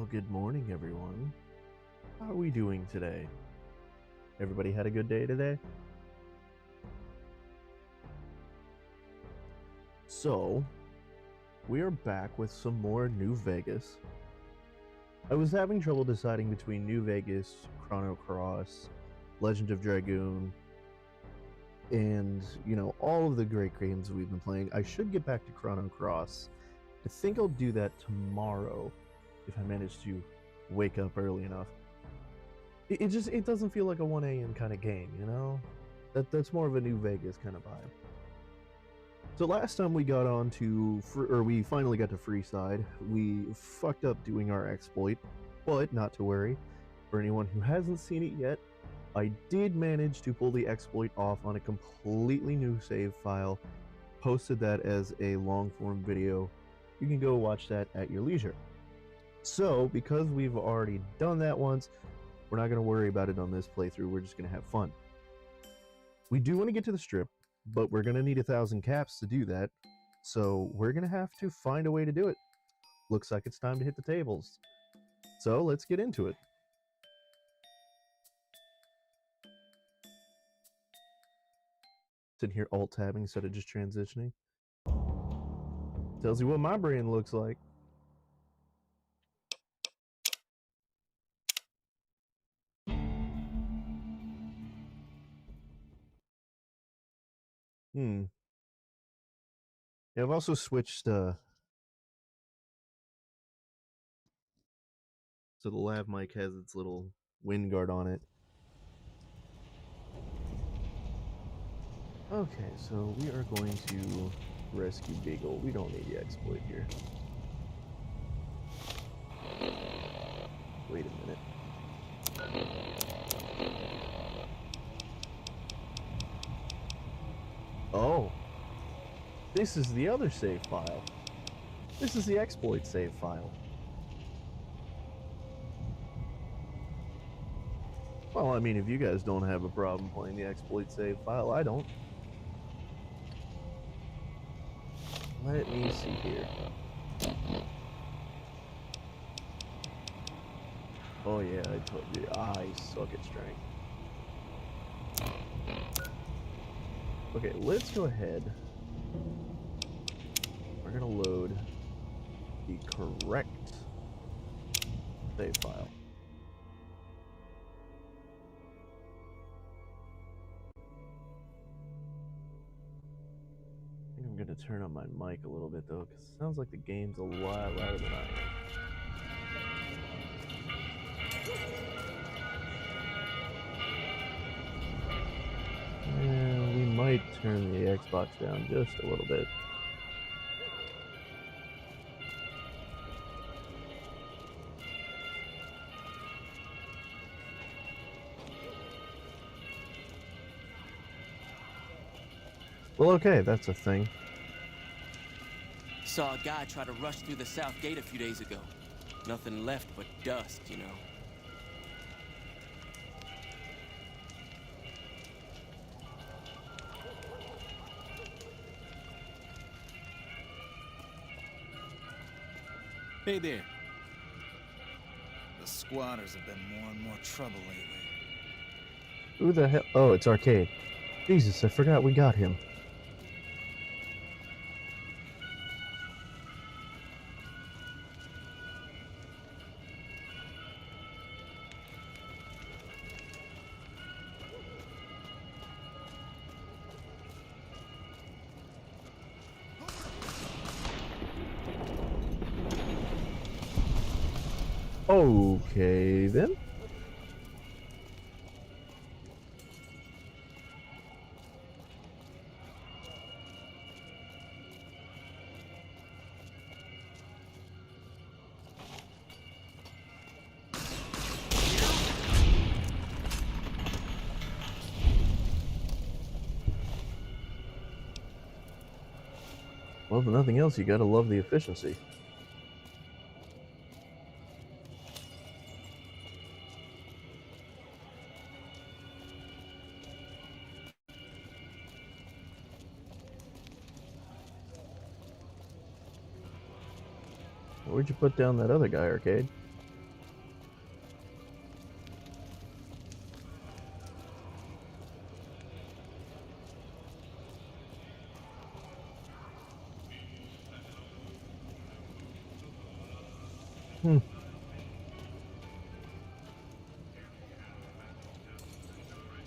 Well, good morning, everyone. How are we doing today? Everybody had a good day today? So, we are back with some more New Vegas. I was having trouble deciding between New Vegas, Chrono Cross, Legend of Dragoon, and, all of the great games we've been playing. I should get back to Chrono Cross. I think I'll do that tomorrow if I manage to wake up early enough. It doesn't feel like a 1 a.m. kind of game, That's more of a New Vegas kind of vibe. So last time we got on to, we finally got to Freeside, we fucked up doing our exploit, but not to worry. For anyone who hasn't seen it yet, I did manage to pull the exploit off on a completely new save file, posted that as a long-form video. You can go watch that at your leisure. So, because we've already done that once, we're not going to worry about it on this playthrough, we're just going to have fun. We do want to get to the strip, but we're going to need 1,000 caps to do that, so we're going to have to find a way to do it. Looks like it's time to hit the tables. So, let's get into it. Sitting here alt-tabbing instead of just transitioning. Tells you what my brain looks like. Yeah, I've also switched so the lav mic has its little wind guard on it. Okay, so we are going to rescue Beagle. We don't need the exploit here. Wait a minute. Oh, this is the other save file. This is the exploit save file. Well, I mean, if you guys don't have a problem playing the exploit save file, I don't. Let me see here. Oh yeah, I told you, I suck at strength. Okay, let's go ahead. We're gonna load the correct save file. I think I'm gonna turn on my mic a little bit though, because it sounds like the game's a lot louder than I am. Yeah, we might turn the Xbox down just a little bit. Well, okay, that's a thing. Saw a guy try to rush through the south gate a few days ago. Nothing left but dust, Hey there. The squatters have been more and more trouble lately. Who the hell? Oh, it's Arcade. Jesus, I forgot we got him. Okay, then. Well, if nothing else, you gotta love the efficiency. Where'd you put down that other guy, Arcade? Hmm.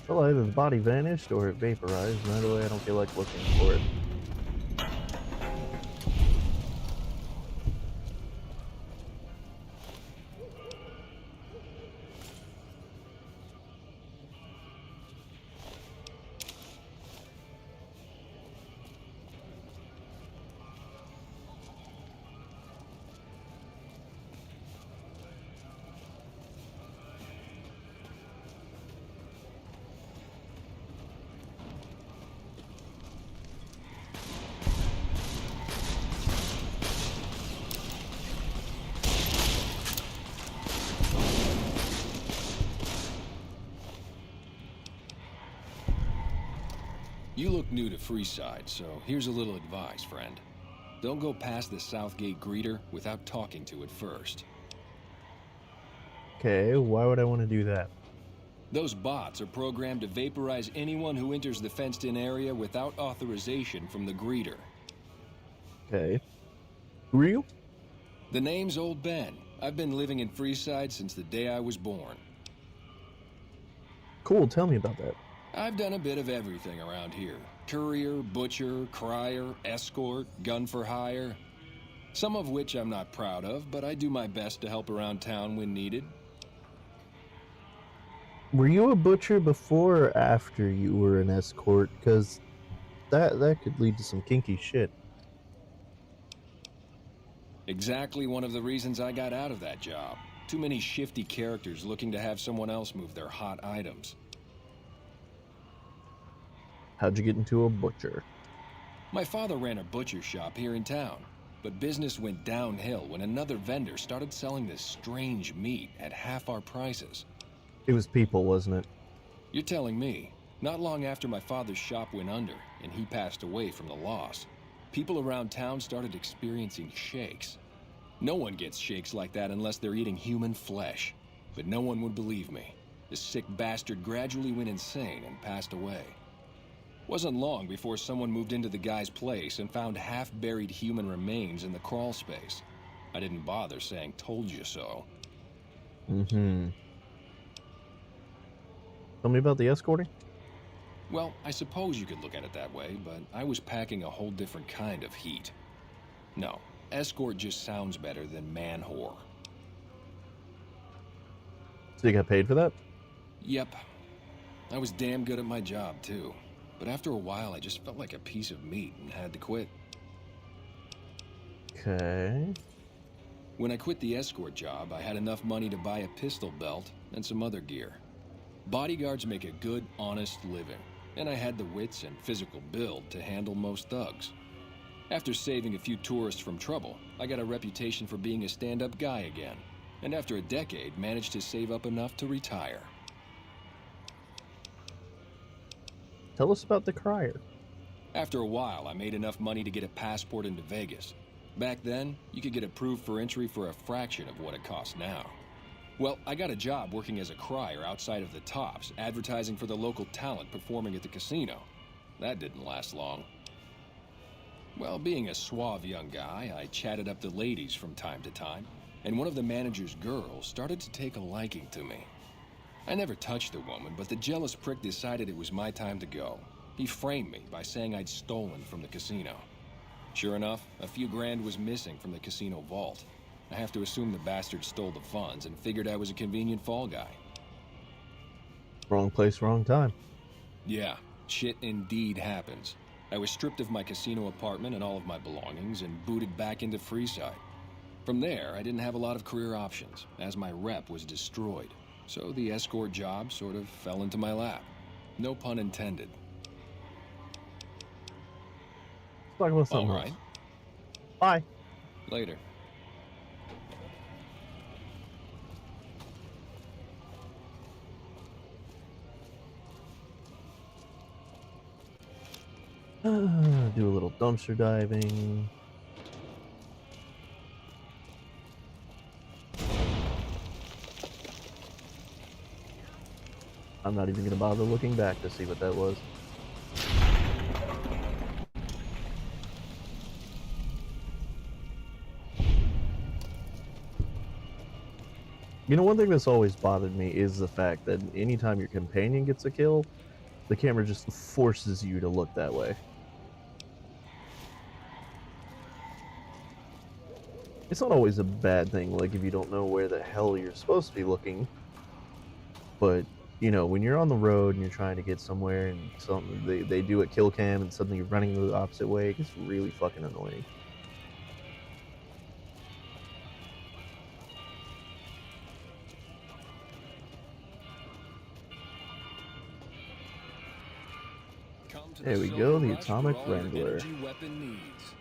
Well, either the body vanished or it vaporized, and either way I don't feel like looking for it. You look new to Freeside, so here's a little advice, friend. Don't go past the Southgate greeter without talking to it first. Okay, why would I want to do that? Those bots are programmed to vaporize anyone who enters the fenced-in area without authorization from the greeter. Okay. Who are you? The name's Old Ben. I've been living in Freeside since the day I was born. Cool, tell me about that. I've done a bit of everything around here. Courier, butcher, crier, escort, gun for hire. Some of which I'm not proud of, but I do my best to help around town when needed. Were you a butcher before or after you were an escort? Because that could lead to some kinky shit. Exactly one of the reasons I got out of that job. Too many shifty characters looking to have someone else move their hot items. How'd you get into a butcher? My father ran a butcher shop here in town, but business went downhill when another vendor started selling this strange meat at half our prices. It was people, wasn't it? You're telling me. Not long after my father's shop went under and he passed away from the loss, people around town started experiencing shakes. No one gets shakes like that unless they're eating human flesh. But no one would believe me. The sick bastard gradually went insane and passed away. Wasn't long before someone moved into the guy's place and found half-buried human remains in the crawl space. I didn't bother saying told you so. Mm-hmm. Tell me about the escorting? Well, I suppose you could look at it that way, but I was packing a whole different kind of heat. No, escort just sounds better than man-whore. So you got paid for that? Yep. I was damn good at my job, too. But after a while, I just felt like a piece of meat and had to quit. Okay. When I quit the escort job, I had enough money to buy a pistol belt and some other gear. Bodyguards make a good, honest living, and I had the wits and physical build to handle most thugs. After saving a few tourists from trouble, I got a reputation for being a stand-up guy again, and after a decade, managed to save up enough to retire. Tell us about the crier. After a while, I made enough money to get a passport into Vegas. Back then, you could get approved for entry for a fraction of what it costs now. Well, I got a job working as a crier outside of the Tops, advertising for the local talent performing at the casino. That didn't last long. Well, being a suave young guy, I chatted up the ladies from time to time, and one of the manager's girls started to take a liking to me. I never touched the woman, but the jealous prick decided it was my time to go. He framed me by saying I'd stolen from the casino. Sure enough, a few grand was missing from the casino vault. I have to assume the bastard stole the funds and figured I was a convenient fall guy. Wrong place, wrong time. Yeah, shit indeed happens. I was stripped of my casino apartment and all of my belongings and booted back into Freeside. From there, I didn't have a lot of career options, as my rep was destroyed. So the escort job sort of fell into my lap. No pun intended. Let's talk about something All right. else. Bye. Later. Do a little dumpster diving. I'm not even going to bother looking back to see what that was. You know, one thing that's always bothered me is the fact that anytime your companion gets a kill, the camera just forces you to look that way. It's not always a bad thing, like if you don't know where the hell you're supposed to be looking, but you know, when you're on the road and you're trying to get somewhere and something they do a kill cam and suddenly you're running the opposite way, it gets really fucking annoying. Come to There we Silver go, the Rush for Atomic all your Wrangler. energy weapon needs.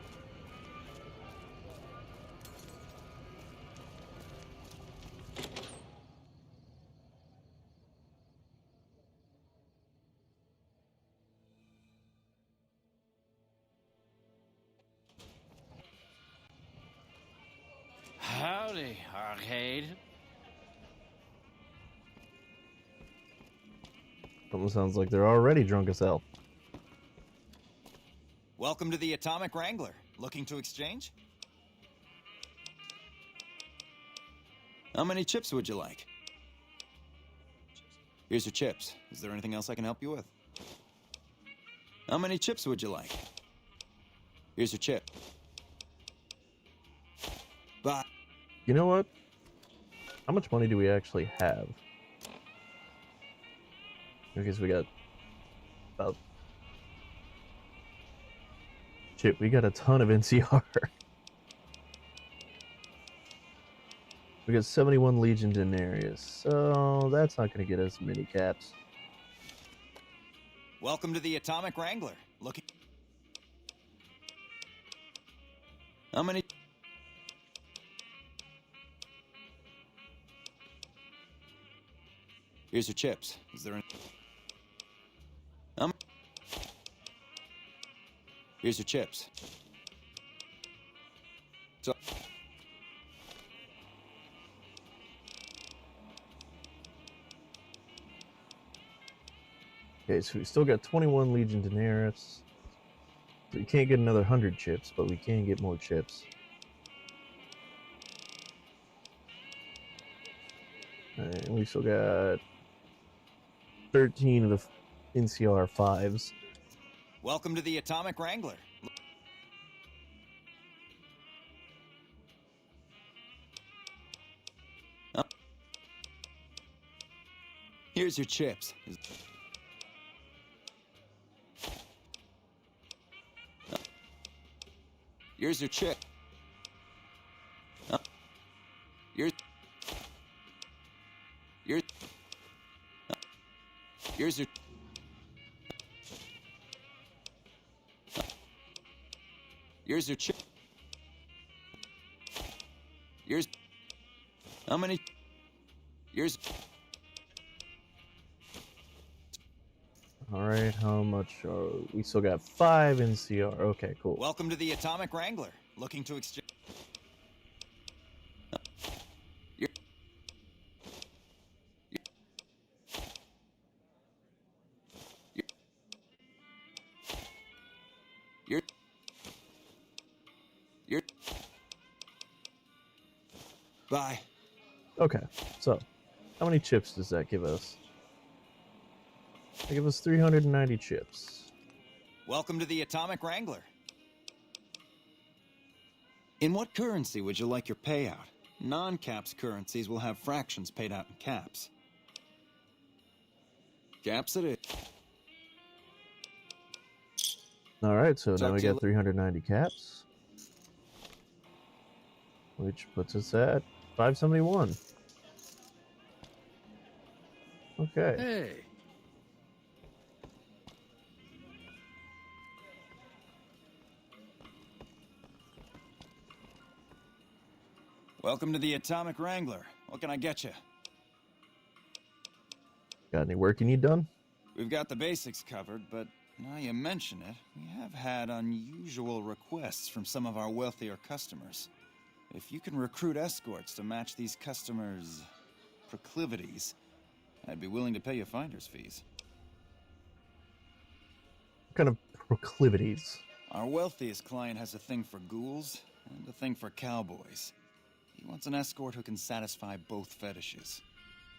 Howdy, Arcade. Almost sounds like they're already drunk as hell. Welcome to the Atomic Wrangler. Looking to exchange? How many chips would you like? Here's your chips. Is there anything else I can help you with? How many chips would you like? Here's your chip. Bye. You know what? How much money do we actually have? I guess we got about... Shit, we got a ton of NCR. We got 71 Legion Denarius, so that's not going to get us many caps. Welcome to the Atomic Wrangler. Looking... How many... Here's your chips. Is there any... Here's your chips. So... Okay, so we still got 21 Legion Daenerys. So we can't get another 100 chips, but we can get more chips. And we still got 13 of the NCR 5s. Welcome to the Atomic Wrangler. Here's your chips. Here's your chip. Here's your... Here's your... Here's your chip. Here's... How many... Here's... Alright, how much are we? Still got 5 NCR. Okay, cool. Welcome to the Atomic Wrangler. Looking to exchange... Bye. Okay, so how many chips does that give us? That gives us 390 chips. Welcome to the Atomic Wrangler. In what currency would you like your payout? Non-caps currencies will have fractions paid out in caps. Caps it is. Alright, so now Talk we to you got 390 caps. Which puts us at 571. Okay. Hey. Welcome to the Atomic Wrangler. What can I get you? Got any work you need done? We've got the basics covered, but now you mention it, we have had unusual requests from some of our wealthier customers. If you can recruit escorts to match these customers' proclivities, I'd be willing to pay you finder's fees. What kind of proclivities? Our wealthiest client has a thing for ghouls and a thing for cowboys. He She wants an escort who can satisfy both fetishes.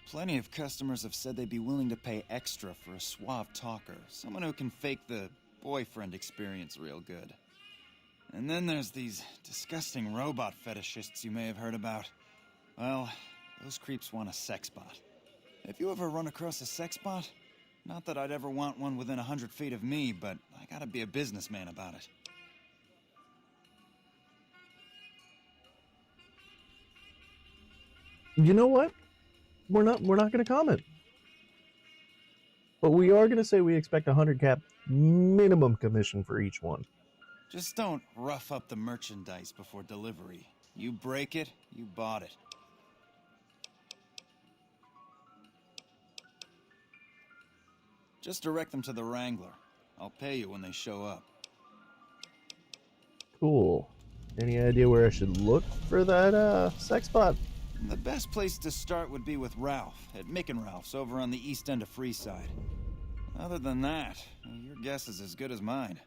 Plenty of customers have said they'd be willing to pay extra for a suave talker, someone who can fake the boyfriend experience real good. And then there's these disgusting robot fetishists you may have heard about. Well, those creeps want a sex bot. If you ever run across a sex bot, not that I'd ever want one within 100 feet of me, but I gotta be a businessman about it. You know what? We're not going to comment. But we are going to say we expect 100 cap minimum commission for each one. Just don't rough up the merchandise before delivery. You break it, you bought it. Just direct them to the Wrangler. I'll pay you when they show up. Cool. Any idea where I should look for that sex bot? The best place to start would be with Ralph, at Mick and Ralph's over on the east end of Freeside. Other than that, your guess is as good as mine.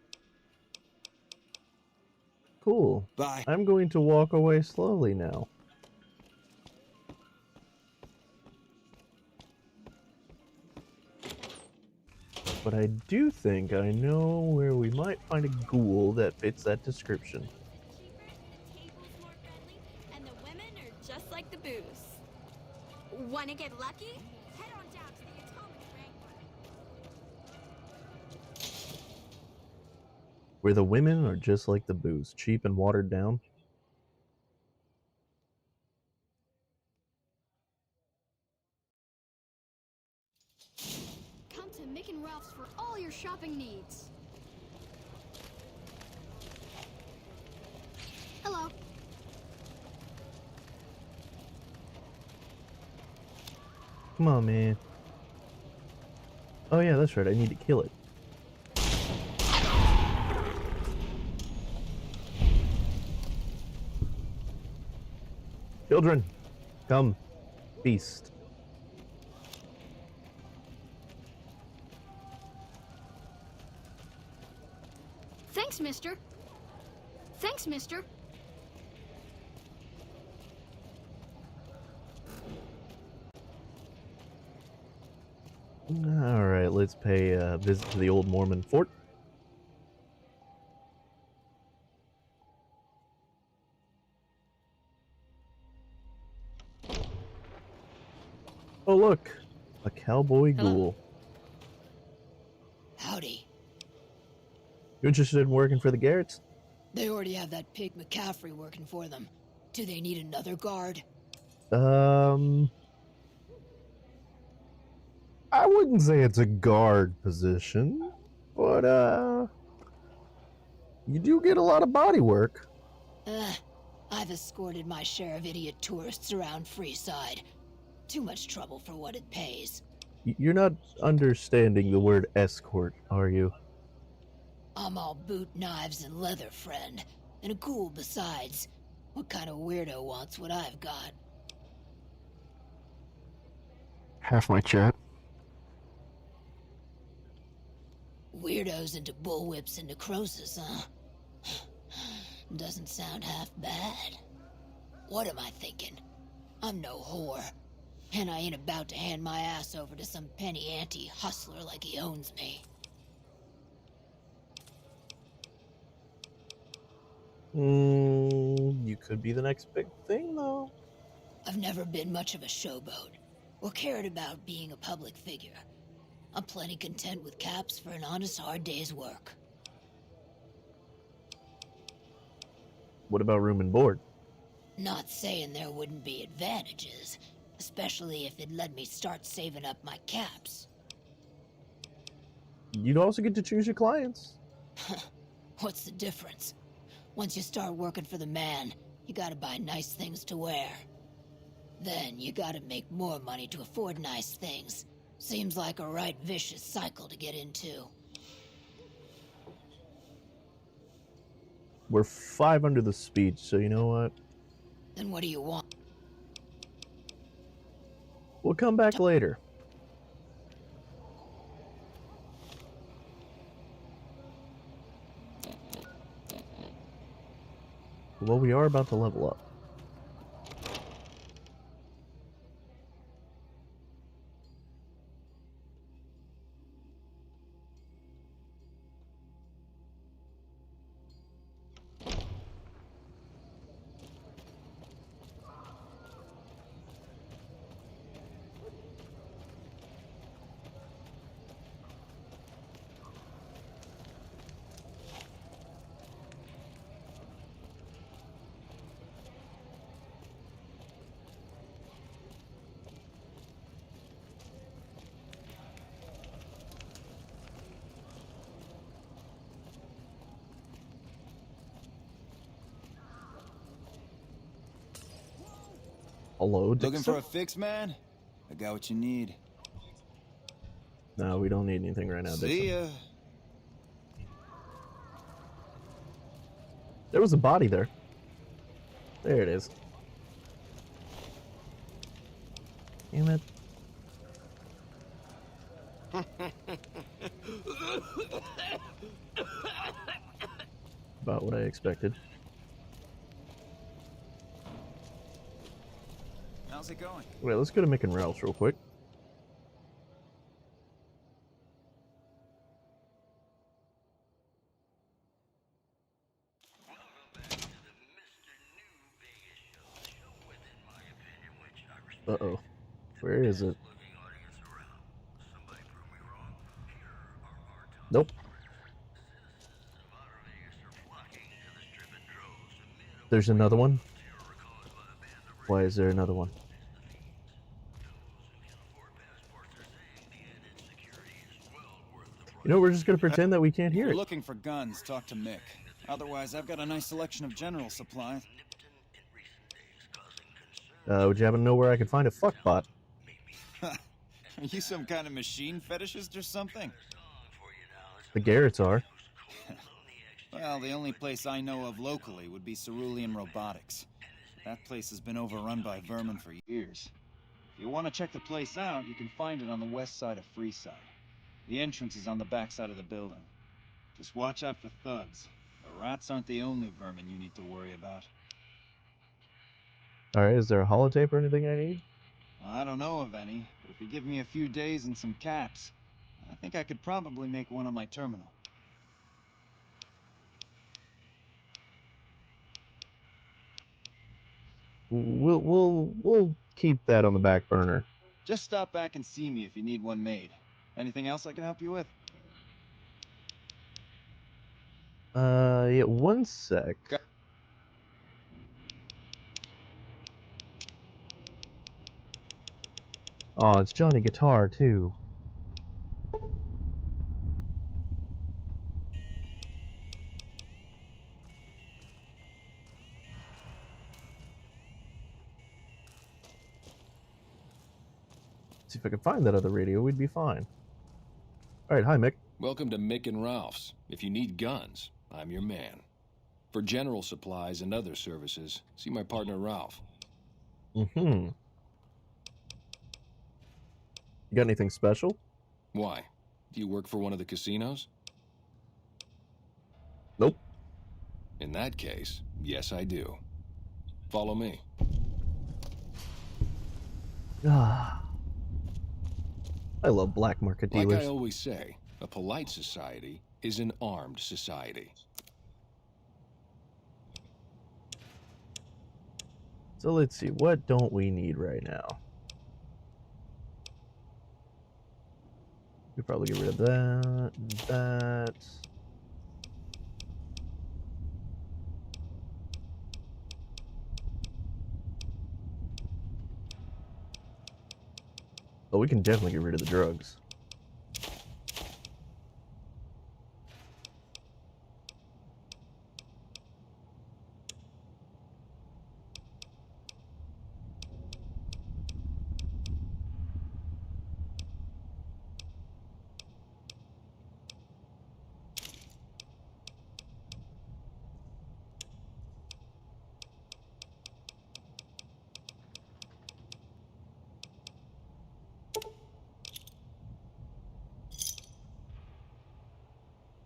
Cool. Bye. I'm going to walk away slowly now. But I do think I know where we might find a ghoul that fits that description. Just like the booze. Wanna get lucky? Head on down to the Atomic Wrangler. Where the women are just like the booze, cheap and watered down. Come to Mick and Ralph's for all your shopping needs. Hello. Come on, man. Oh yeah, that's right, I need to kill it. Children, come. Feast. Thanks, mister. Thanks, mister. Alright, let's pay a visit to the old Mormon fort. Oh look, a cowboy ghoul. Howdy. You interested in working for the Garretts? They already have that pig McCaffrey working for them. Do they need another guard? I wouldn't say it's a guard position, but you do get a lot of body work. I've escorted my share of idiot tourists around Freeside. Too much trouble for what it pays. You're not understanding the word escort, are you? I'm all boot, knives, and leather, friend. And a ghoul besides. What kind of weirdo wants what I've got? Half my chat. Weirdos into bullwhips and necrosis, huh? Doesn't sound half bad. What am I thinking? I'm no whore. And I ain't about to hand my ass over to some penny ante hustler like he owns me. You could be the next big thing, though. I've never been much of a showboat, or cared about being a public figure. I'm plenty content with caps for an honest hard day's work. What about room and board? Not saying there wouldn't be advantages, especially if it let me start saving up my caps. You'd also get to choose your clients. What's the difference? Once you start working for the man, you gotta buy nice things to wear. Then you gotta make more money to afford nice things. Seems like a right vicious cycle to get into. We're 5 under the speech, so you know what? Then what do you want? We'll come back later. Well, we are about to level up. Hello, Looking Dixon? for a fix, man? I got what you need. No, we don't need anything right now, See Dixon. ya. There was a body there. There it is. Damn it. About what I expected. How's it going? Wait, let's go to Mick and Ralph's real quick. Uh-oh. Where is it? Nope. There's another one? Why is there another one? You know, we're just gonna pretend that we can't If hear you're it. looking for guns, talk to Mick. Otherwise, I've got a nice selection of general supplies. Would you happen to know where I could find a fuckbot? Are you some kind of machine fetishist or something? The Garretts are. Well, the only place I know of locally would be Cerulean Robotics. That place has been overrun by vermin for years. If you want to check the place out, you can find it on the west side of Freeside. The entrance is on the back side of the building. Just watch out for thugs. The rats aren't the only vermin you need to worry about. Alright, is there a holotape or anything I need? I don't know of any, but if you give me a few days and some caps, I think I could probably make one on my terminal. We'll keep that on the back burner. Just stop back and see me if you need one made. Anything else I can help you with? Yeah, one sec. Oh, it's Johnny Guitar, too. See if I can find that other radio, we'd be fine. Alright, hi, Mick. Welcome to Mick and Ralph's. If you need guns, I'm your man. For general supplies and other services, see my partner Ralph. Mm-hmm. You got anything special? Why? Do you work for one of the casinos? Nope. In that case, yes I do. Follow me. Ah. I love black market dealers. Like I always say, a polite society is an armed society. So let's see, what don't we need right now? We probably get rid of that, and that. Oh, we can definitely get rid of the drugs.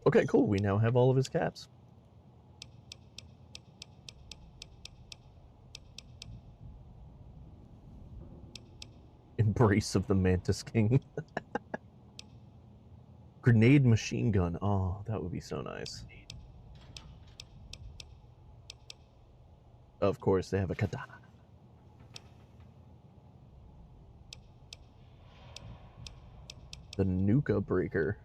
Okay, cool. We now have all of his caps. Embrace of the Mantis King. Grenade machine gun. Oh, that would be so nice. Of course, they have a katana. The Nuka Breaker.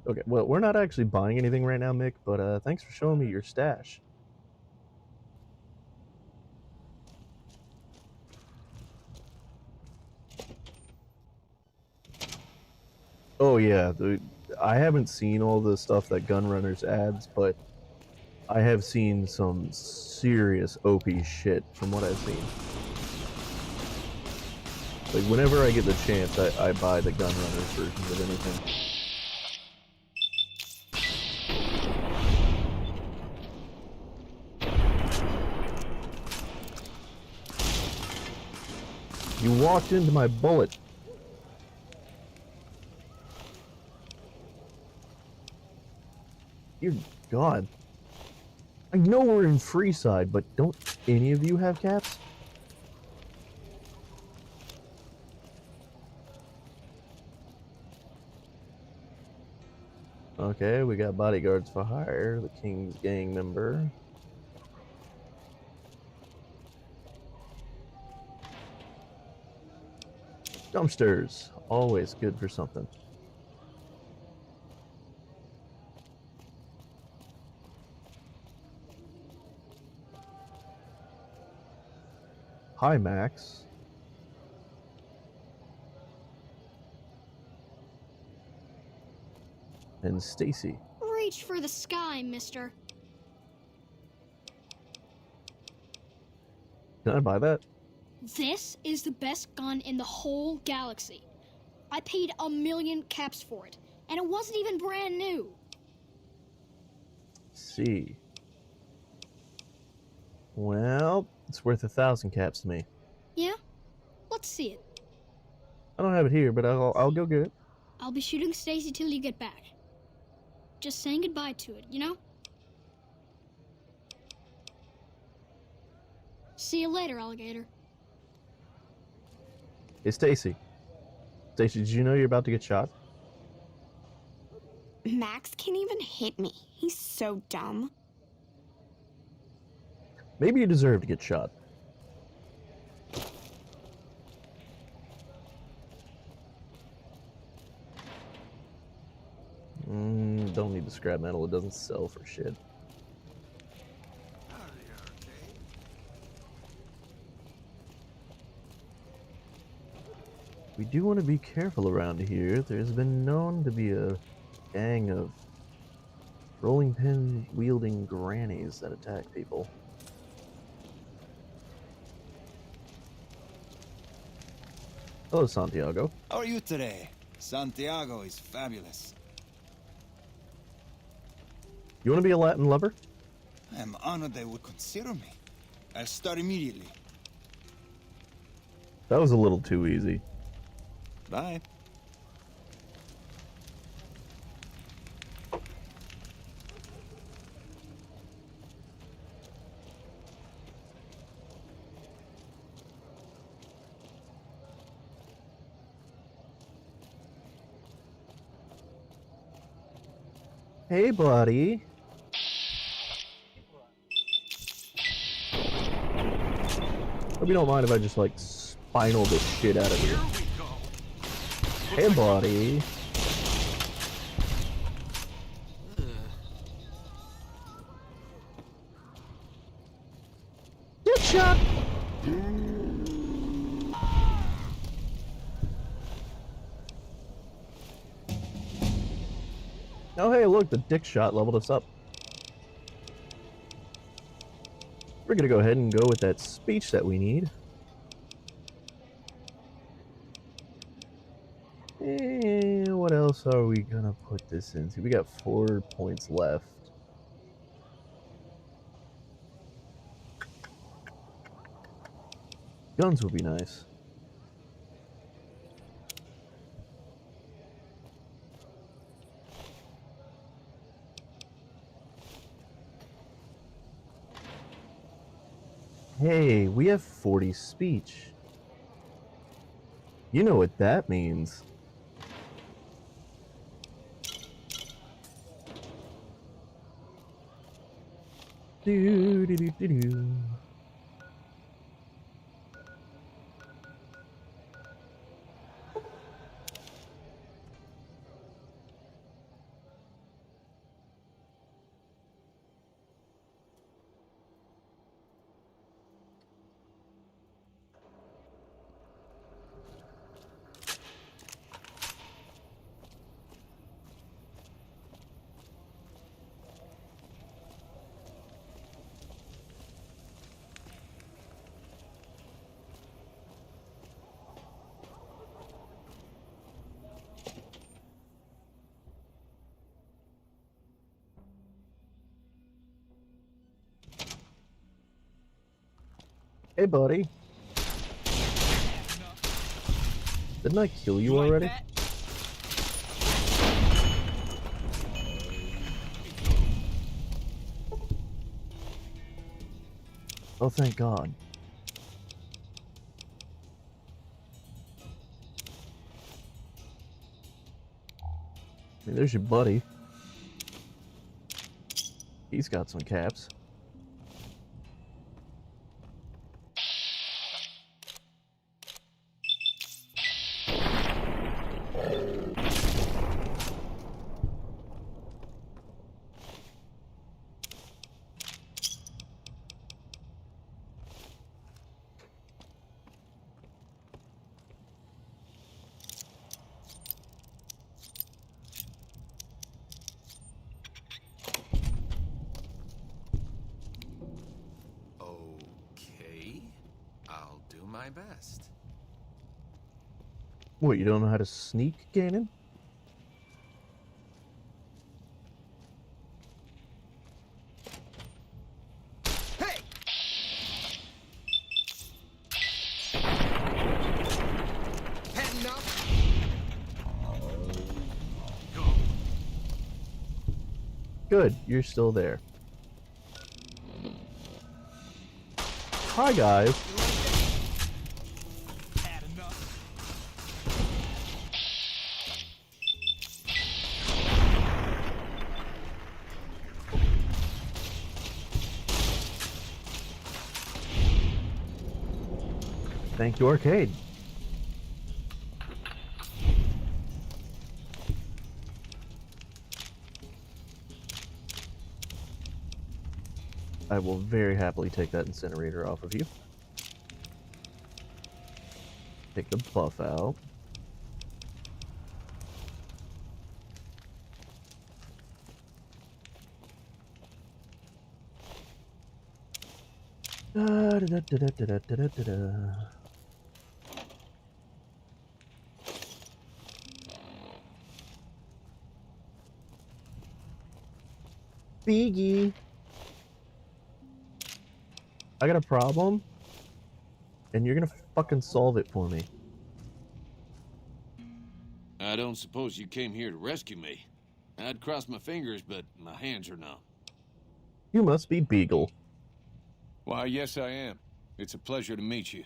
Okay, well, we're not actually buying anything right now, Mick, but thanks for showing me your stash. Oh yeah, I haven't seen all the stuff that Gunrunners adds, but I have seen some serious OP shit from what I've seen. Like, whenever I get the chance, I buy the Gunrunners versions of anything. You walked into my bullet. Dear God. I know we're in Freeside, but don't any of you have caps? Okay, we got bodyguards for hire, the King's gang member. Dumpsters, always good for something. Hi, Max. And Stacy. Reach for the sky, mister. Can I buy that? This is the best gun in the whole galaxy. I paid 1,000,000 caps for it, and it wasn't even brand new. See. Well, it's worth 1,000 caps to me. Yeah? Let's see it. I don't have it here, but I'll go get it. I'll be shooting Stacy till you get back. Just saying goodbye to it, you know? See you later, alligator. Hey, Stacy. Stacy, did you know you're about to get shot? Max can't even hit me. He's so dumb. Maybe you deserve to get shot. Don't need the scrap metal, it doesn't sell for shit. We do want to be careful around here. There's been known to be a gang of rolling pin wielding grannies that attack people. Hello, Santiago. How are you today? Santiago is fabulous. You want to be a Latin lover? I am honored they would consider me. I'll start immediately. That was a little too easy. Bye. Hey, buddy. Hope you don't mind if I just, like, spinal the shit out of you. Hey, buddy. Good shot. Oh, hey, look, the dick shot leveled us up. We're gonna go ahead and go with that speech that we need. And what else are we gonna put this into? We got 4 points left. Guns would be nice. Hey, we have 40 speech. You know what that means. Do do do do do. Hey, buddy. Didn't I kill you already? Oh, thank God. I mean, there's your buddy. He's got some caps. Okay, I'll do my best. What, you don't know how to sneak, Ganon? Hey! Had enough? Good, you're still there. Hi, guys. Had enough? Thank you, Arcade. I will very happily take that incinerator off of you. Take the buff out. Da, da, da, da, da, da, da, da, da. Biggie. I got a problem, and you're gonna fucking solve it for me. I don't suppose you came here to rescue me. I'd cross my fingers, but my hands are numb. You must be Beagle. Why, yes, I am. It's a pleasure to meet you.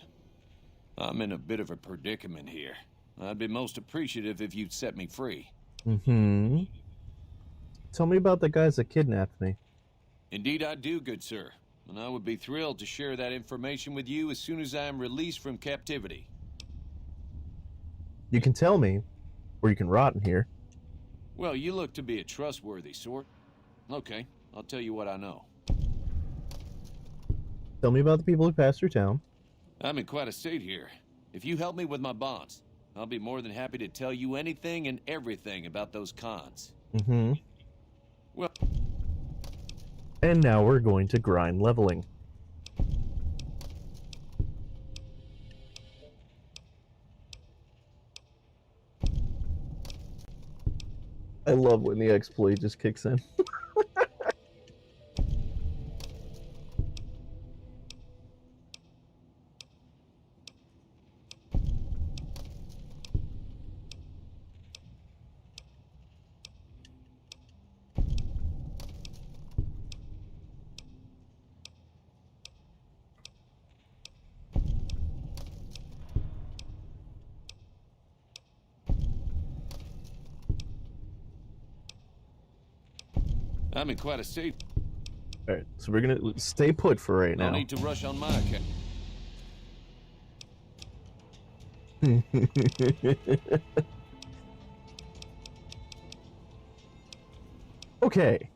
I'm in a bit of a predicament here. I'd be most appreciative if you'd set me free. Mm-hmm. Tell me about the guys that kidnapped me. Indeed I do, good sir. And I would be thrilled to share that information with you as soon as I am released from captivity. You can tell me, or you can rot in here. Well, you look to be a trustworthy sort. Okay, I'll tell you what I know. Tell me about the people who passed through town. I'm in quite a state here. If you help me with my bonds, I'll be more than happy to tell you anything and everything about those cons. Mm-hmm. Well... And now we're going to grind leveling. I love when the exploit just kicks in. I'm in quite a state. Alright, so we're gonna stay put for right No now. need to rush on my account. Okay,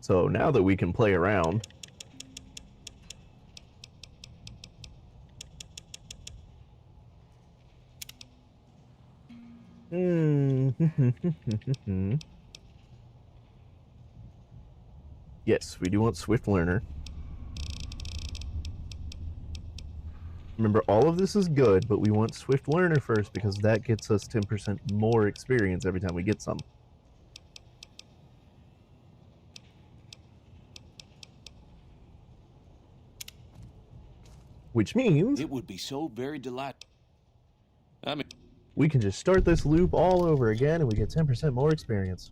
so now that we can play around, yes, we do want Swift Learner. Remember, all of this is good, but we want Swift Learner first because that gets us 10% more experience every time we get some. Which means It would be so very delightful. I mean, we can just start this loop all over again and we get 10% more experience.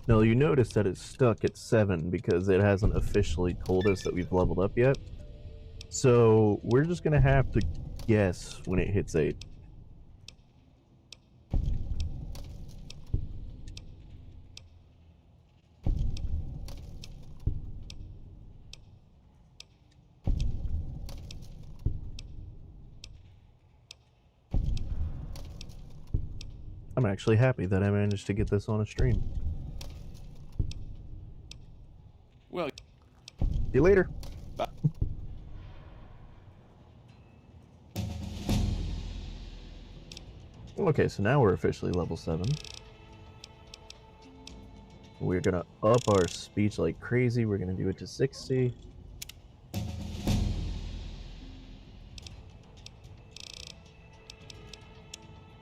Now you notice that it's stuck at 7 because it hasn't officially told us that we've leveled up yet. So we're just gonna have to guess when it hits 8. I'm actually happy that I managed to get this on a stream. well, See you later. Bye. Okay, so now we're officially level 7. We're gonna up our speech like crazy. We're gonna do it to 60.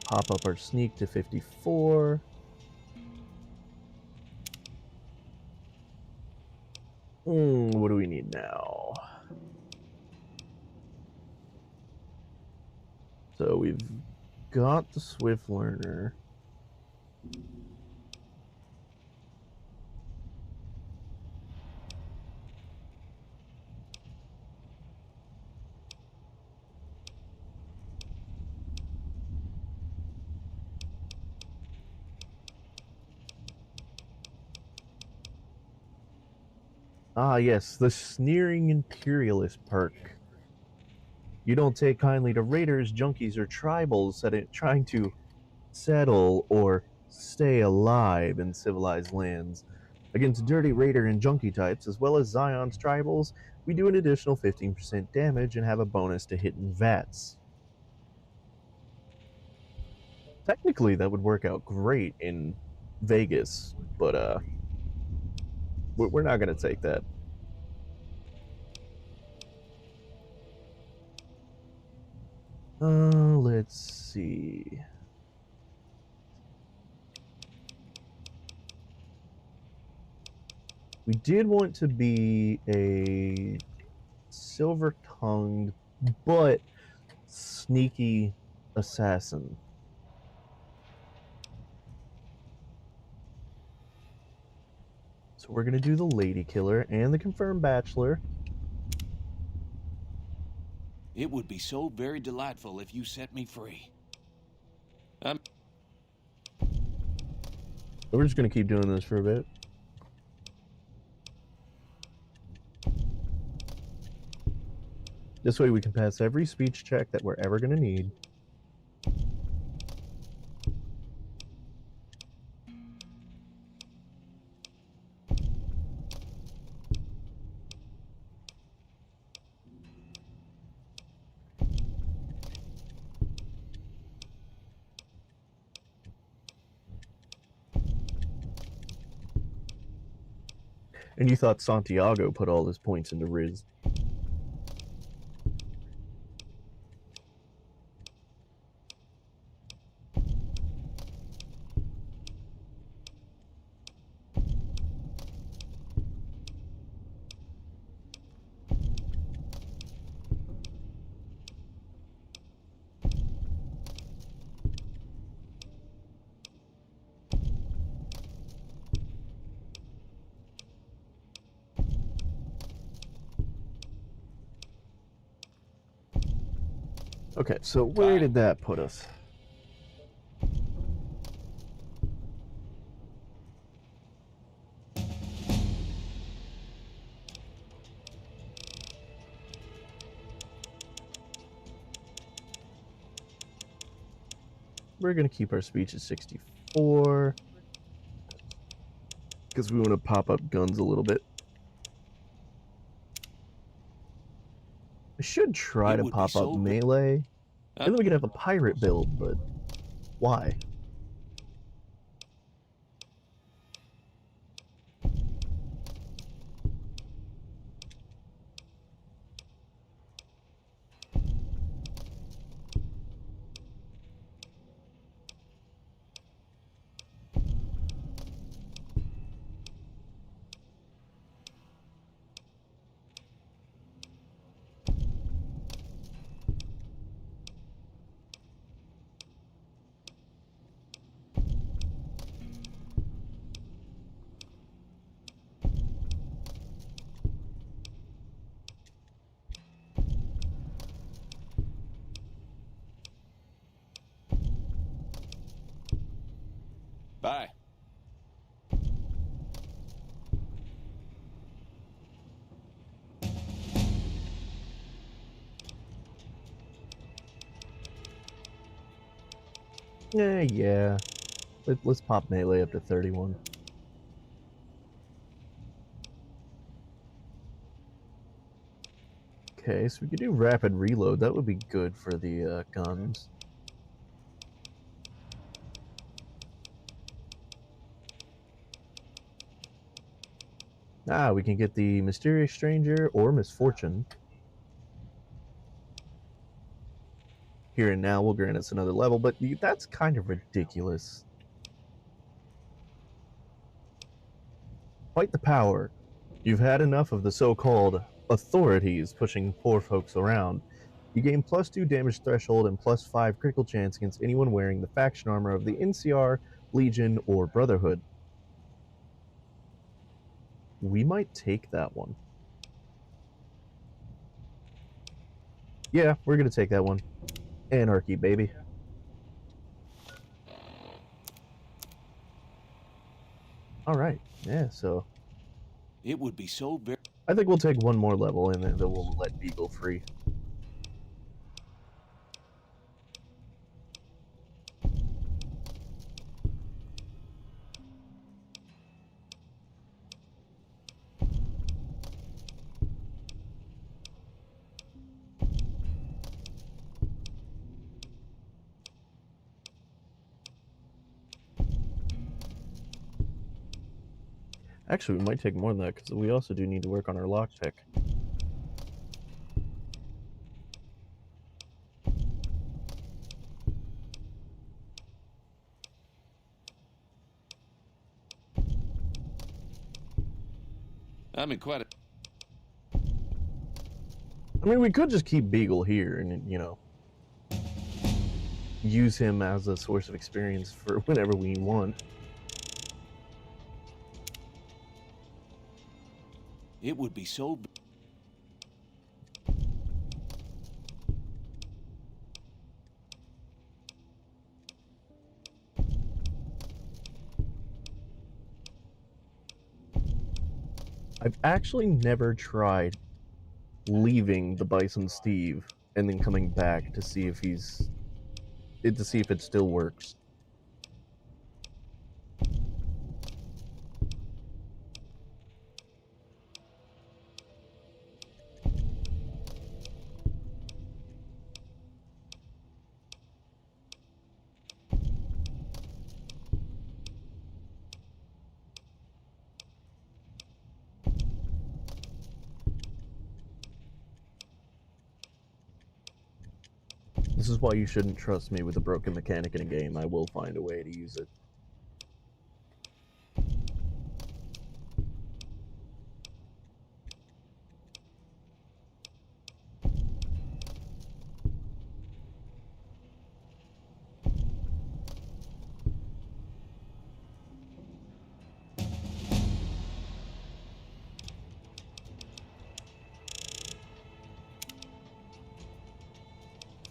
Pop up our sneak to 54. What do we need now? So we've got the Swift Learner. Ah, yes, the Sneering Imperialist perk. You don't take kindly to raiders, junkies, or tribals trying to settle or stay alive in civilized lands. Against dirty raider and junkie types, as well as Zion's tribals, we do an additional 15% damage and have a bonus to hitting VATs. Technically, that would work out great in Vegas, but we're not going to take that. Let's see. We did want to be a silver-tongued but sneaky assassin. So we're going to do the Lady Killer and the Confirmed Bachelor. it would be so very delightful if you set me free. We're just going to keep doing this for a bit. This way we can pass every speech check that we're ever going to need. And you thought Santiago put all his points into Riz. Okay, so where did that put us? We're going to keep our speech at 64 because we want to pop up guns a little bit. I should try to pop up melee, And then we could have a pirate build, but why? Bye. Yeah. Let's pop melee up to 31. Okay, so we could do rapid reload. That would be good for the guns. We can get the Mysterious Stranger or Misfortune. Here and Now will grant us another level, but that's kind of ridiculous. Fight the power. You've had enough of the so-called authorities pushing poor folks around. You gain +2 damage threshold and +5 critical chance against anyone wearing the faction armor of the NCR, Legion, or Brotherhood. We might take that one. Yeah, we're gonna take that one. Anarchy, baby. Alright, yeah, so It would be so very... I think we'll take one more level and then we'll let Beagle free. Actually, we might take more than that because we also do need to work on our lockpick. I'm in quite a... I mean, we could just keep Beagle here and, you know, use him as a source of experience for whenever we want. It would be so... I've actually never tried leaving the Bison Steve and then coming back to see if it still works. This is why you shouldn't trust me with a broken mechanic in a game. I will find a way to use it.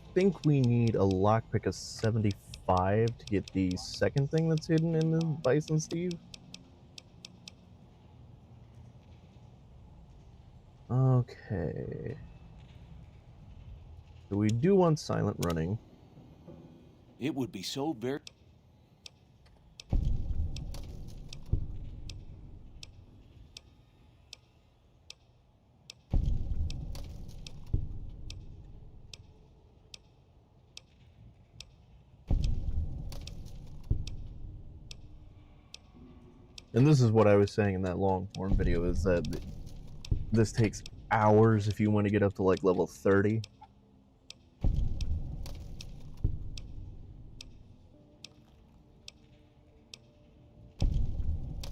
I think we need a lockpick of 75 to get the second thing that's hidden in the Bison Steve. Okay. So we do want silent running. It would be so very... And this is what I was saying in that long form video, is that this takes hours if you want to get up to like level 30.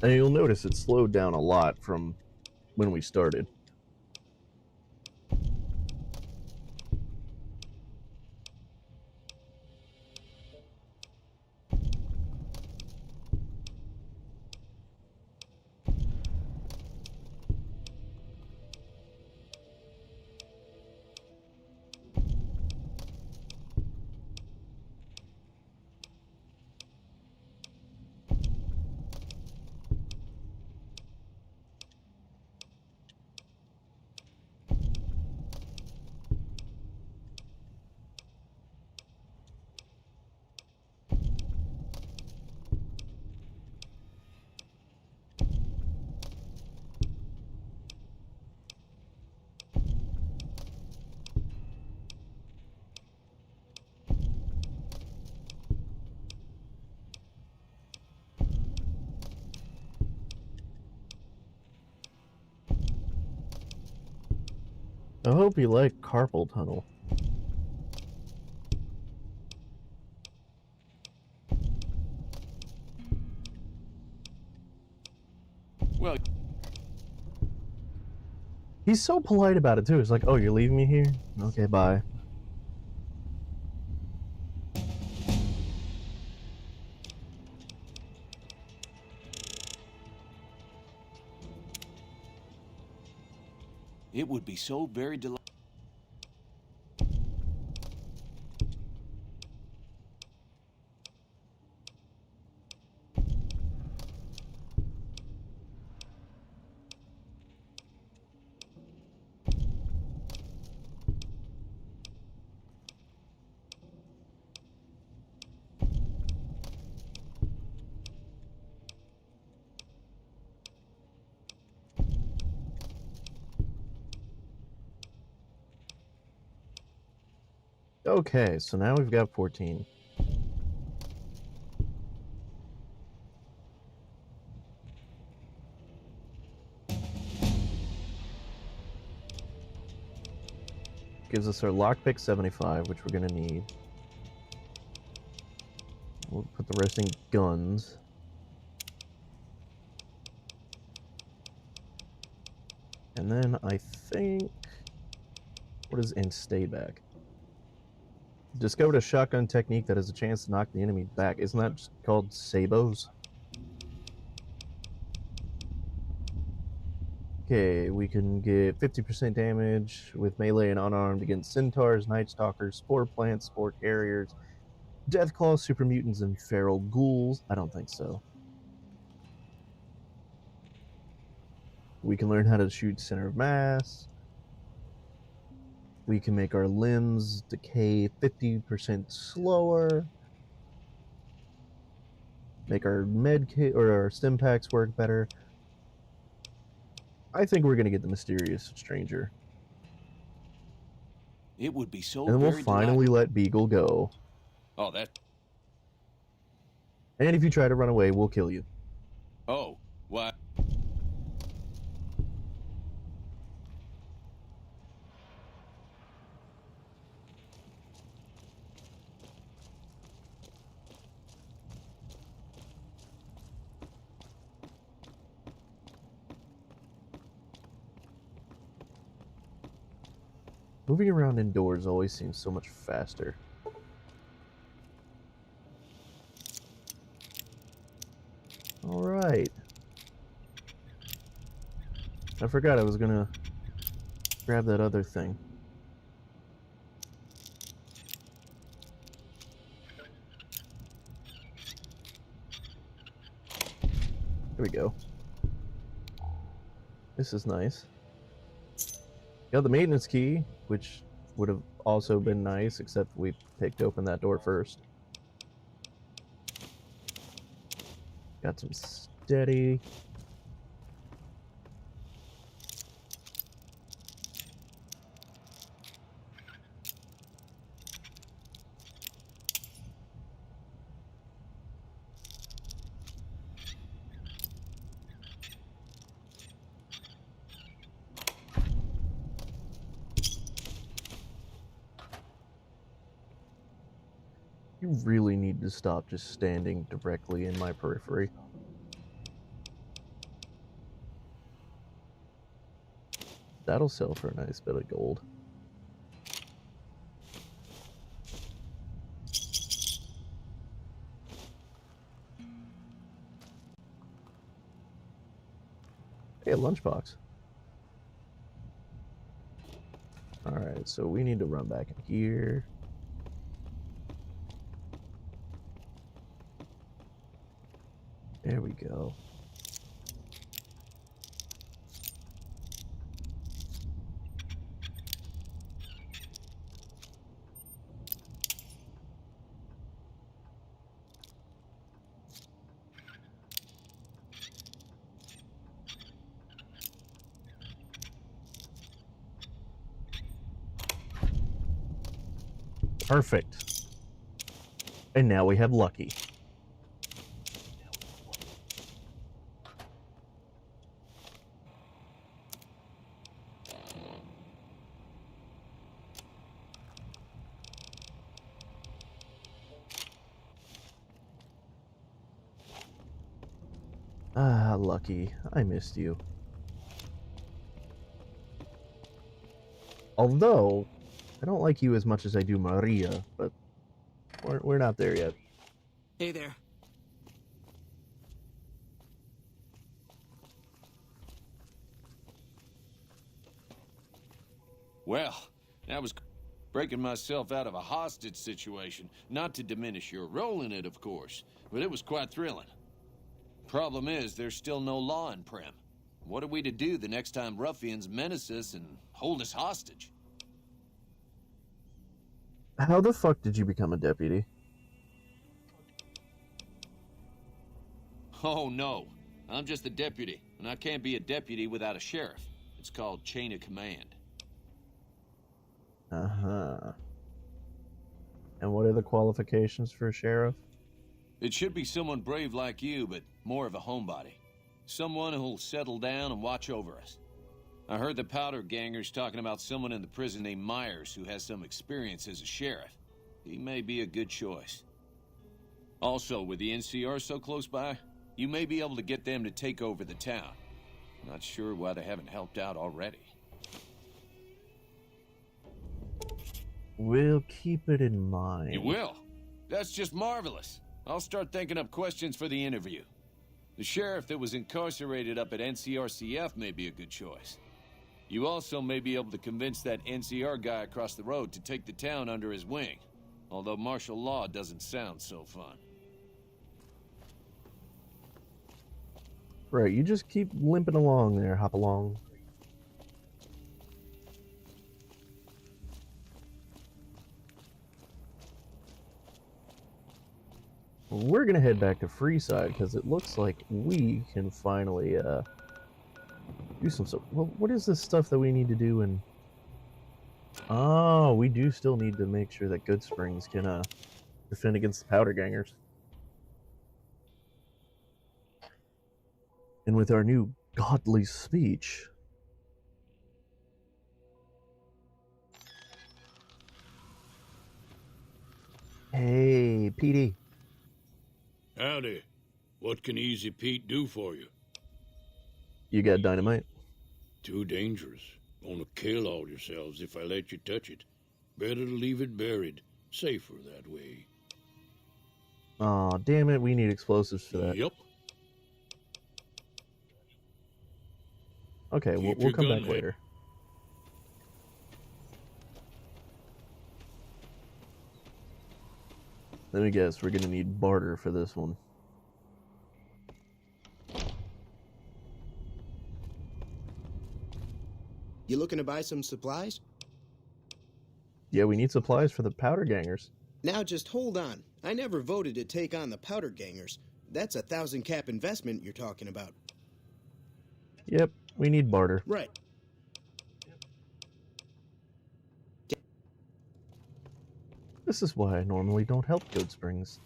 And you'll notice it slowed down a lot from when we started. I hope you like carpal tunnel. Well, He's so polite about it too. He's like, "Oh, you're leaving me here? Okay, bye." it would be so very delightful. Okay, so now we've got 14. Gives us our lockpick 75, which we're gonna need. We'll put the rest in guns. And then I think... What is in stay back? Discovered a shotgun technique that has a chance to knock the enemy back. Isn't that just called sabos? Okay, we can get 50% damage with melee and unarmed against centaurs, night stalkers, spore plants, spore carriers, deathclaws, super mutants, and feral ghouls. I don't think so. We can learn how to shoot center of mass. We can make our limbs decay 50% slower. Make our med kit or our stim packs work better. I think we're gonna get the mysterious stranger. It would be so And then we'll very finally let Beagle go. Oh, that. And if you try to run away, we'll kill you. Oh, what? Moving around indoors always seems so much faster. Alright. I forgot I was gonna grab that other thing. Here we go. This is nice. Got the maintenance key, which would have also been nice, except we picked open that door first. Got some steady. You really need to stop just standing directly in my periphery. That'll sell for a nice bit of gold. Hey, a lunchbox. Alright, so we need to run back in here. There we go. Perfect. And now we have Lucky. Ah, Lucky. I missed you. Although, I don't like you as much as I do Maria, but we're not there yet. Hey there. Well, that was breaking myself out of a hostage situation. Not to diminish your role in it, of course, but it was quite thrilling. Problem is, there's still no law in Prem. What are we to do the next time ruffians menace us and hold us hostage? How the fuck did you become a deputy? Oh, no. I'm just a deputy, and I can't be a deputy without a sheriff. It's called chain of command. Uh-huh. And what are the qualifications for a sheriff? It should be someone brave like you, but more of a homebody. Someone who'll settle down and watch over us. I heard the powder gangers talking about someone in the prison named Myers who has some experience as a sheriff. He may be a good choice. Also, with the NCR so close by, you may be able to get them to take over the town. Not sure why they haven't helped out already. We'll keep it in mind. You will? That's just marvelous. I'll start thinking up questions for the interview. The sheriff that was incarcerated up at NCRCF may be a good choice. You also may be able to convince that NCR guy across the road to take the town under his wing. Although martial law doesn't sound so fun. Right, you just keep limping along there, hop along. We're gonna head back to Freeside because it looks like we can finally do some stuff. Well, what is this stuff that we need to do? And oh, we do still need to make sure that Good Springs can defend against the powder gangers. And with our new godly speech, hey, PD. Howdy. What can Easy Pete do for you? You got dynamite? Too dangerous. Gonna kill all yourselves if I let you touch it. Better to leave it buried. Safer that way. Aw, damn it, we need explosives for that. Yep. Okay, we'll come back later. Let me guess, we're gonna need barter for this one. You looking to buy some supplies? Yeah, we need supplies for the powder gangers. Now just hold on. I never voted to take on the powder gangers. That's a 1,000 cap investment you're talking about. Yep, we need barter. Right. This is why I normally don't help Good Springs.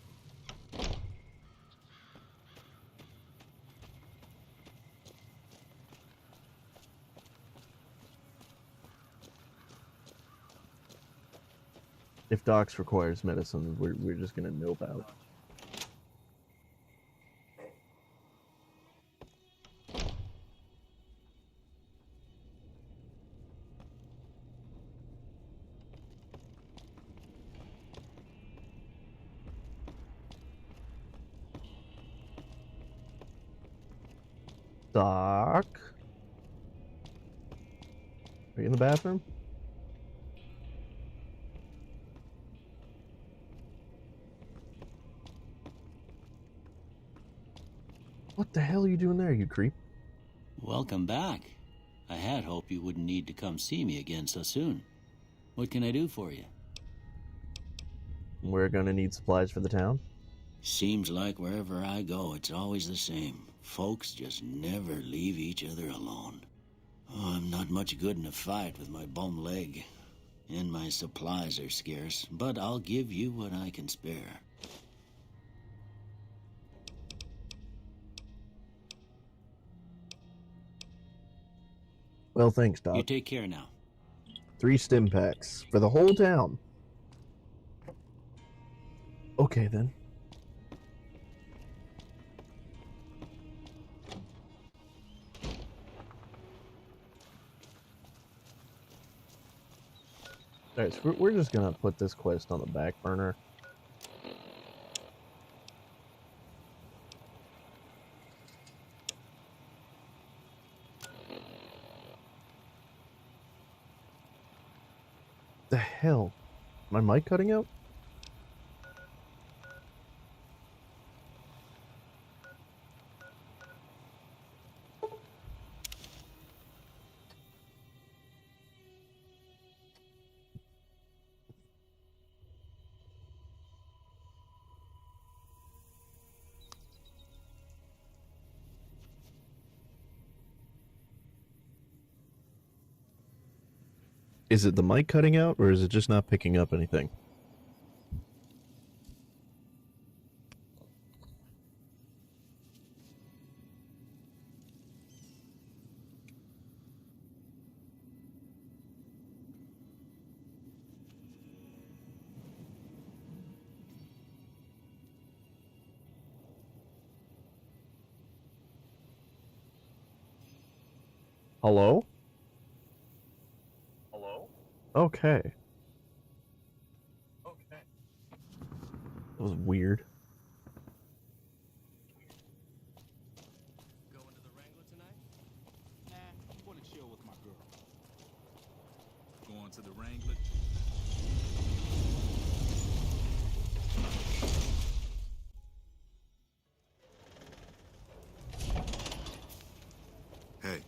If Docs requires medicine, we're just gonna nope out. Doc? Are you in the bathroom? What the hell are you doing there, you creep? Welcome back. I had hoped you wouldn't need to come see me again so soon. What can I do for you? We're gonna need supplies for the town. Seems like wherever I go, it's always the same. Folks just never leave each other alone. Oh, I'm not much good in a fight with my bum leg. And my supplies are scarce, but I'll give you what I can spare. Well, thanks, Doc. You take care now. 3 stim packs for the whole town. Okay, then. Alright, so we're just gonna put this quest on the back burner. The hell? My mic cutting out? Is it the mic cutting out, or is it just not picking up anything? Hello? Hello? Okay. Okay. That was weird. Going to the Wrangler tonight? Nah, I want to chill with my girl. Going to the Wrangler? Hey.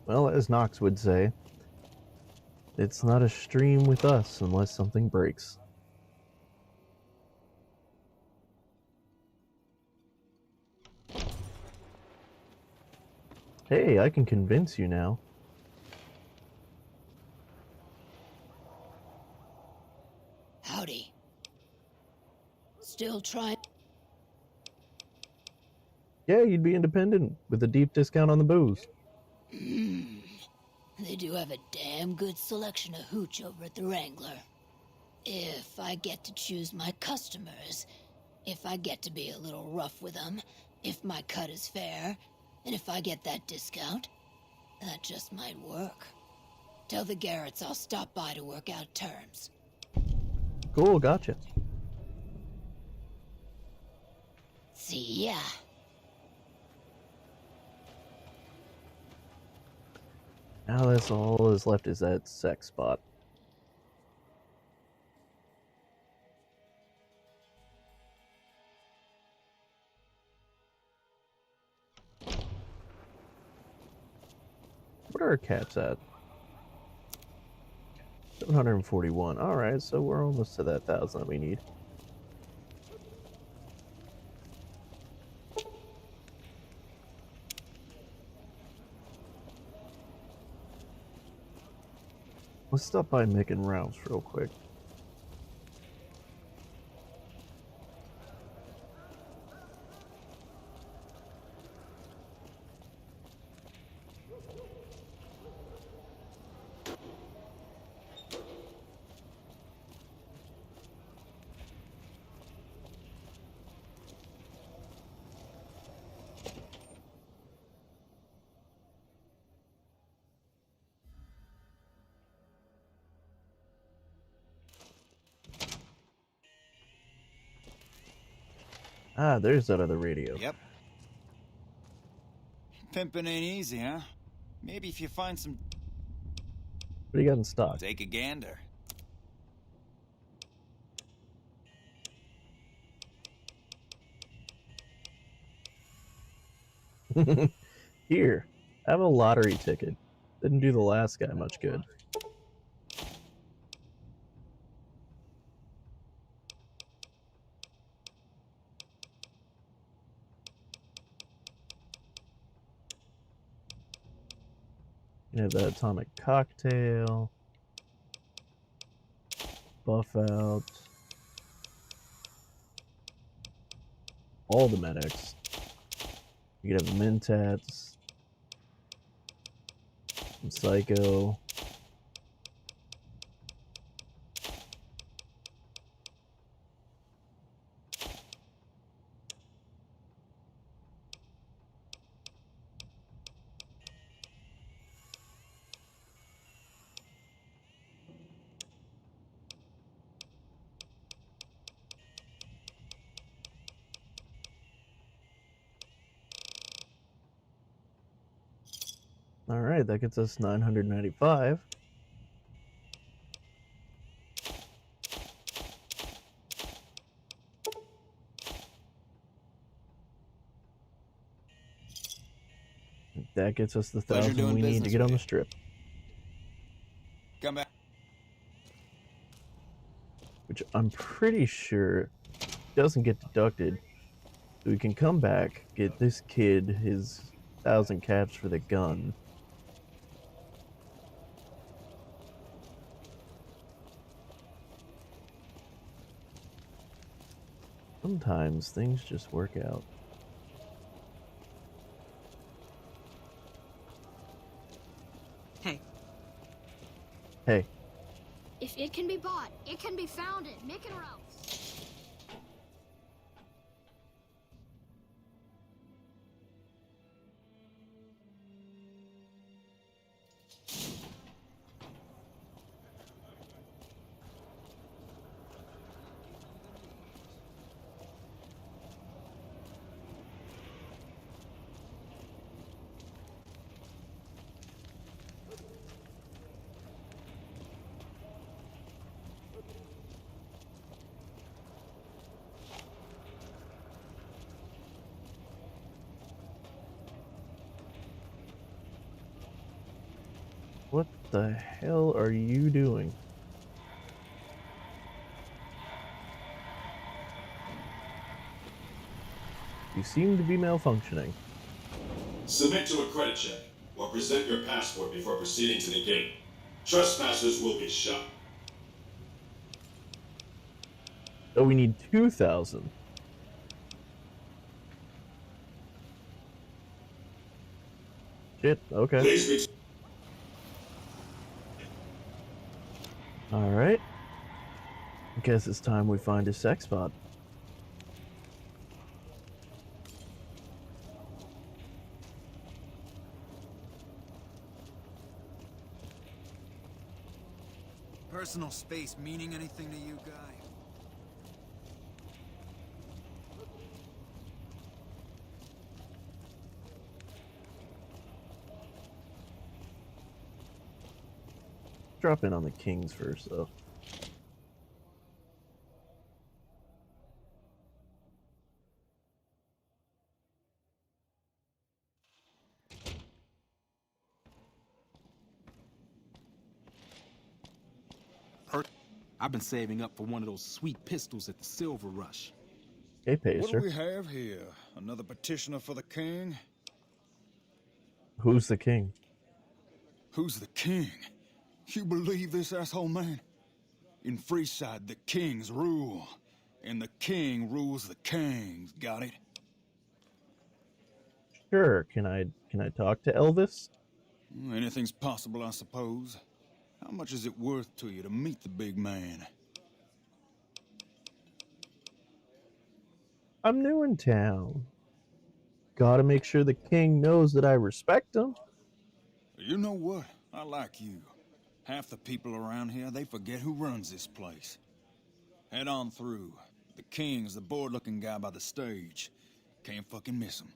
Well, as Knox would say, it's not a stream with us unless something breaks. Hey, I can convince you now. Howdy. Still trying? Yeah, you'd be independent with a deep discount on the booze. They do have a damn good selection of hooch over at the Wrangler. If I get to choose my customers, if I get to be a little rough with them, if my cut is fair, and if I get that discount, that just might work. Tell the Garretts I'll stop by to work out terms. Cool, gotcha. See ya. Now that's all that's left is that sex spot. What are our caps at? 741. Alright, so we're almost to that 1,000 that we need. Let's stop by Mick and Ralph's real quick. Ah, there's that other radio. Yep. Pimping ain't easy, huh? Maybe if you find some... What do you got in stock? Take a gander. Here, have a lottery ticket. Didn't do the last guy much good. You have that atomic cocktail. Buff out. All the medics. You could have Mentats. Some Psycho. Alright, that gets us 995. That gets us the 1,000 we need to get on the strip. Come back. Which I'm pretty sure doesn't get deducted. So we can come back, get this kid his 1,000 caps for the gun. Sometimes things just work out. Hey. Hey. If it can be bought, it can be founded. Make it or else. What the hell are you doing? You seem to be malfunctioning. Submit to a credit check or present your passport before proceeding to the gate. Trespassers will be shot. So we need 2,000. Shit, okay. Please be... Alright. Guess it's time we find a sex bot. Personal space meaning anything to you, guy? Drop in on the Kings first, though. I've been saving up for one of those sweet pistols at the Silver Rush. Hey, Pacer. What do we have here? Another petitioner for the king? Who's the king? Who's the king? You believe this, asshole man? In Freeside, the kings rule. And the king rules the kings. Got it? Sure. Can I talk to Elvis? Anything's possible, I suppose. How much is it worth to you to meet the big man? I'm new in town. Gotta make sure the king knows that I respect him. You know what? I like you. Half the people around here, they forget who runs this place. Head on through. The King's the bored-looking guy by the stage. Can't fucking miss him.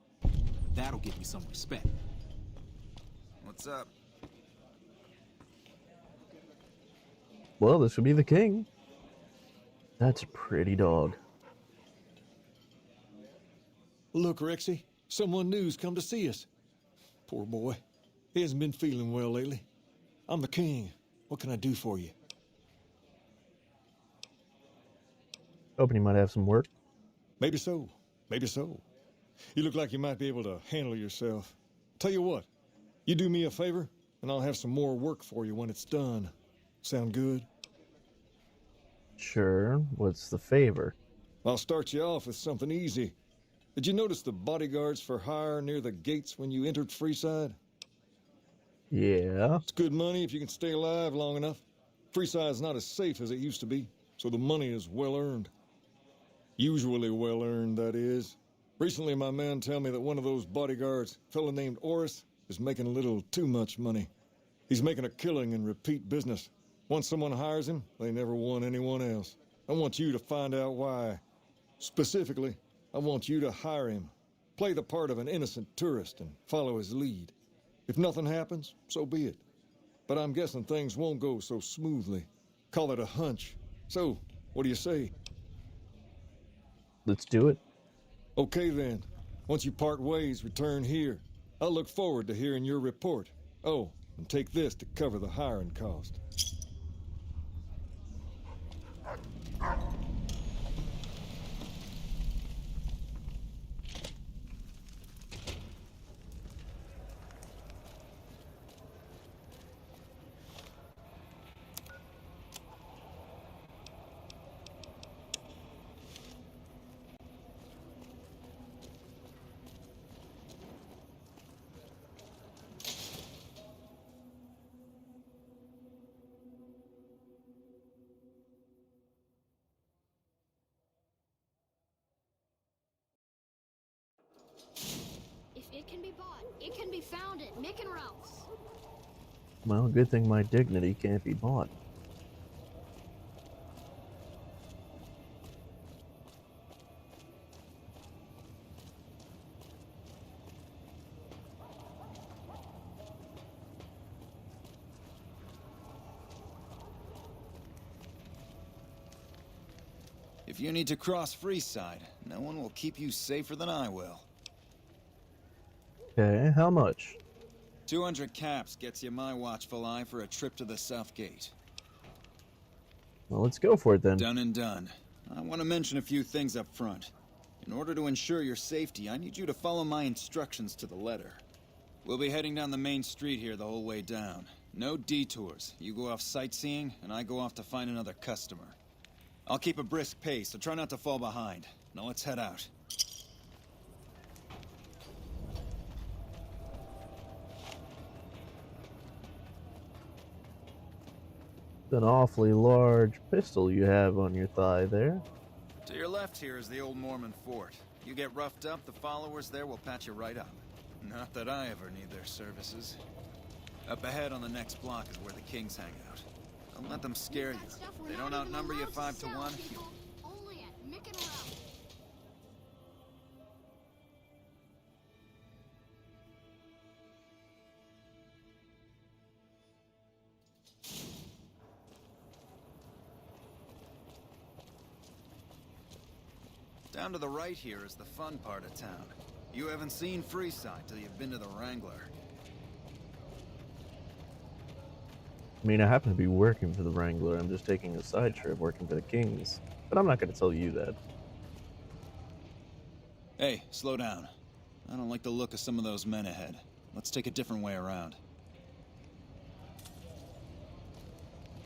That'll give me some respect. What's up? Well, this would be the king. That's a pretty dog. Look, Rexy, someone new's come to see us. Poor boy. He hasn't been feeling well lately. I'm the king. What can I do for you? Hoping you might have some work. Maybe so. Maybe so. You look like you might be able to handle yourself. Tell you what, you do me a favor, and I'll have some more work for you when it's done. Sound good? Sure. What's the favor? I'll start you off with something easy. Did you notice the bodyguards for hire near the gates when you entered Freeside? Yeah. It's good money if you can stay alive long enough. Freeside's not as safe as it used to be, so the money is well earned. Usually well earned, that is. Recently, my man told me that one of those bodyguards, a fellow named Oris, is making a little too much money. He's making a killing in repeat business. Once someone hires him, they never want anyone else. I want you to find out why. Specifically, I want you to hire him. Play the part of an innocent tourist and follow his lead. If nothing happens, so be it. But I'm guessing things won't go so smoothly. Call it a hunch. So, what do you say? Let's do it. Okay then. Once you part ways, return here. I'll look forward to hearing your report. Oh, and take this to cover the hiring cost. If it can be bought, it can be found at Mick and Ralph's. Well, good thing my dignity can't be bought. If you need to cross Freeside, no one will keep you safer than I will. Okay, how much? 200 caps gets you my watchful eye for a trip to the South Gate. Well, let's go for it then. Done and done. I want to mention a few things up front. In order to ensure your safety, I need you to follow my instructions to the letter. We'll be heading down the main street here the whole way down. No detours. You go off sightseeing, and I go off to find another customer. I'll keep a brisk pace, so try not to fall behind. Now let's head out. An awfully large pistol you have on your thigh there. To your left here is the old Mormon fort. You get roughed up, the followers there will patch you right up. Not that I ever need their services. Up ahead on the next block is where the Kings hang out. Don't let them scare you. They don't outnumber you 5 to 1. Only at Mick and Ralph's. Down to the right here is the fun part of town. You haven't seen Freeside till you've been to the Wrangler. I mean, I happen to be working for the Wrangler. I'm just taking a side trip working for the Kings. But I'm not going to tell you that. Hey, slow down. I don't like the look of some of those men ahead. Let's take a different way around.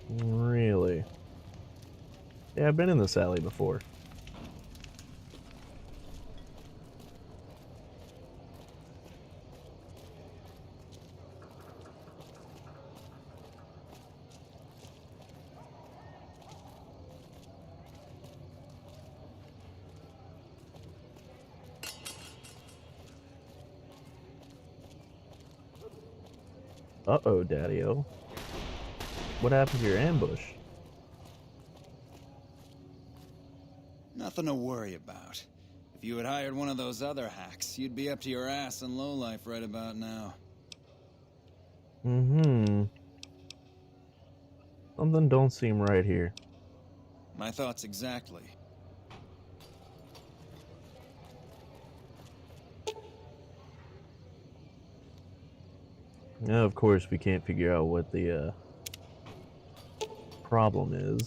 Really? Yeah, I've been in this alley before. Uh-oh, Daddy-O. What happened to your ambush? Nothing to worry about. If you had hired one of those other hacks, you'd be up to your ass in lowlife right about now. Mm-hmm. Something don't seem right here. My thoughts exactly. Now, of course, we can't figure out what the problem is.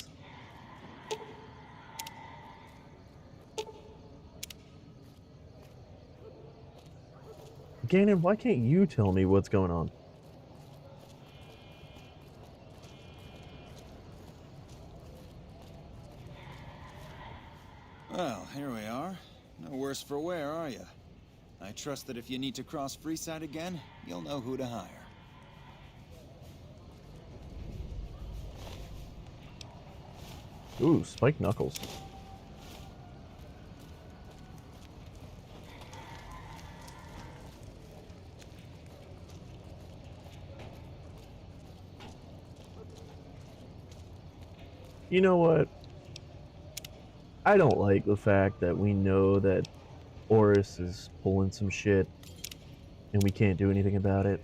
Ganon, why can't you tell me what's going on? Well, here we are. No worse for wear, are you? I trust that if you need to cross Freeside again, you'll know who to hire. Ooh, spiked knuckles. You know what? I don't like the fact that we know that Oris is pulling some shit and we can't do anything about it.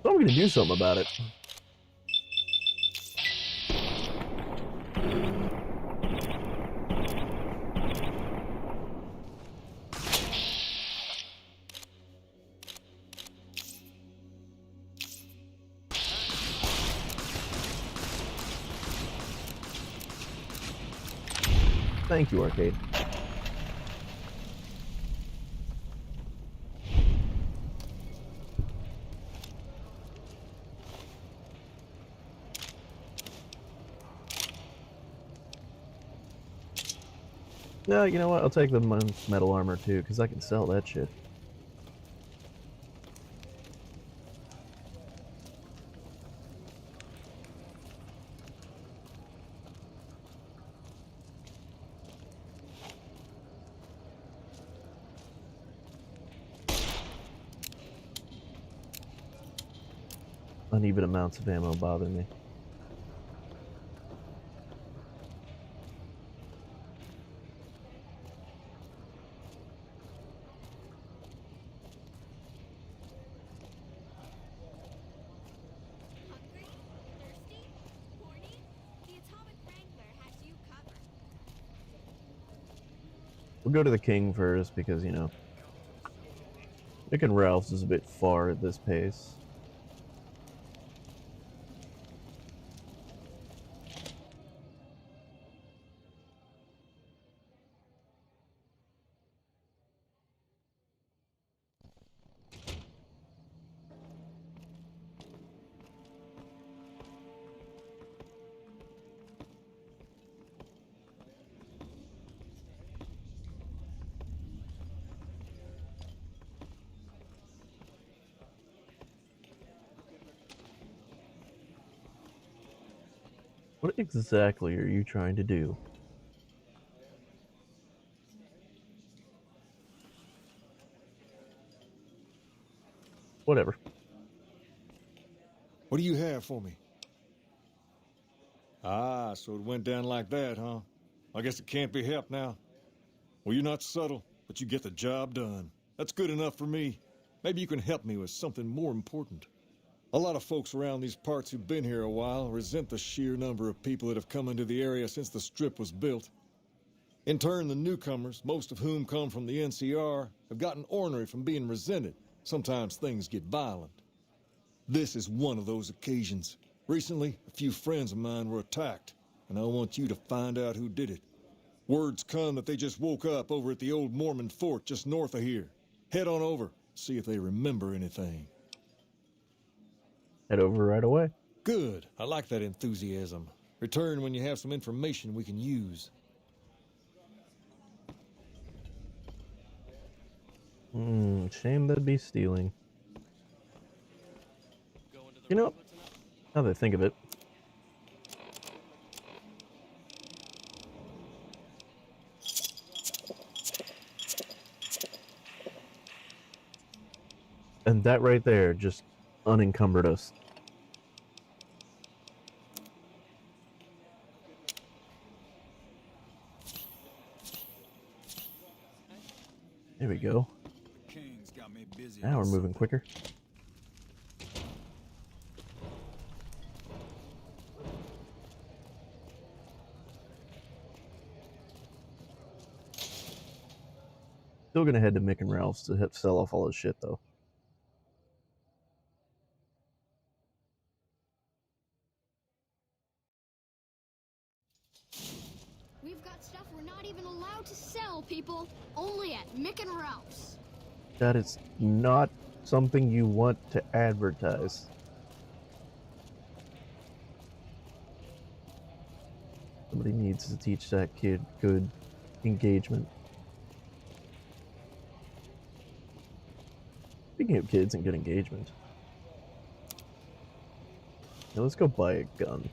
So I'm gonna do something about it. Thank you, Arcade. No, you know what? I'll take the metal armor too, because I can sell that shit. Uneven amounts of ammo bother me. We'll go to the King first because, you know, picking Ralph's is a bit far at this pace. What exactly are you trying to do? Whatever. What do you have for me? Ah, so it went down like that, huh? I guess it can't be helped now. Well, you're not subtle, but you get the job done. That's good enough for me. Maybe you can help me with something more important. A lot of folks around these parts who've been here a while resent the sheer number of people that have come into the area since the Strip was built. In turn, the newcomers, most of whom come from the NCR, have gotten ornery from being resented. Sometimes things get violent. This is one of those occasions. Recently, a few friends of mine were attacked, and I want you to find out who did it. Word's come that they just woke up over at the old Mormon fort just north of here. Head on over, see if they remember anything. Head over right away. Good. I like that enthusiasm. Return when you have some information we can use. Shame that'd be stealing. You know, now that I think of it, and that right there just unencumbered us. There we go. King's got me busy. Now we're moving quicker. Still gonna head to Mick and Ralph's to sell off all his shit, though. We've got stuff we're not even allowed to sell, people. Only at Mick and Ralph's. That is not something you want to advertise. Somebody needs to teach that kid good engagement. Speaking of kids and good engagement. Now let's go buy a gun.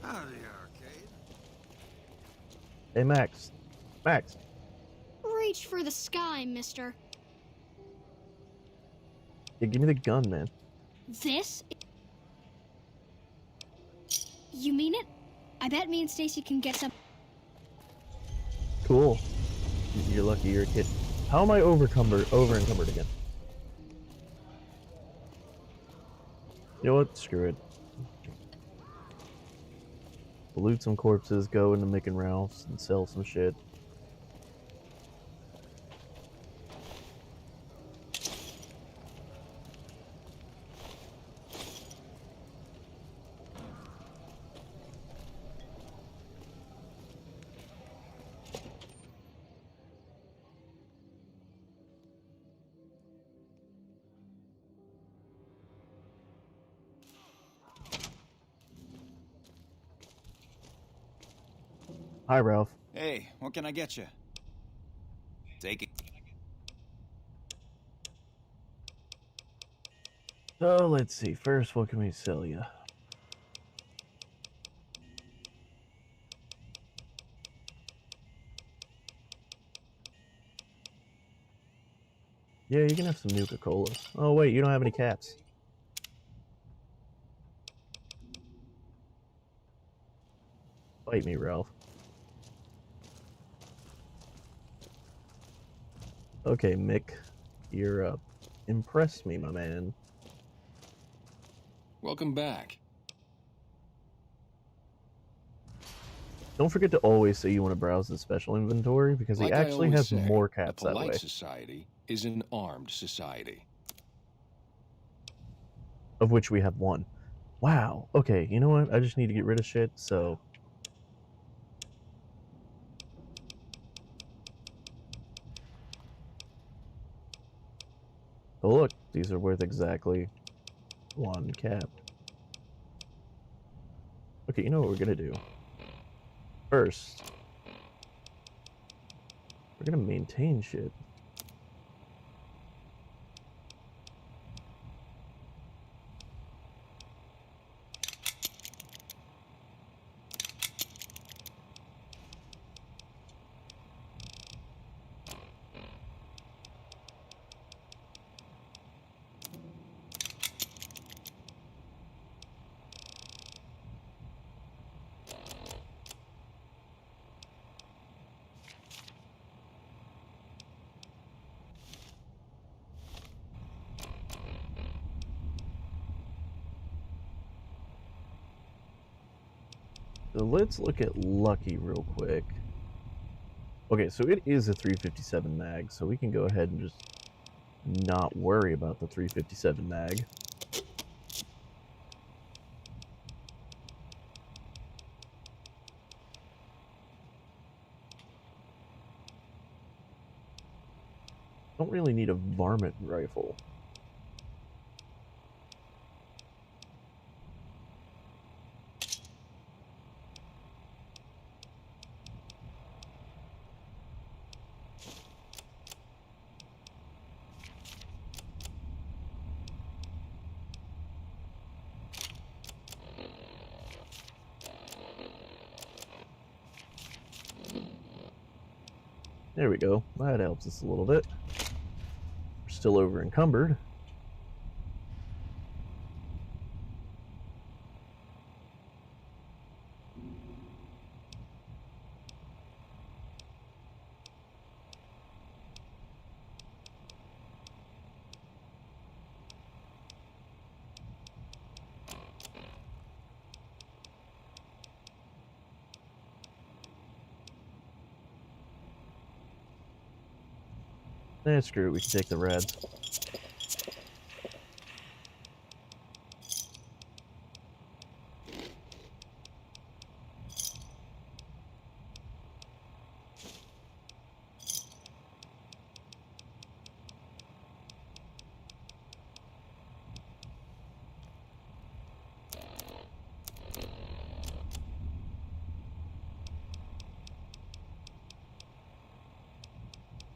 Howdy, arcade. Hey, Max. Max. Reach for the sky, mister. Yeah, give me the gun, man. This? You mean it? I bet me and Stacy can get some. Cool. You're lucky you're a kid. How am I over-encumbered again? You know what? Screw it. We'll loot some corpses, go into Mick and Ralph's, and sell some shit. Hi, Ralph. Hey, what can I get you? Take it. So, let's see. First, what can we sell you? Yeah, you can have some Nuka-Cola. Oh, wait, you don't have any caps. Fight me, Ralph. Okay, Mick. You're up. Impress me, my man. Welcome back. Don't forget to always say you want to browse the special inventory, because he Like I actually always has say, more a caps that way. polite society is an armed society. Of which we have one. Wow. Okay, you know what? I just need to get rid of shit, so... Oh look, these are worth exactly one cap. Okay, you know what we're gonna do? First, we're gonna maintain shit. So let's look at Lucky real quick. Okay, so it is a 357 mag, so we can go ahead and just not worry about the 357 mag. Don't really need a varmint rifle. There we go. That helps us a little bit. We're still over encumbered. Screw it, we can take the reds.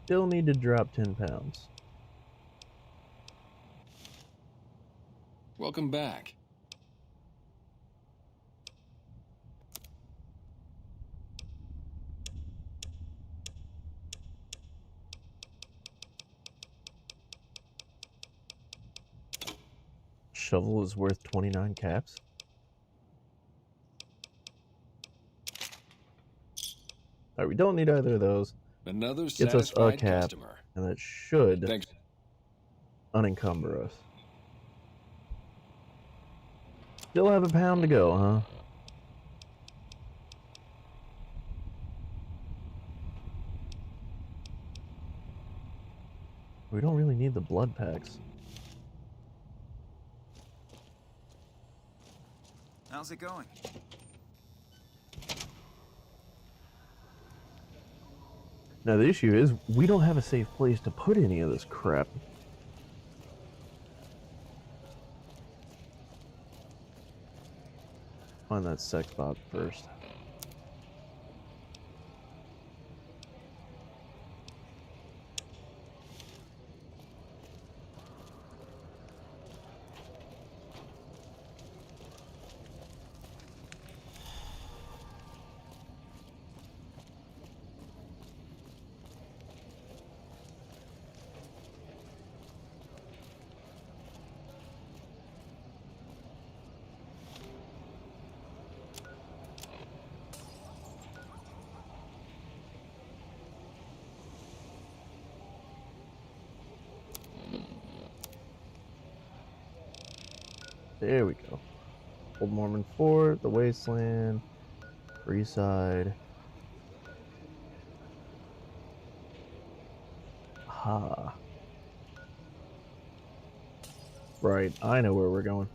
Still need to drop 10 pounds. Welcome back. Shovel is worth 29 caps. Alright, we don't need either of those. Another Gets us a satisfied cap, customer. and that should Thanks. unencumber us. Still have a pound to go, huh? We don't really need the blood packs. How's it going? Now the issue is, we don't have a safe place to put any of this crap. Find that sex bot first. There we go. Old Mormon Fort, the Wasteland, Freeside. Ha. Right, I know where we're going.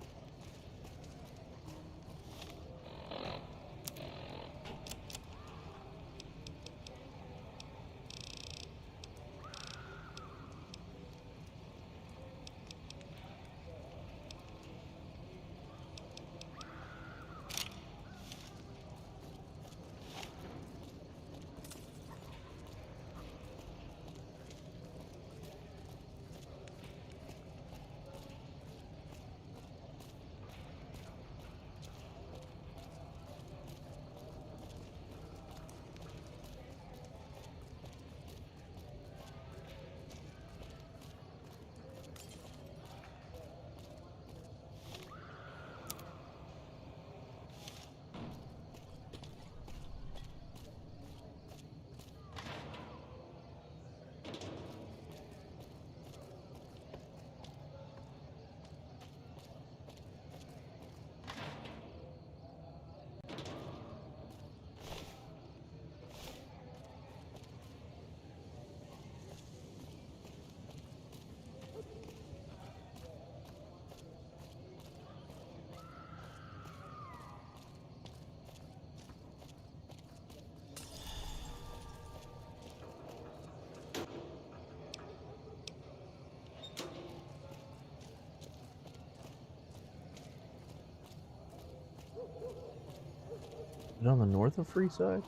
Is it on the north of Freeside?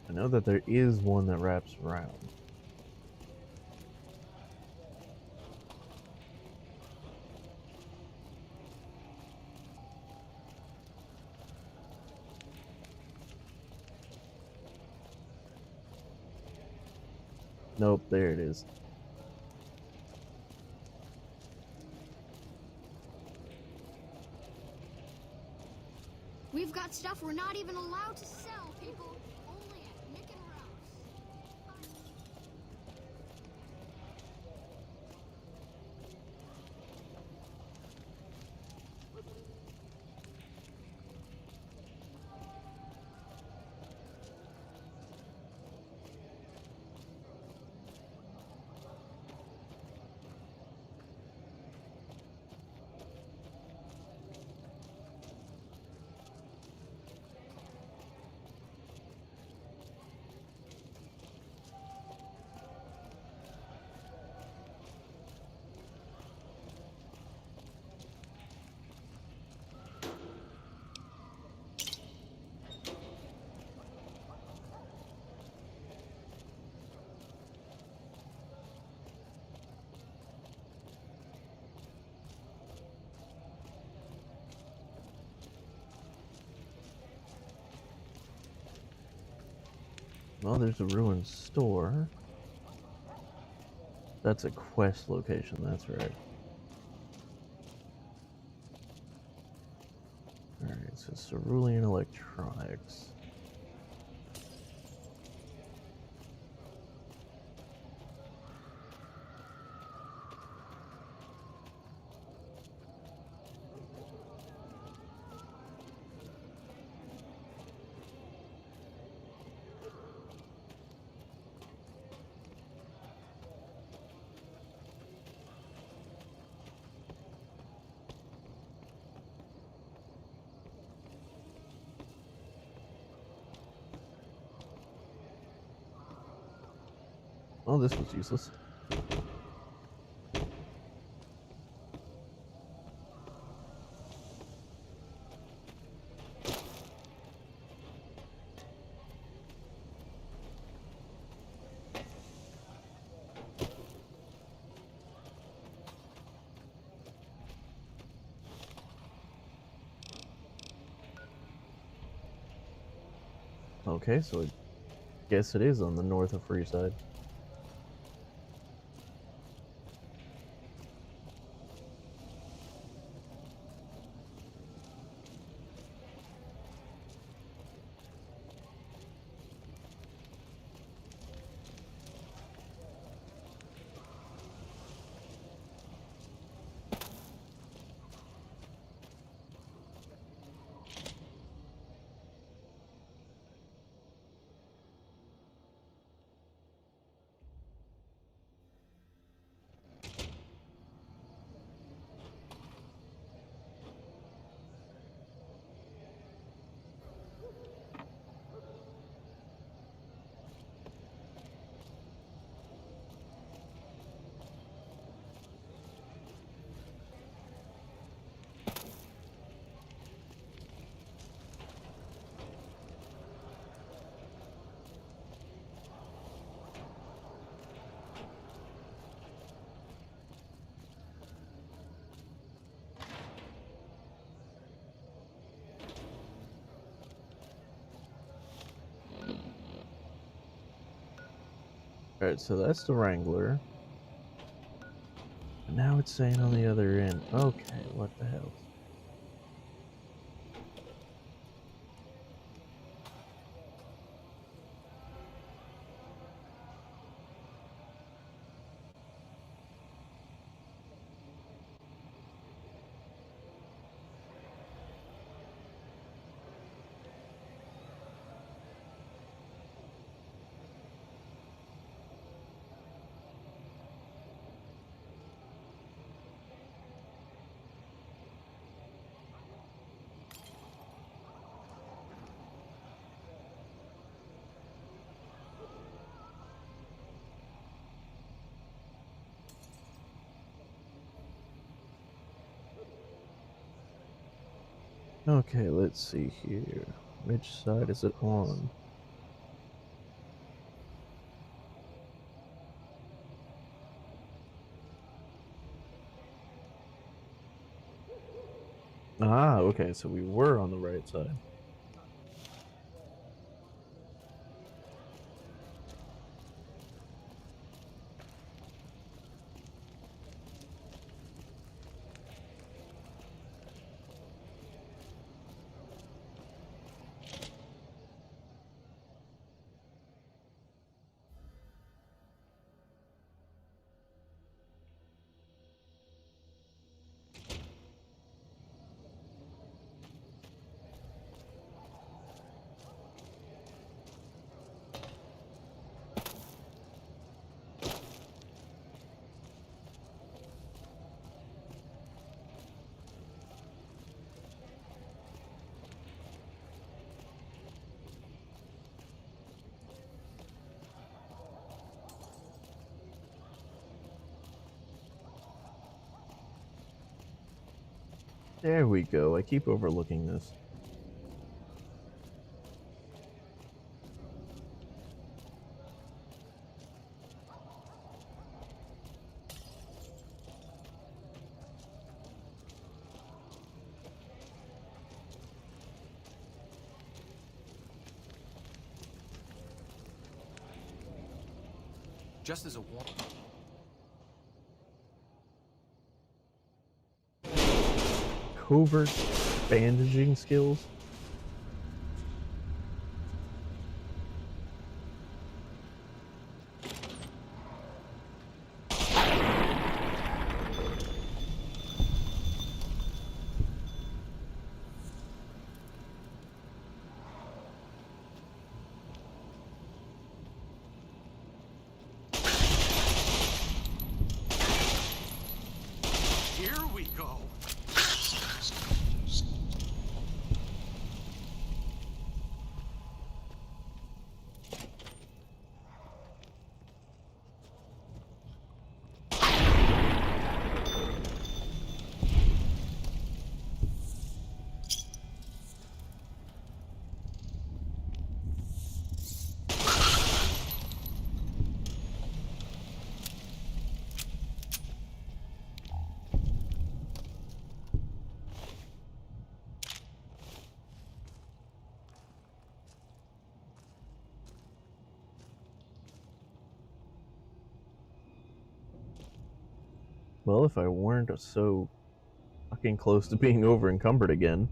I know that there is one that wraps around. Nope, there it is. We've got stuff we're not even allowed to sell, people. Only at Nick and Ralph's. Well, there's a ruined store. That's a quest location, that's right. Alright, so Cerulean Electronics. Oh, this was useless. Okay, so I guess it is on the north of Freeside. Alright, so that's the Wrangler. And now it's saying on the other end. Okay, what the hell? Okay, let's see here. Which side is it on? Ah, okay, so we were on the right side. There we go. I keep overlooking this. Just as a warning. Covert bandaging skills? Here we go. Well, if I weren't so fucking close to being over encumbered again,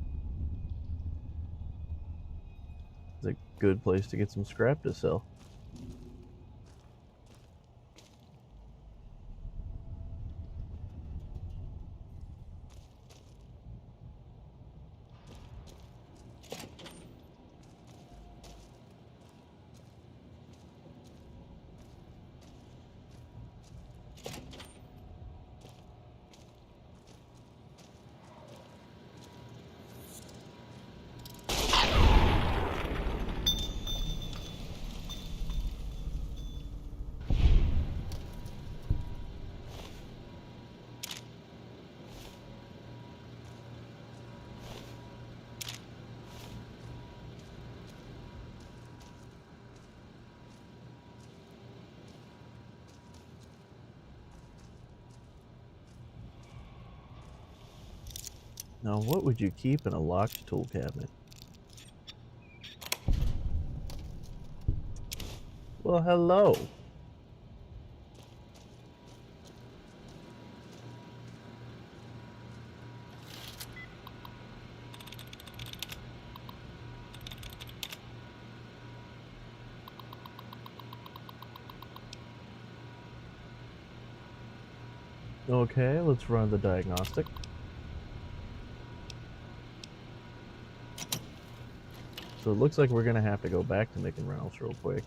it's a good place to get some scrap to sell. Now, what would you keep in a locked tool cabinet? Well, hello. Okay, let's run the diagnostic. So it looks like we're gonna have to go back to Mick and Reynolds real quick.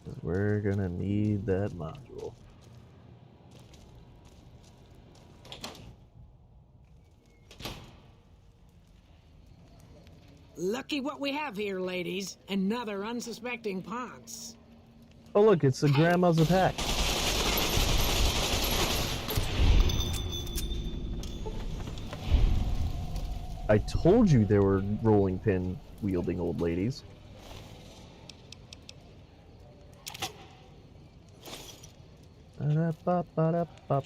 Because we're gonna need that module. Lucky what we have here, ladies. Another unsuspecting Ponce. Oh look, it's the grandma's attack. I told you there were rolling pin wielding old ladies. Ba-da-ba-ba-da-ba.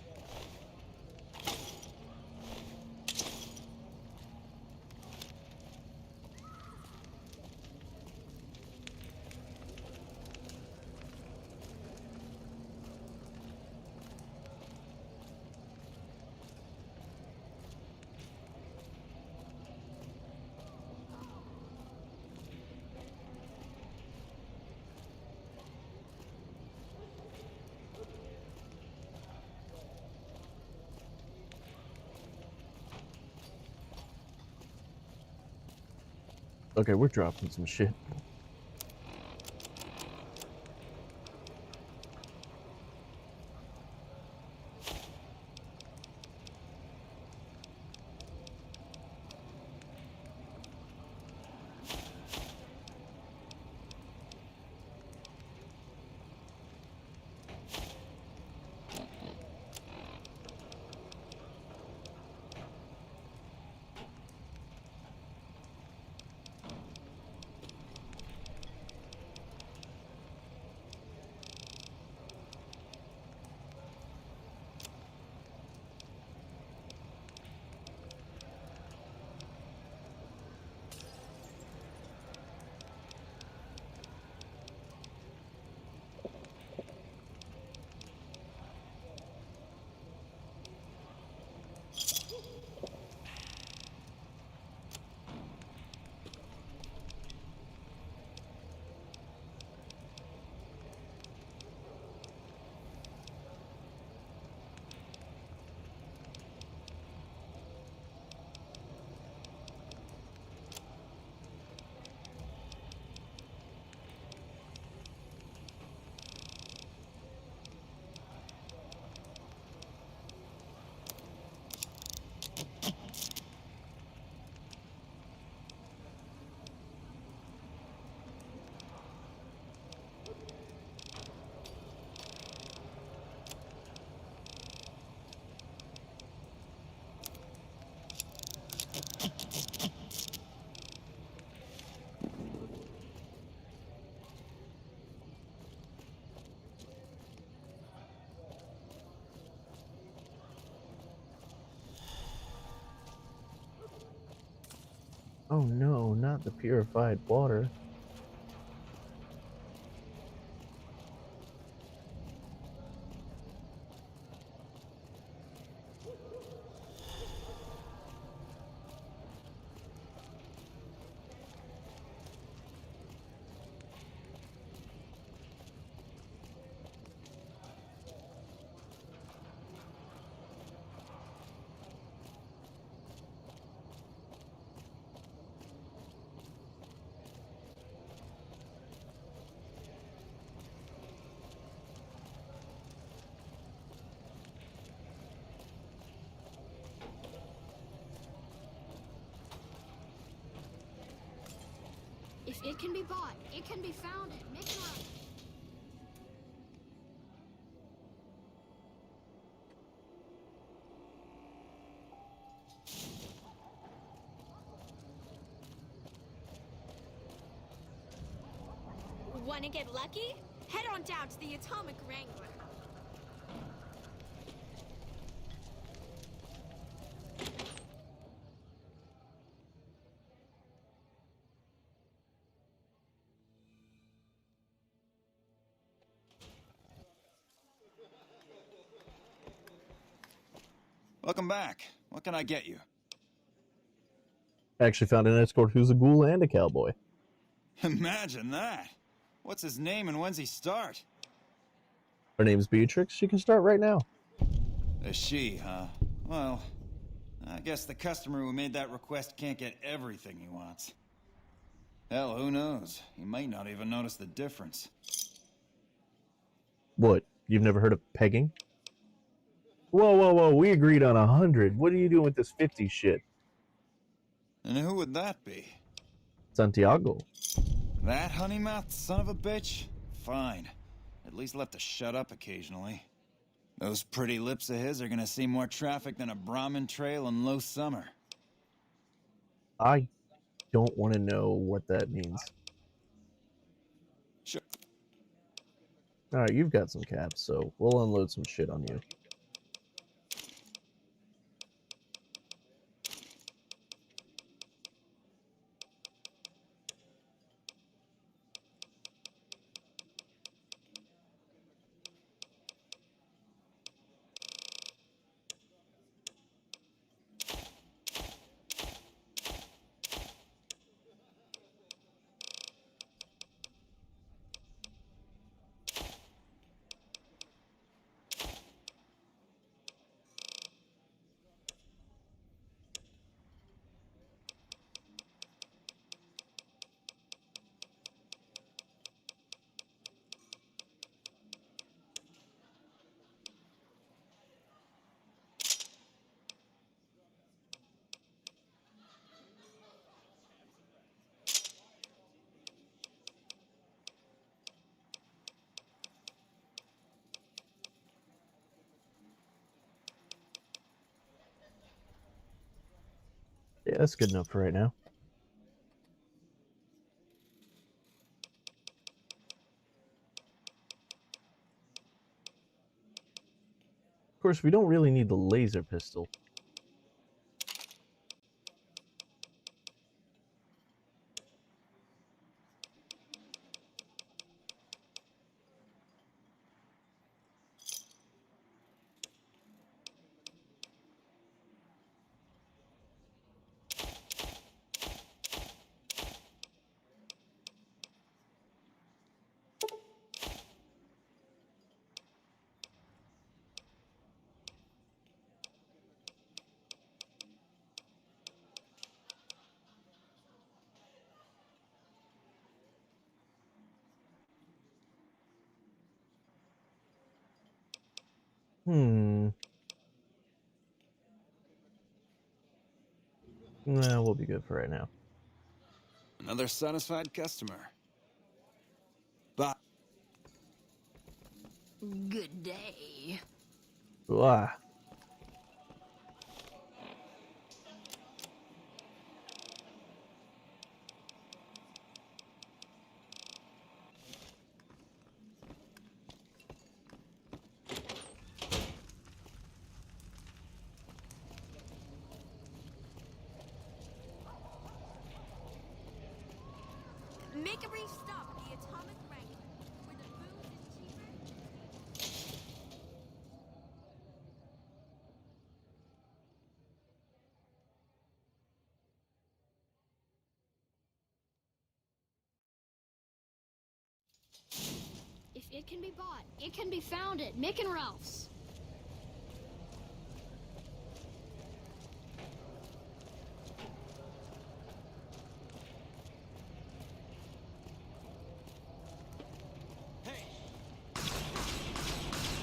Okay, we're dropping some shit. Oh no, not the purified water. If it can be bought, it can be found and make it right. Wanna get lucky? Head on down to the Atomic Wrangler. Welcome back. What can I get you? I actually found an escort who's a ghoul and a cowboy. Imagine that. What's his name and when's he start? Her name's Beatrix. She can start right now. A she, huh? Well, I guess the customer who made that request can't get everything he wants. Hell, who knows? He might not even notice the difference. What? You've never heard of pegging? Whoa, whoa, whoa. We agreed on 100. What are you doing with this 50 shit? And who would that be? Santiago. That honey-mouthed son of a bitch? Fine. At least let to shut up occasionally. Those pretty lips of his are gonna see more traffic than a Brahmin trail in low summer. I don't want to know what that means. Sure. Alright, you've got some caps, so we'll unload some shit on you. Yeah, that's good enough for right now. Of course, we don't really need the laser pistol. Nah, we'll be good for right now. Another satisfied customer. Bye. Good day. Ah. Make a brief stop at the Atomic Wrangler, where the booze is cheaper. If it can be bought, it can be found at Mick and Ralph's.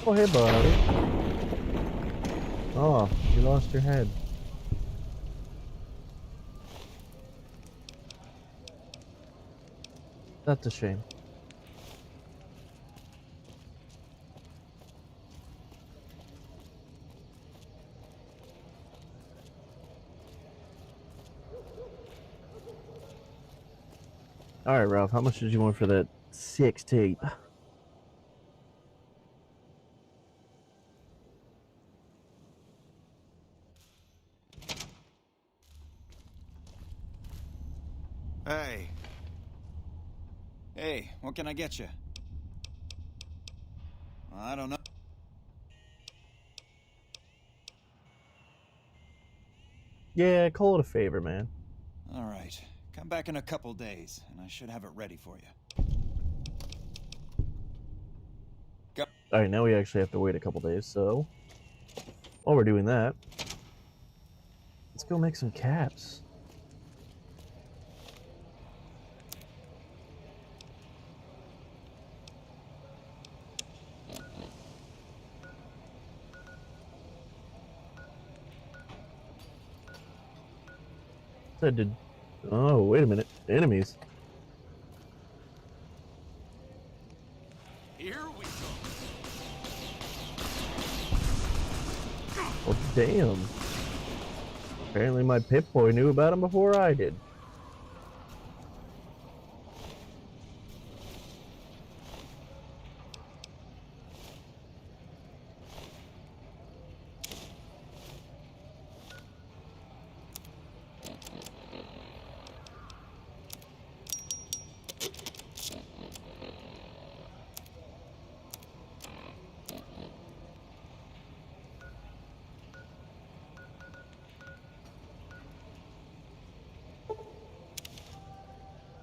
Oh, hey, buddy. Oh, you lost your head. That's a shame. All right, Ralph, how much did you want for that sex tape? Hey. Hey, what can I get you? I don't know. Yeah, call it a favor, man. All right. Come back in a couple days, and I should have it ready for you. Go. All right, now we actually have to wait a couple days, so while we're doing that, let's go make some caps. Said did. Oh, wait a minute. Enemies. Here we go. Well, damn. Apparently my Pip-Boy knew about him before I did.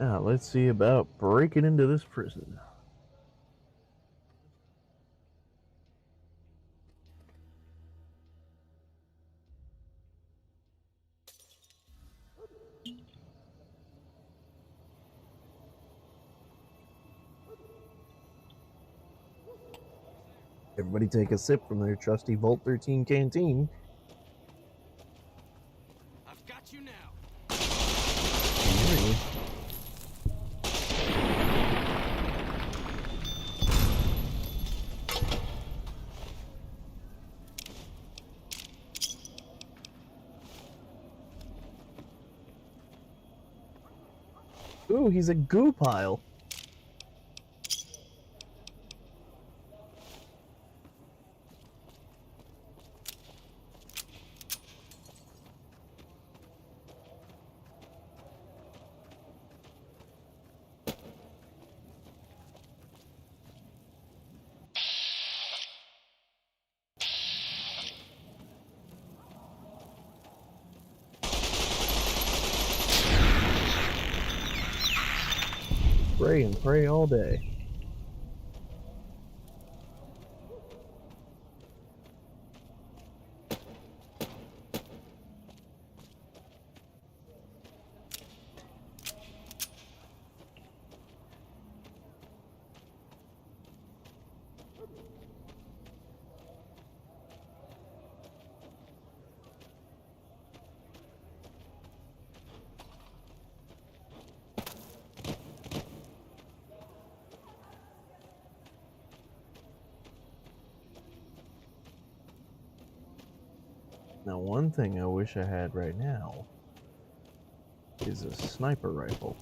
Now, let's see about breaking into this prison. Everybody take a sip from their trusty Vault 13 canteen. I've got you now. Ooh, he's a goo pile. Pray and pray all day. Now, one thing I wish I had right now is a sniper rifle.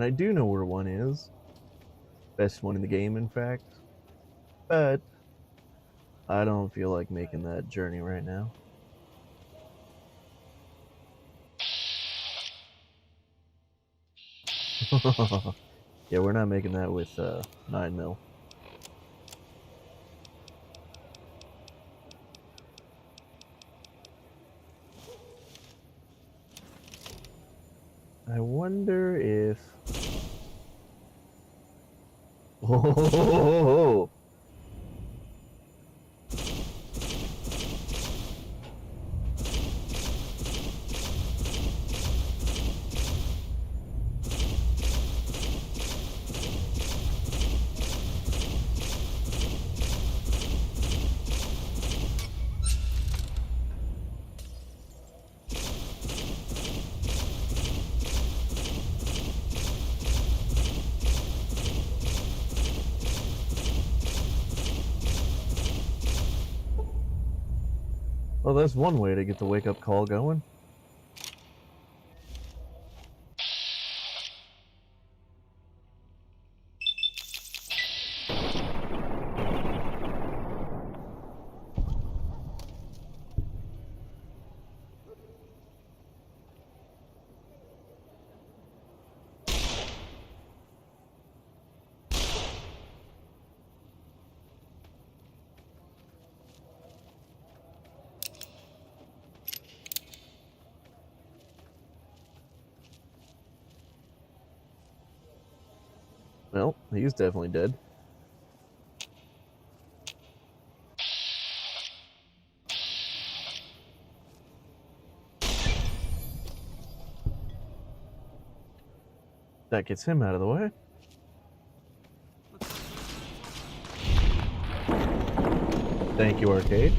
And I do know where one is. Best one in the game, in fact. But I don't feel like making that journey right now. Yeah, we're not making that with 9mm. I wonder if... Oh! Well, that's one way to get the wake-up call going. Well, he's definitely dead. That gets him out of the way. Thank you, Arcade.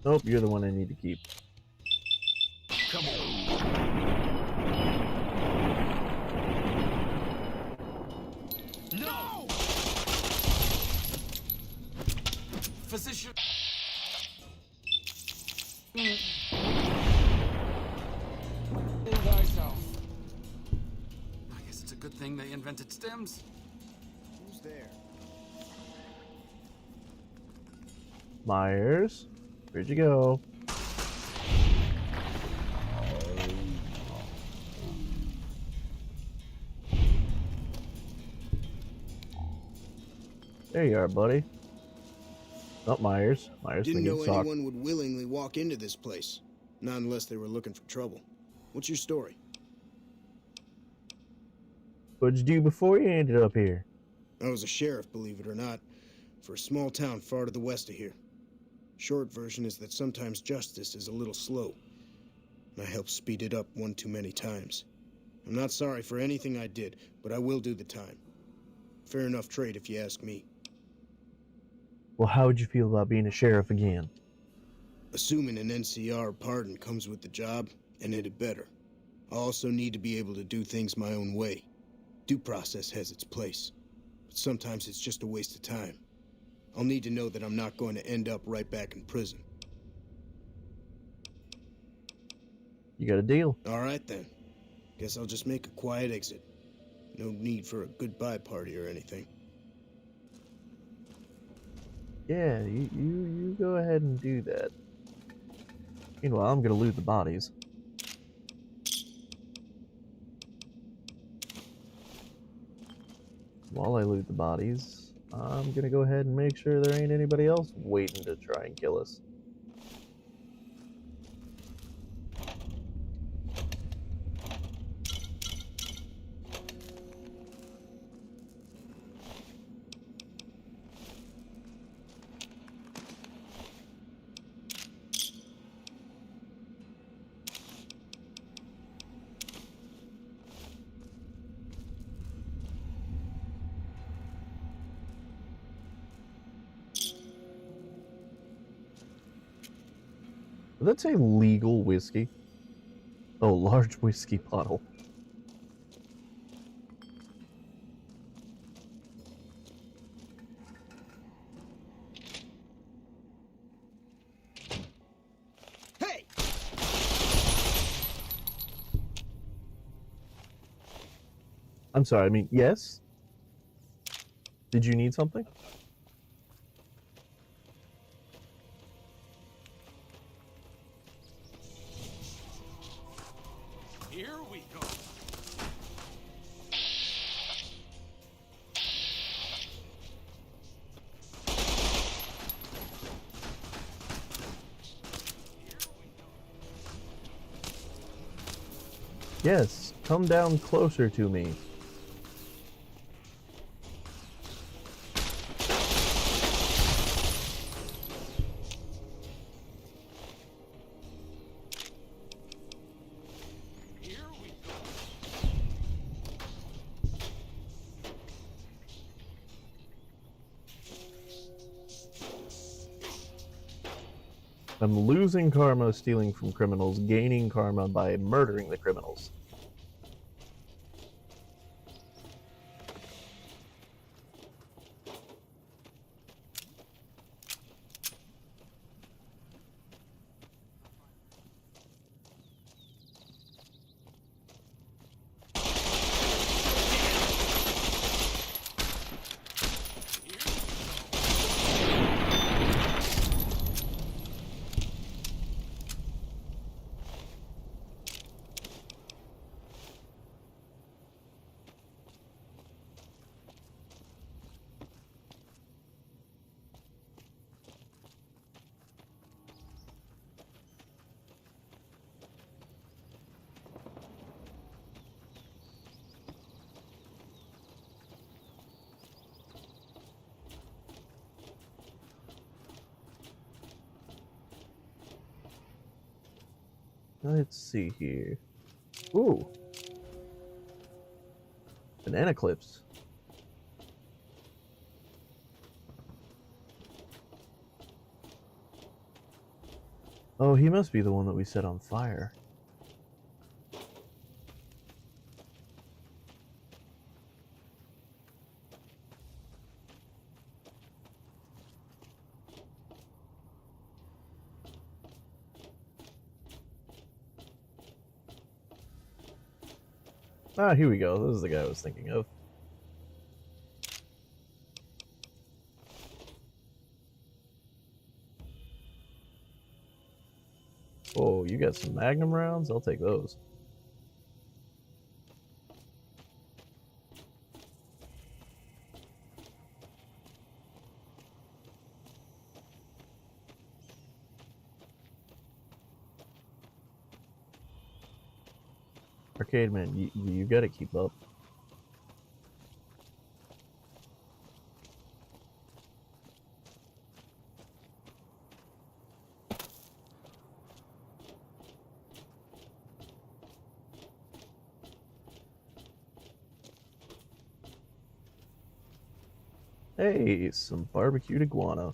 Nope, you're the one I need to keep. Come on. No! Physician. Thyself. I guess it's a good thing they invented stems. Who's there? Myers, where'd you go? There you are, buddy. Not Myers. Myers Didn't thinking know sock. anyone would willingly walk into this place. Not unless they were looking for trouble. What's your story? What'd you do before you ended up here? I was a sheriff, believe it or not, for a small town far to the west of here. Short version is that sometimes justice is a little slow. And I helped speed it up one too many times. I'm not sorry for anything I did, but I will do the time. Fair enough trade if you ask me. Well, how would you feel about being a sheriff again? Assuming an NCR pardon comes with the job, and it had better. I also need to be able to do things my own way. Due process has its place, but sometimes it's just a waste of time. I'll need to know that I'm not going to end up right back in prison. You got a deal. All right, then. Guess I'll just make a quiet exit. No need for a goodbye party or anything. Yeah, you go ahead and do that. Meanwhile, I'm gonna loot the bodies. While I loot the bodies, I'm gonna go ahead and make sure there ain't anybody else waiting to try and kill us. Would that say legal whiskey? Oh, large whiskey bottle. Hey! I'm sorry, I mean, yes? Did you need something? Here we go. Yes, come down closer to me. I'm losing karma stealing from criminals, gaining karma by murdering the criminals. Let's see here. Ooh. Banana clips. Oh, he must be the one that we set on fire. Ah, here we go. This is the guy I was thinking of. Oh, you got some Magnum rounds? I'll take those. Arcade man, you gotta keep up. Hey, some barbecued iguana.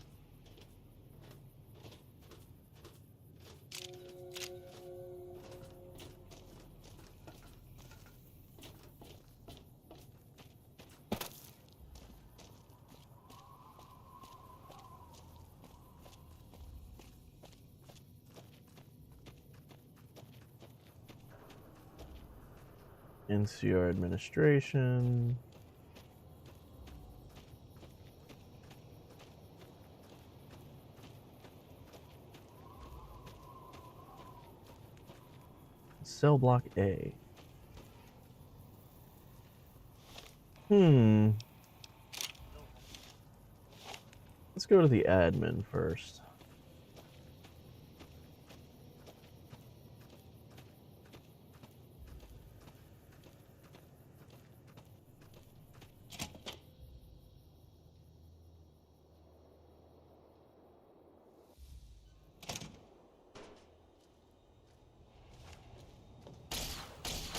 NCR administration. cell block A. Let's go to the admin first.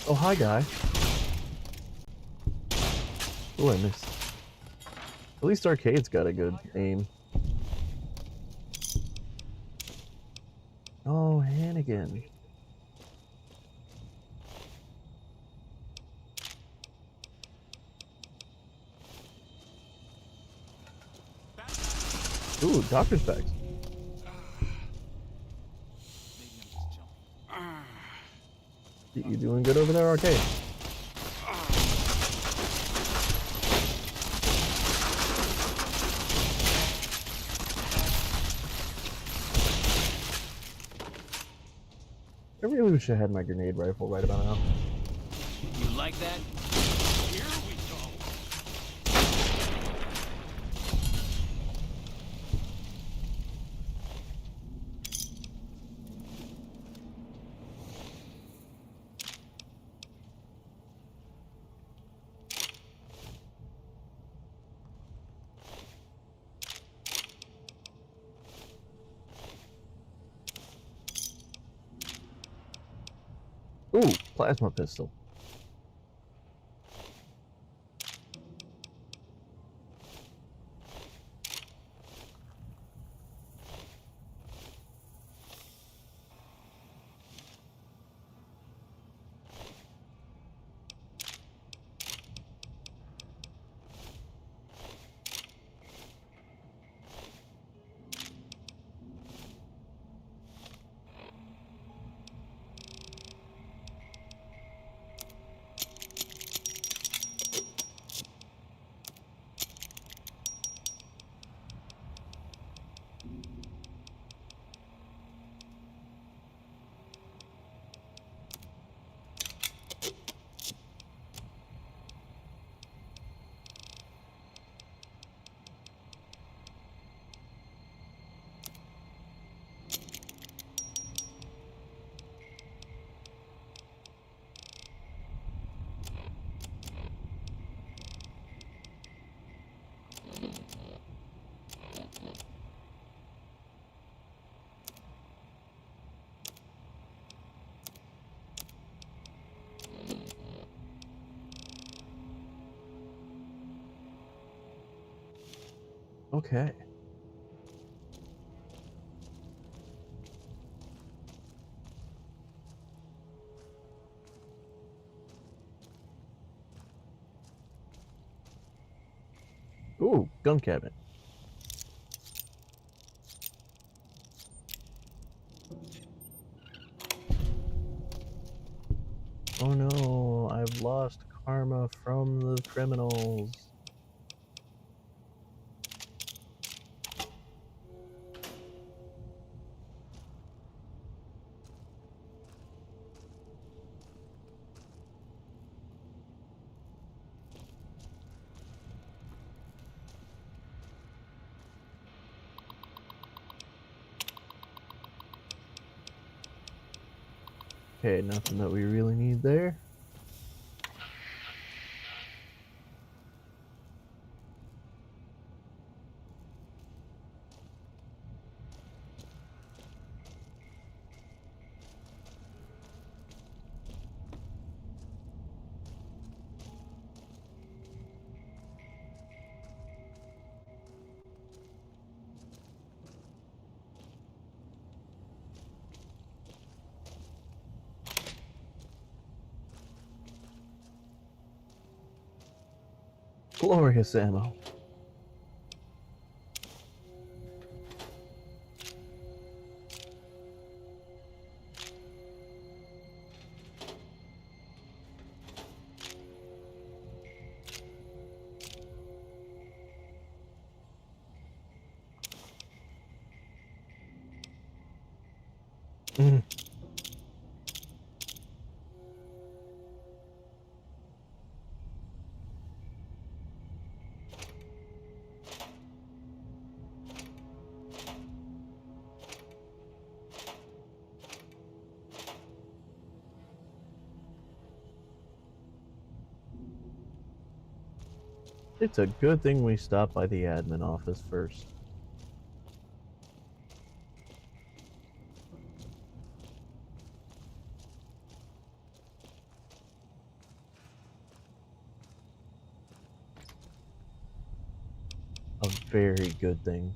Oh, hi, guy. Oh, I missed. At least Arcade's got a good aim. Oh, Hannigan. Ooh, doctor's bags. You doing good over there, Arcade? I really wish I had my grenade rifle right about now. You like that? Here we go. Ooh, plasma pistol. Okay. Ooh, gun cabinet. Oh no, I've lost karma from the criminals. Okay, nothing that we really need there. Glorious ammo. It's a good thing we stopped by the admin office first. A very good thing.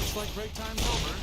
Looks like break time's over.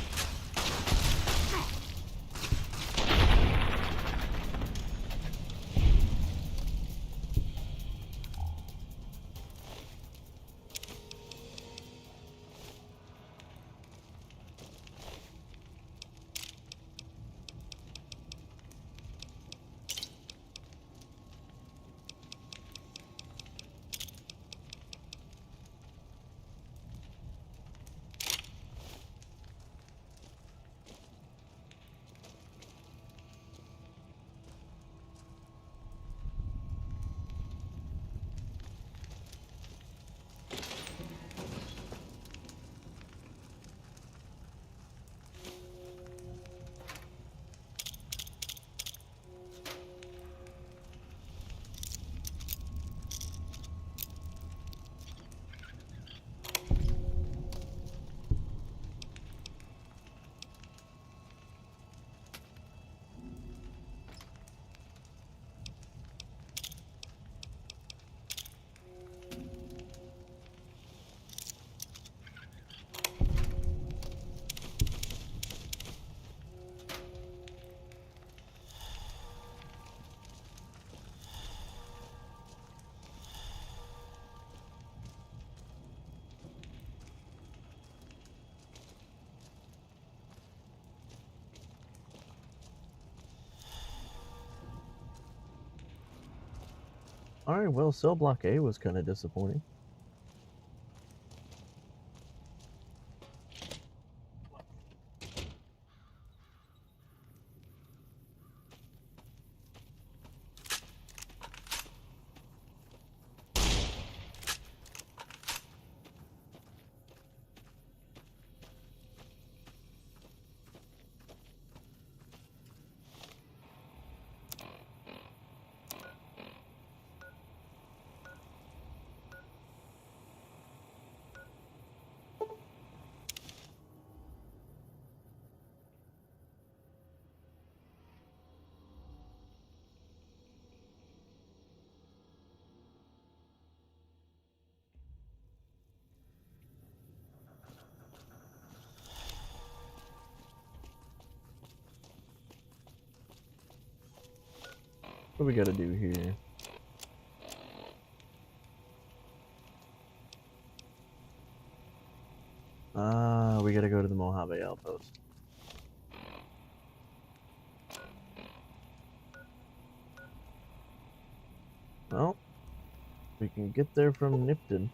Alright, well, cell block A was kind of disappointing. What do we gotta do here? We gotta go to the Mojave Outpost. Well, we can get there from Nipton.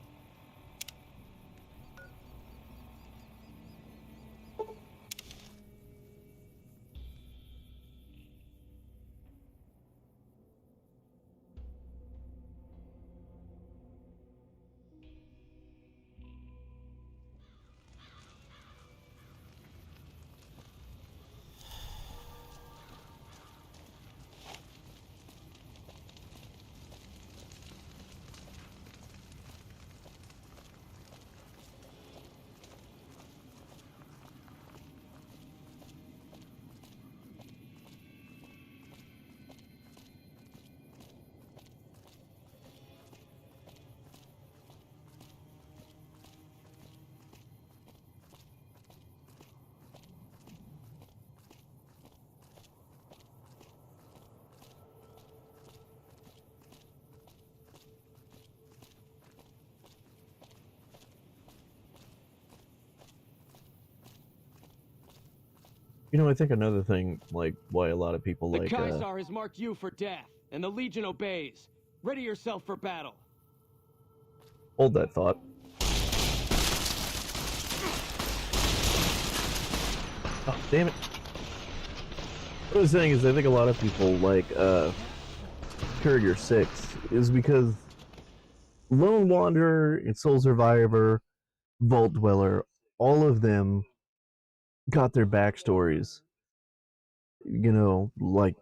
You know, I think another thing, like, why a lot of people The like, Caesar has marked you for death, and the Legion obeys. Ready yourself for battle. hold that thought. Oh, damn it. What I was saying is I think a lot of people like, Courier 6 is because Lone Wanderer and Soul Survivor, Vault Dweller, all of them got their backstories. You know, like,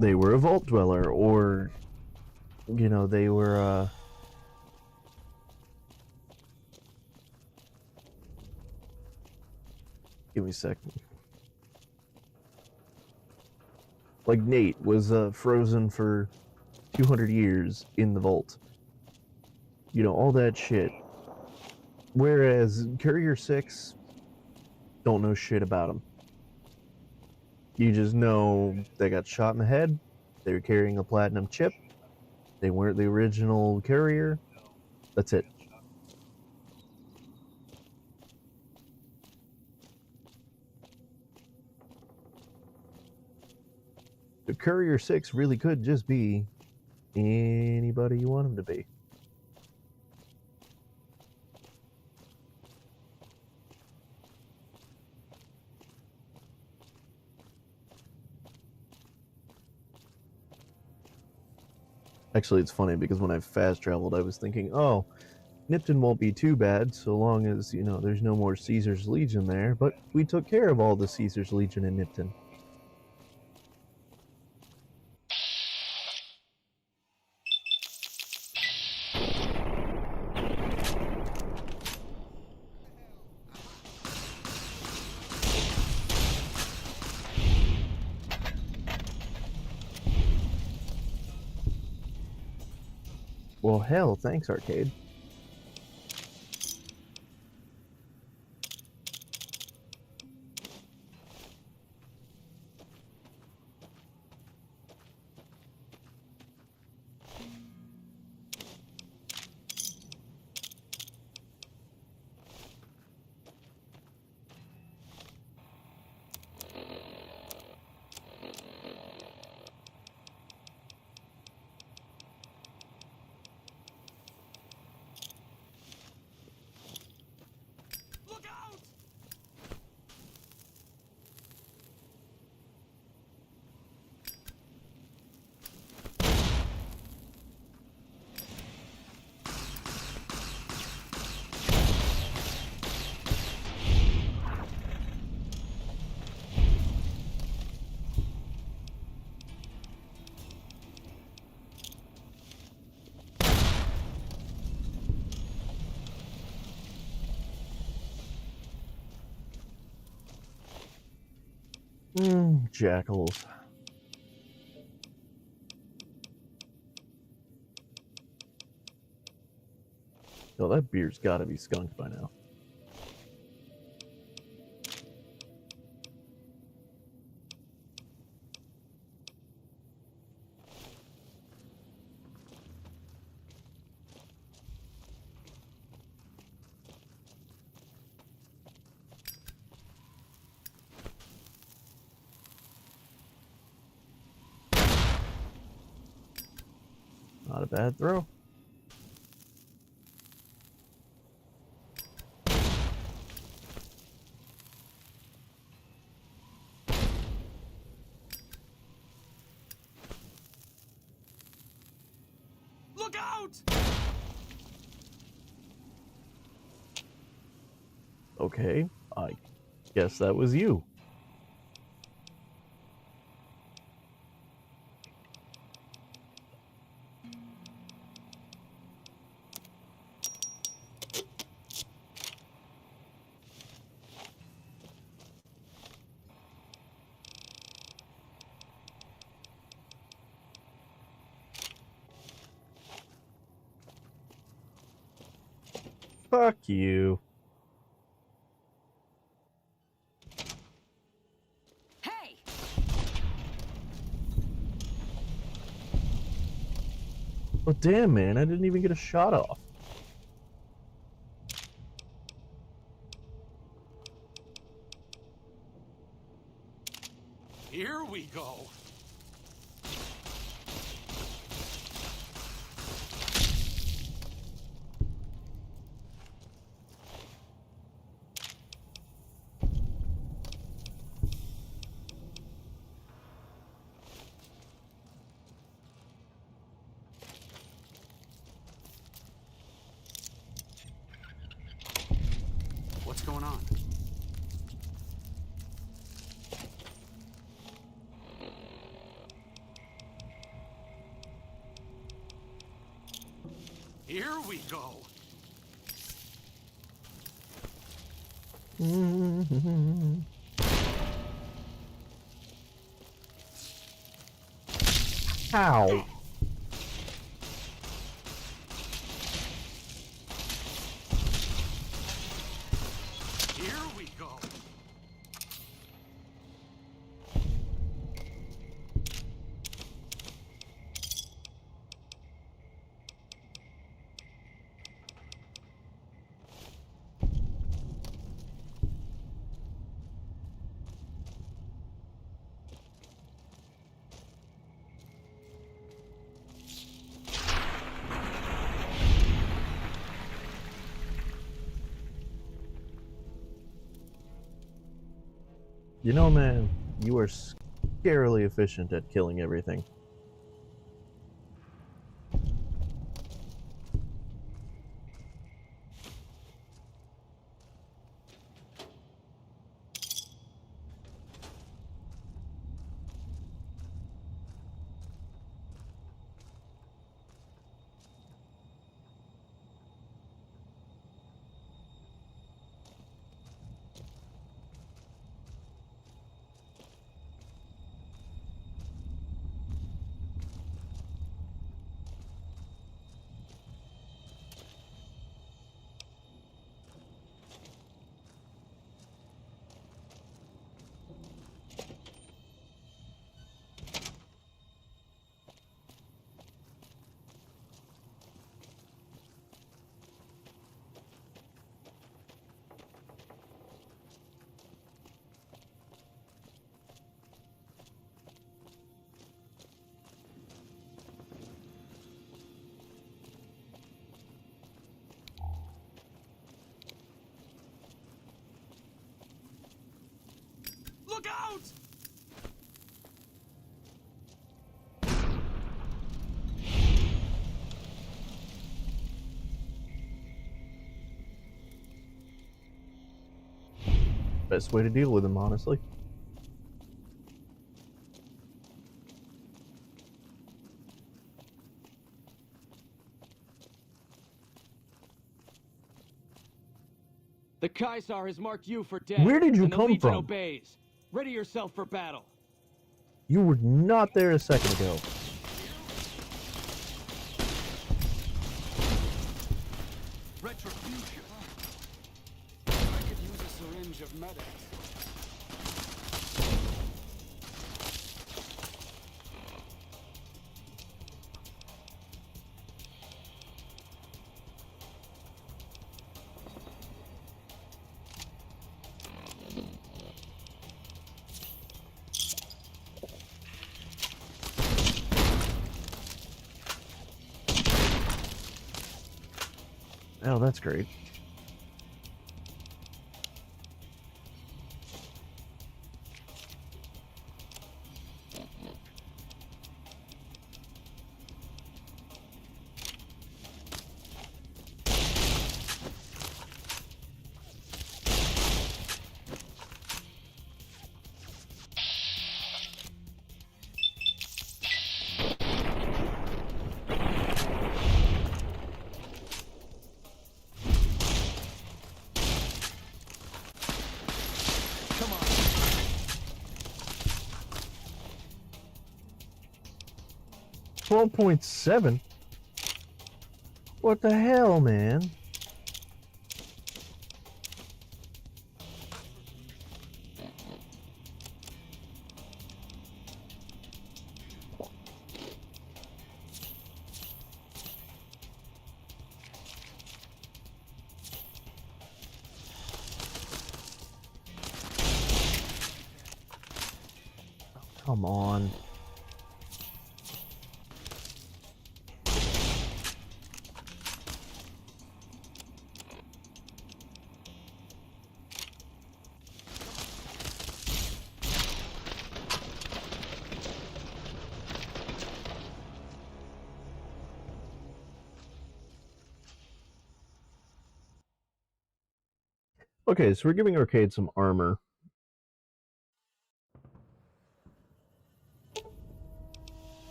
they were a Vault Dweller, or, you know, they were, give me a second. Like, Nate was, frozen for 200 years in the vault. You know, all that shit. Whereas Courier 6, don't know shit about them. You just know they got shot in the head, they were carrying a platinum chip, they weren't the original courier, that's it. The Courier 6 really could just be anybody you want him to be. Actually, it's funny because when I fast traveled, I was thinking, oh, Nipton won't be too bad so long as, you know, there's no more Caesar's Legion there, but we took care of all the Caesar's Legion in Nipton. Well, hell, thanks, Arcade. Jackals. No, that beer's gotta be skunked by now. Not a bad throw. Look out! Okay, I guess that was you. Fuck you. Hey! Oh, damn, man, I didn't even get a shot off. go. What's going on? Here we go. Ow. Here we go. You know, man, you are scarily efficient at killing everything. Look out! Best way to deal with him, honestly. The Kaisar has marked you for death. Where did you and the come Legion from? Obeys. Ready yourself for battle. You were not there a second ago. Retribution. I could use a syringe of medics. Oh, that's great. Come on. 12.7? What the hell, man? Come on. Okay, so we're giving Arcade some armor.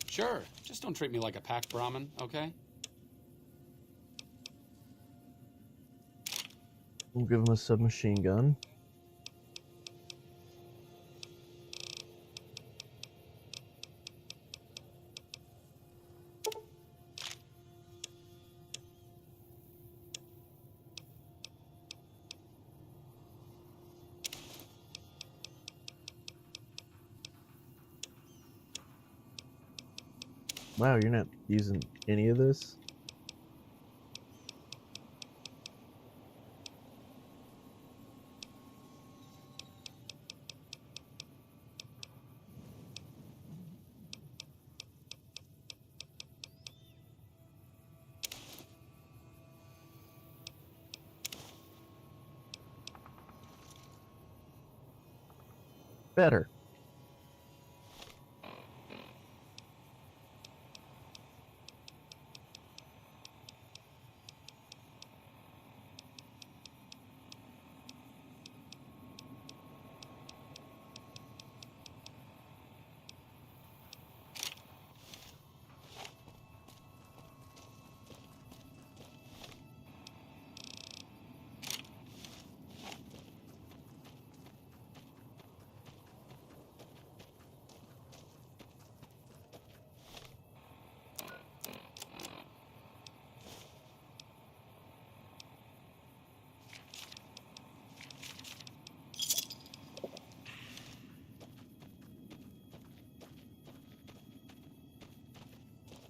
Sure, just don't treat me like a pack Brahmin, okay? We'll give him a submachine gun. Wow, you're not using any of this? Better.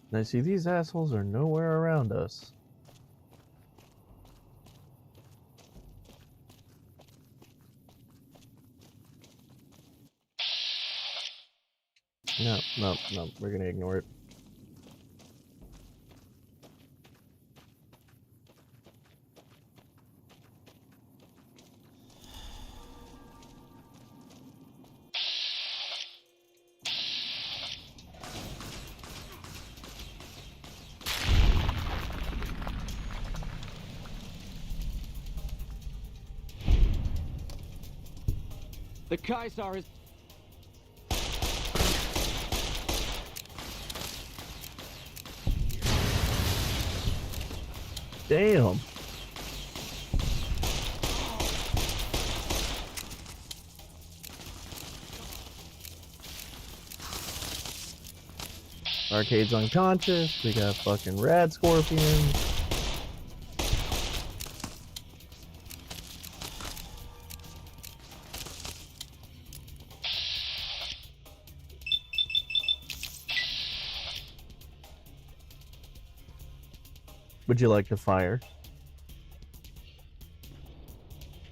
And I see these assholes are nowhere around us. No, no, no, we're gonna ignore it. The Kaisar is... Damn. Arcade's unconscious. We got fucking rad scorpions. Would you like to fire?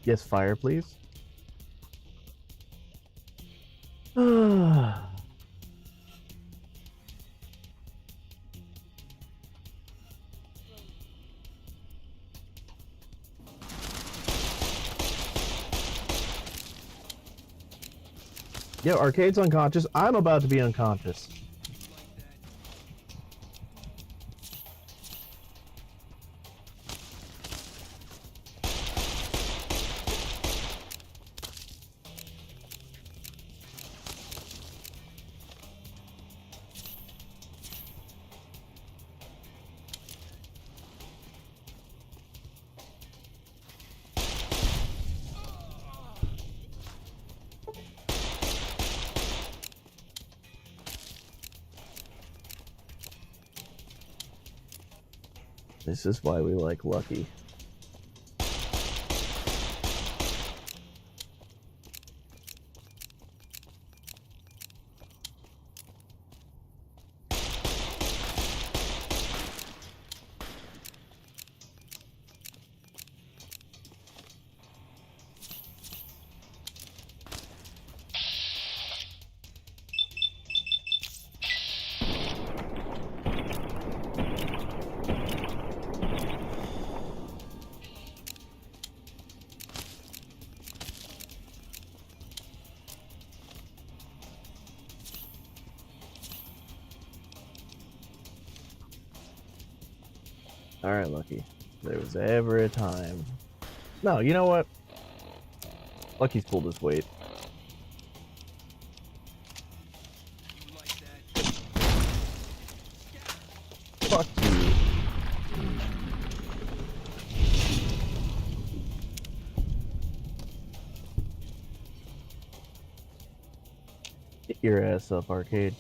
Yes, fire, please. Yeah, Arcade's unconscious. I'm about to be unconscious. This is why we like Lucky. Alright, Lucky. There was ever a time. No, you know what? Lucky's pulled his weight. Fuck you. Get your ass up, Arcade.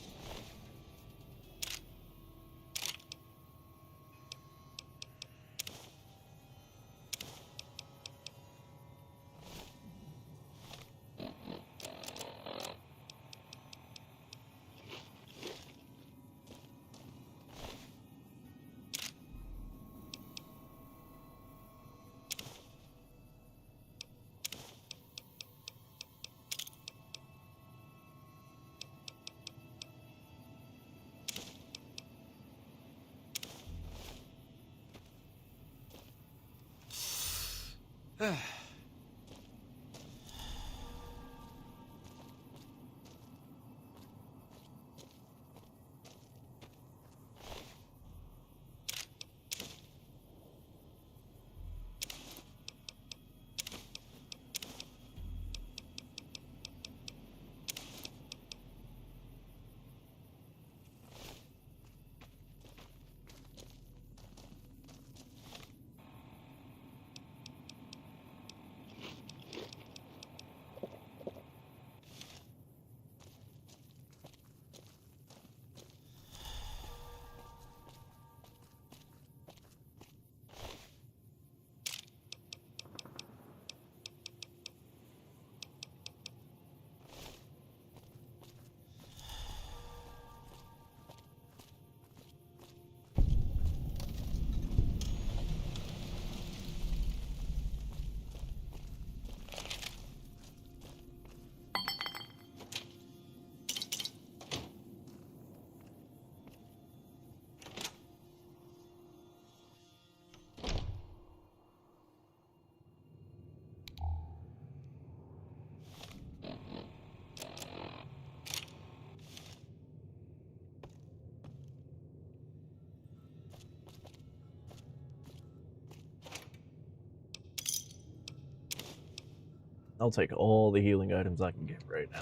I'll take all the healing items I can get right now.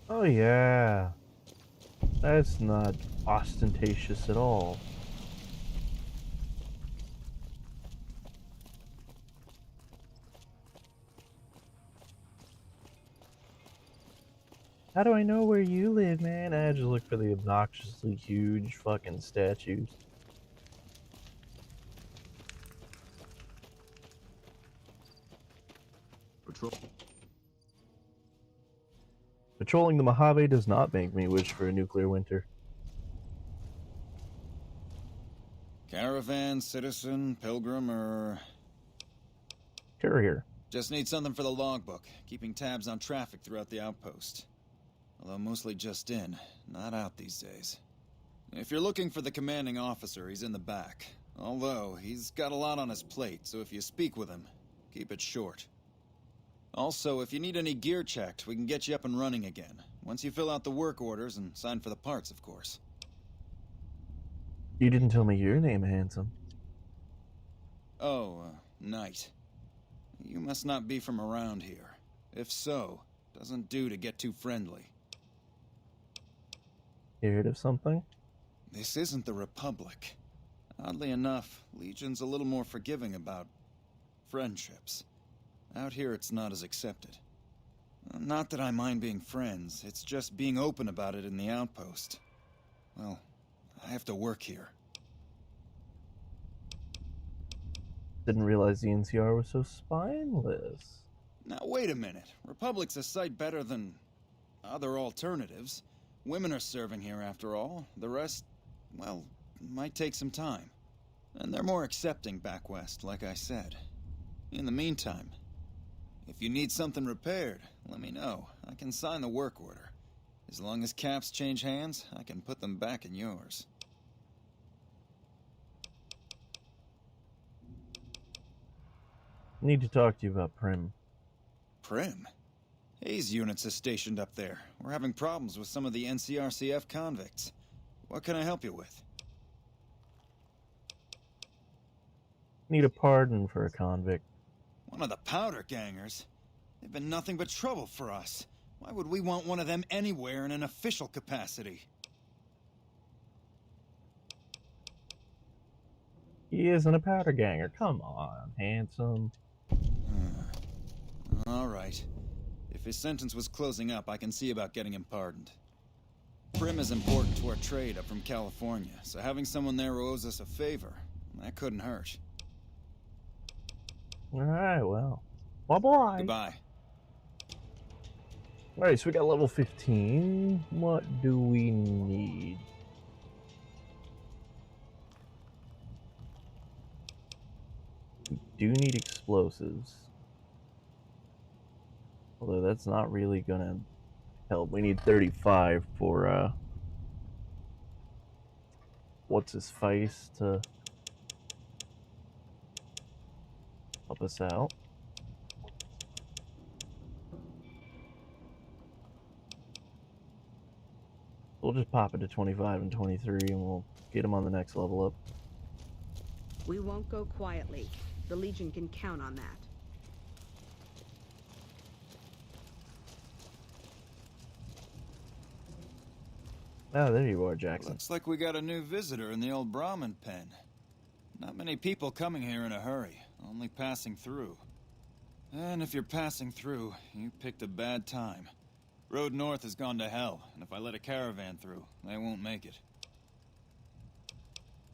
Oh yeah. That's not ostentatious at all. How do I know where you live, man? I just look for the obnoxiously huge fucking statues. Patrol. Patrolling the Mojave does not make me wish for a nuclear winter. Caravan, citizen, pilgrim, or... Courier. Just need something for the logbook, keeping tabs on traffic throughout the outpost. Although mostly just in, not out these days. If you're looking for the commanding officer, he's in the back. Although, he's got a lot on his plate, so if you speak with him, keep it short. Also, if you need any gear checked, we can get you up and running again. Once you fill out the work orders and sign for the parts, of course. You didn't tell me your name, handsome. Oh, Knight. You must not be from around here. If so, doesn't do to get too friendly. Scared of something? This isn't the Republic. Oddly enough, Legion's a little more forgiving about friendships. Out here, it's not as accepted. Not that I mind being friends, it's just being open about it in the outpost. Well, I have to work here. Didn't realize the NCR was so spineless. Now, wait a minute. Republic's a sight better than other alternatives. Women are serving here, after all. The rest, well, might take some time. And they're more accepting back west, like I said. In the meantime, if you need something repaired, let me know. I can sign the work order. As long as caps change hands, I can put them back in yours. Need to talk to you about Prim. Prim? Hayes units is stationed up there. We're having problems with some of the NCRCF convicts. What can I help you with? Need a pardon for a convict. One of the powder gangers? They've been nothing but trouble for us. Why would we want one of them anywhere in an official capacity? He isn't a powder ganger. Come on, handsome. All right. If his sentence was closing up, I can see about getting him pardoned. Prim is important to our trade up from California, so having someone there who owes us a favor, that couldn't hurt. Alright, well. Bye-bye. Goodbye. Alright, so we got level 15. What do we need? We do need explosives. Although that's not really gonna help. We need 35 for, what's his face to help us out. We'll just pop it to 25 and 23 and we'll get him on the next level up. We won't go quietly. The Legion can count on that. Oh, there you are, Jackson. Looks like we got a new visitor in the old Brahmin pen. Not many people coming here in a hurry, only passing through. And if you're passing through, you picked a bad time. Road north has gone to hell, and if I let a caravan through, they won't make it.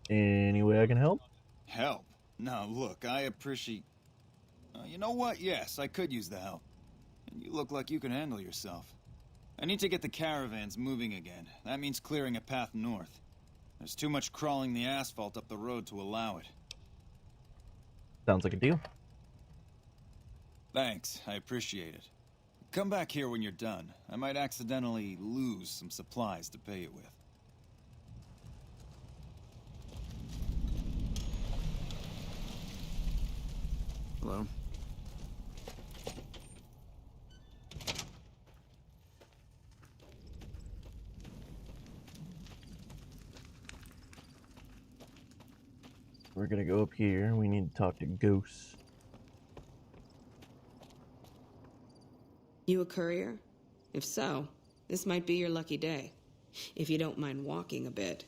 Any way I can help? Help? Now, look, I appreciate... you know what? Yes, I could use the help. And you look like you can handle yourself. I need to get the caravans moving again. That means clearing a path north. There's too much crawling the asphalt up the road to allow it. Sounds like a deal. Thanks, I appreciate it. Come back here when you're done. I might accidentally lose some supplies to pay you with. Hello? We're gonna go up here. We need to talk to Ghost. You a courier? If so, This might be your lucky day. If you don't mind walking a bit.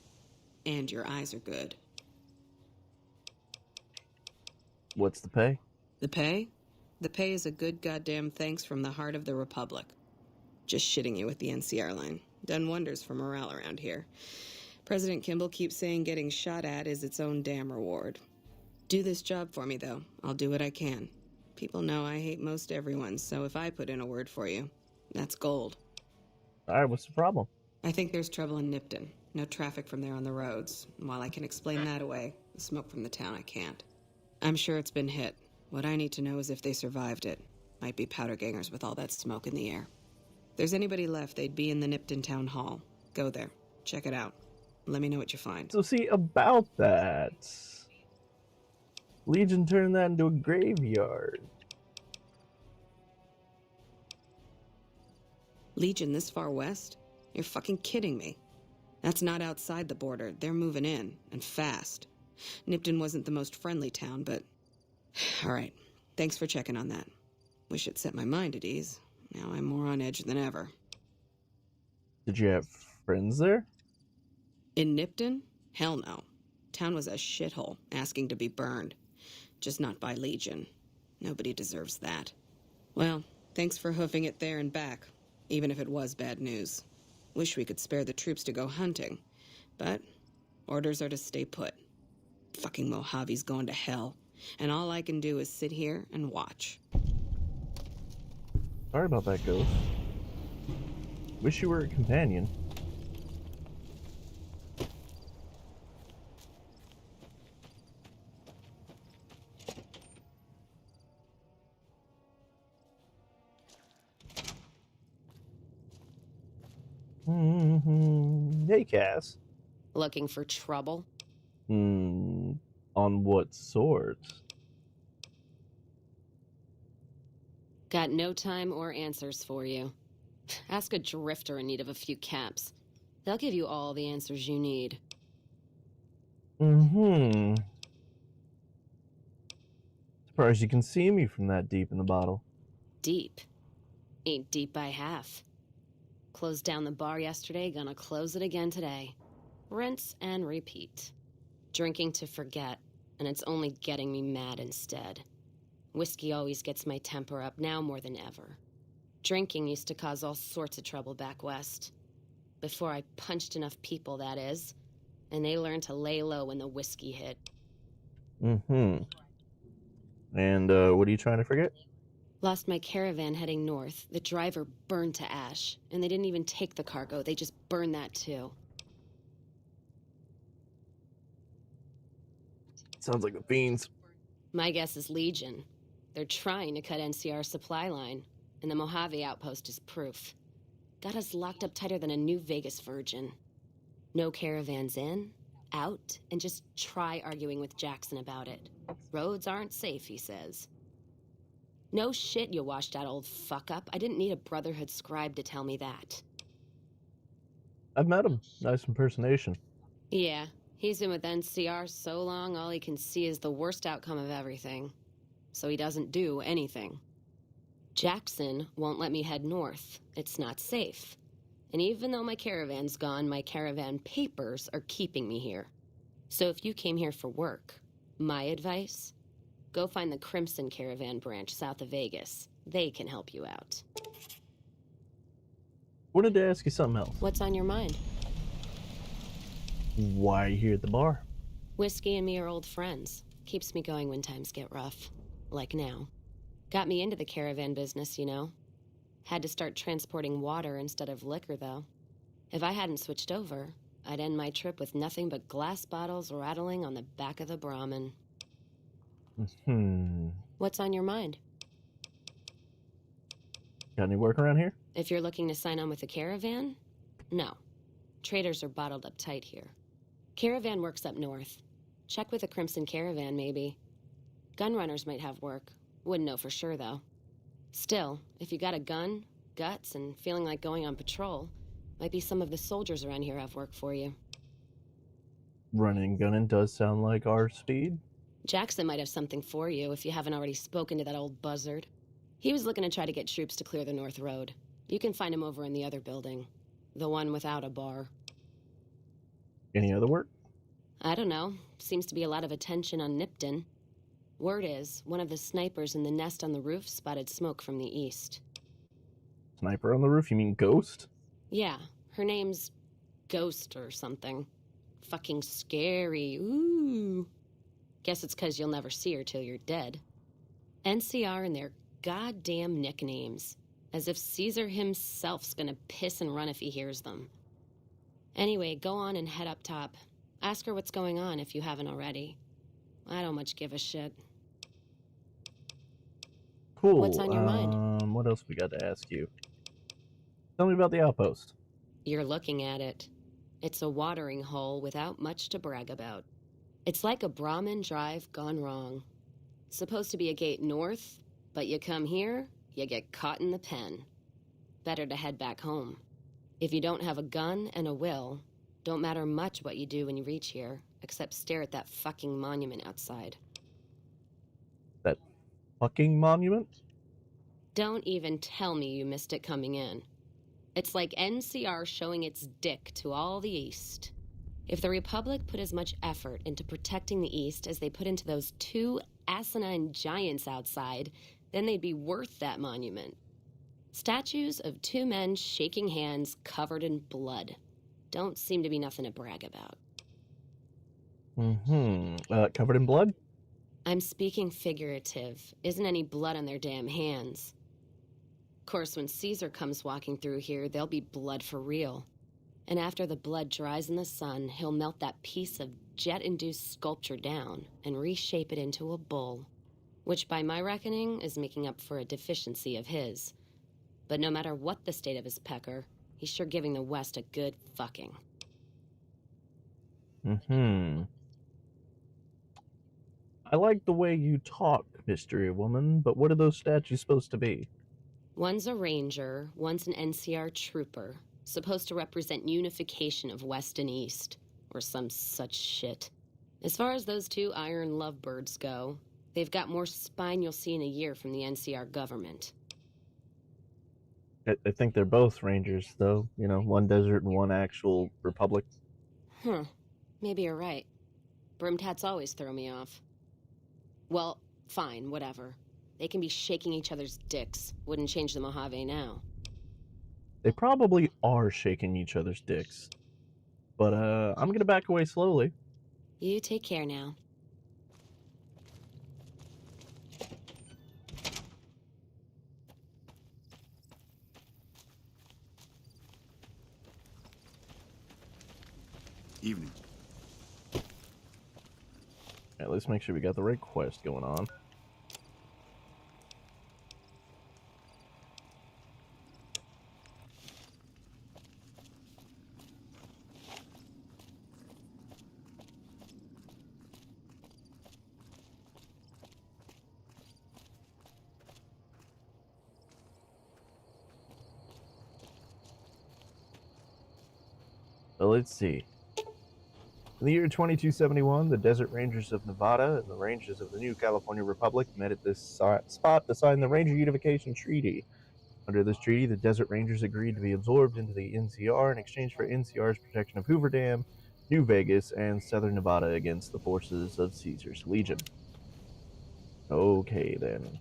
And your eyes are good. What's the pay? The pay? The pay is a good goddamn thanks from the heart of the Republic. Just shitting you with the NCR line. Done wonders for morale around here. President Kimball keeps saying getting shot at is its own damn reward. Do this job for me, though. I'll do what I can. People know I hate most everyone, so if I put in a word for you, that's gold. Alright, what's the problem? I think there's trouble in Nipton. No traffic from there on the roads. While I can explain that away, the smoke from the town I can't. I'm sure it's been hit. What I need to know is if they survived it. Might be powder gangers with all that smoke in the air. If there's anybody left, they'd be in the Nipton Town Hall. Go there. Check it out. Let me know what you find. So see, about that, Legion turned that into a graveyard. Legion this far west? You're fucking kidding me. That's not outside the border. They're moving in, and fast. Nipton wasn't the most friendly town, but... Alright, thanks for checking on that. Wish it set my mind at ease. Now I'm more on edge than ever. Did you have friends there? In Nipton? Hell no. Town was a shithole, asking to be burned. Just not by Legion. Nobody deserves that. Well, thanks for hoofing it there and back, even if it was bad news. Wish we could spare the troops to go hunting, but orders are to stay put. Fucking Mojave's going to hell, and all I can do is sit here and watch. Sorry about that, Ghost. Wish you were a companion. Hey, Cass. Looking for trouble? On what sort? Got no time or answers for you. Ask a drifter in need of a few caps. They'll give you all the answers you need. Surprised you can see me from that deep in the bottle. Deep? Ain't deep by half. Closed down the bar yesterday, gonna close it again today. Rinse and repeat. Drinking to forget, and it's only getting me mad instead. Whiskey always gets my temper up, now more than ever. Drinking used to cause all sorts of trouble back west. Before I punched enough people, that is. And they learned to lay low when the whiskey hit. And, what are you trying to forget? Lost my caravan heading north. The driver burned to ash. And they didn't even take the cargo, they just burned that too. Sounds like the fiends. My guess is Legion. They're trying to cut NCR's supply line, and the Mojave outpost is proof. Got us locked up tighter than a New Vegas virgin. No caravans in, out, and just try arguing with Jackson about it. Roads aren't safe, he says. No shit, you washed out old fuck-up. I didn't need a Brotherhood scribe to tell me that. I've met him. Nice impersonation. Yeah, he's been with NCR so long, all he can see is the worst outcome of everything. So he doesn't do anything. Jackson won't let me head north. It's not safe. And even though my caravan's gone, my caravan papers are keeping me here. So if you came here for work, my advice, go find the Crimson Caravan branch south of Vegas. They can help you out. Wanted to ask you something else. What's on your mind? Why are you here at the bar? Whiskey and me are old friends. Keeps me going when times get rough. Like now. Got me into the caravan business, you know. Had to start transporting water instead of liquor, though. If I hadn't switched over, I'd end my trip with nothing but glass bottles rattling on the back of the Brahmin. What's on your mind? Got any work around here? If you're looking to sign on with the caravan? No. Traders are bottled up tight here. Caravan works up north. Check with the Crimson Caravan, maybe. Gunrunners might have work. Wouldn't know for sure, though. Still, if you got a gun, guts, and feeling like going on patrol, might be some of the soldiers around here have work for you. Running and gunning does sound like our speed. Jackson might have something for you if you haven't already spoken to that old buzzard. He was looking to try to get troops to clear the North Road. You can find him over in the other building. The one without a bar. Any other work? I don't know. Seems to be a lot of attention on Nipton. Word is, one of the snipers in the nest on the roof spotted smoke from the east. Sniper on the roof? You mean Ghost? Yeah, her name's Ghost or something. Fucking scary. Ooh. Guess it's 'cause you'll never see her till you're dead. NCR and their goddamn nicknames. As if Caesar himself's gonna piss and run if he hears them. Anyway, go on and head up top. Ask her what's going on if you haven't already. I don't much give a shit. Cool. What's on your mind? What else we got to ask you? Tell me about the outpost. You're looking at it. It's a watering hole without much to brag about. It's like a Brahmin drive gone wrong. Supposed to be a gate north, but you come here, you get caught in the pen. Better to head back home. If you don't have a gun and a will, don't matter much what you do when you reach here, except stare at that fucking monument outside. That fucking monument? Don't even tell me you missed it coming in. It's like NCR showing its dick to all the East. If the Republic put as much effort into protecting the East as they put into those two asinine giants outside, then they'd be worth that monument. Statues of two men shaking hands covered in blood. Don't seem to be nothing to brag about. Covered in blood? I'm speaking figurative. Isn't any blood on their damn hands. Of course, when Caesar comes walking through here, there'll be blood for real. And after the blood dries in the sun, he'll melt that piece of jet-induced sculpture down and reshape it into a bull, which by my reckoning is making up for a deficiency of his. But no matter what the state of his pecker, he's sure giving the West a good fucking. I like the way you talk, Mystery Woman, but what are those statues supposed to be? One's a ranger, one's an NCR trooper, supposed to represent unification of West and East, or some such shit. As far as those two iron lovebirds go, they've got more spine you'll see in a year from the NCR government. I think they're both rangers, though. You know, one desert and one actual republic. Maybe you're right. Brimmed hats always throw me off. Well, fine, whatever. They can be shaking each other's dicks. Wouldn't change the Mojave now. They probably are shaking each other's dicks. But, I'm gonna back away slowly. You take care now. Evening. Alright, let's make sure we got the right quest going on. So let's see. In the year 2271, the Desert Rangers of Nevada and the Rangers of the New California Republic met at this spot to sign the Ranger Unification Treaty. Under this treaty, the Desert Rangers agreed to be absorbed into the NCR in exchange for NCR's protection of Hoover Dam, New Vegas, and Southern Nevada against the forces of Caesar's Legion. Okay, then.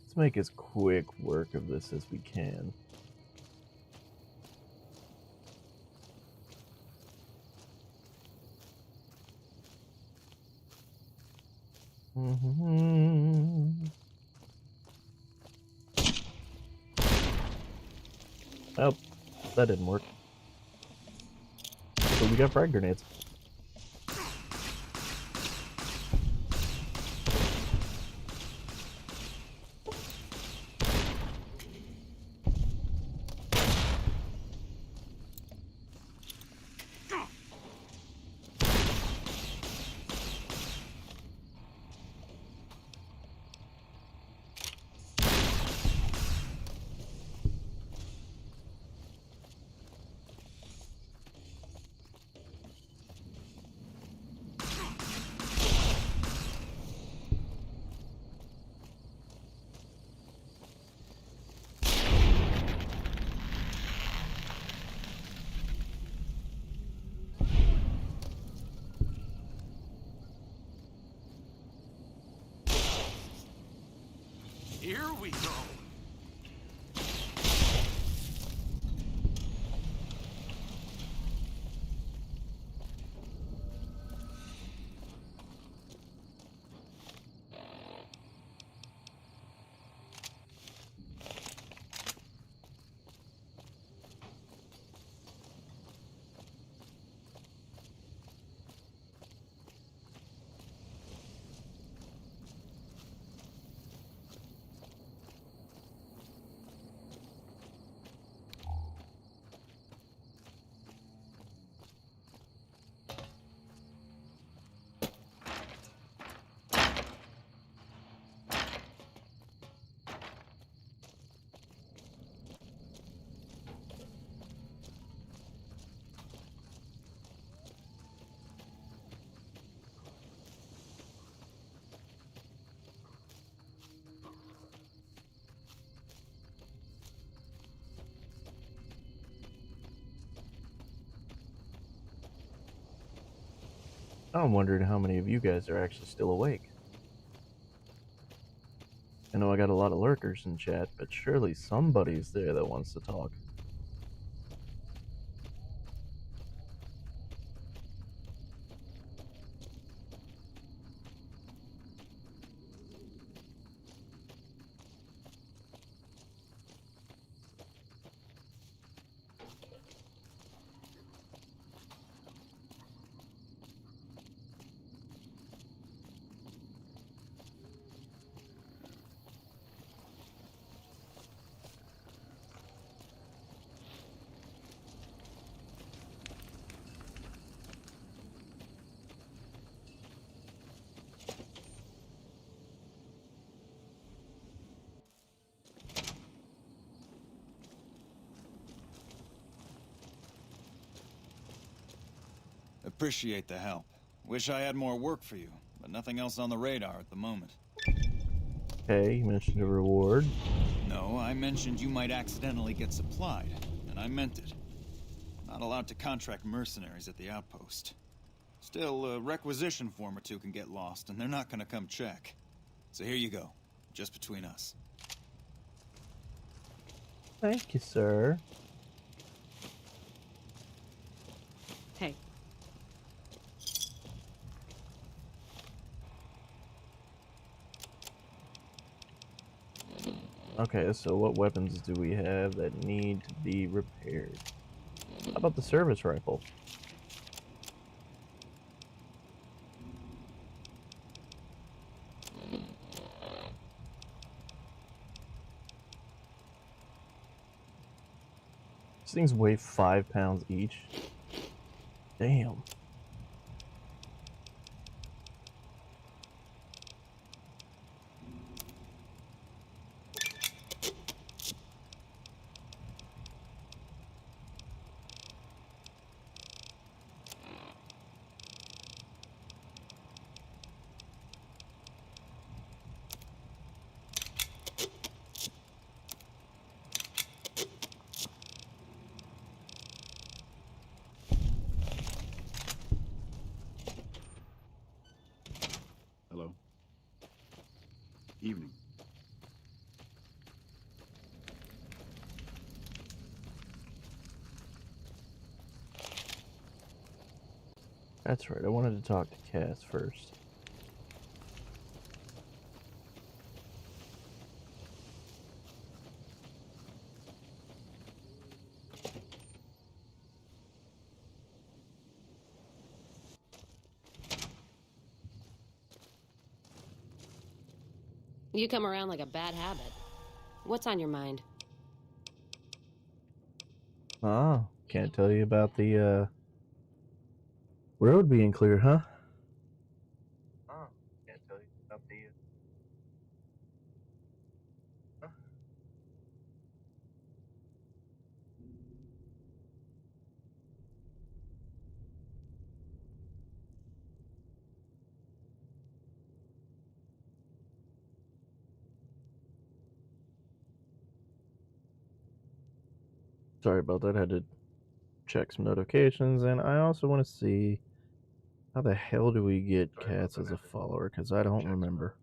Let's make as quick work of this as we can. Oh, That didn't work. So we got frag grenades. Here we go. I'm wondering how many of you guys are actually still awake. I know I got a lot of lurkers in chat, but surely somebody's there that wants to talk. Appreciate the help. Wish I had more work for you, but nothing else on the radar at the moment. Okay, you mentioned a reward. No, I mentioned you might accidentally get supplied, and I meant it. Not allowed to contract mercenaries at the outpost. Still, a requisition form or two can get lost, and they're not gonna come check. So here you go, just between us. Thank you, sir. Hey. Okay, so what weapons do we have that need to be repaired? How about the service rifle? These things weigh 5 pounds each. Damn. Hello. Evening. That's right, I wanted to talk to Cass first. You come around like a bad habit. What's on your mind? Oh, can't tell you about the road being clear, huh? Oh, can't tell you about the Sorry about that. I had to check some notifications, and I also want to see how the hell do we get Cats as a follower, because I don't remember.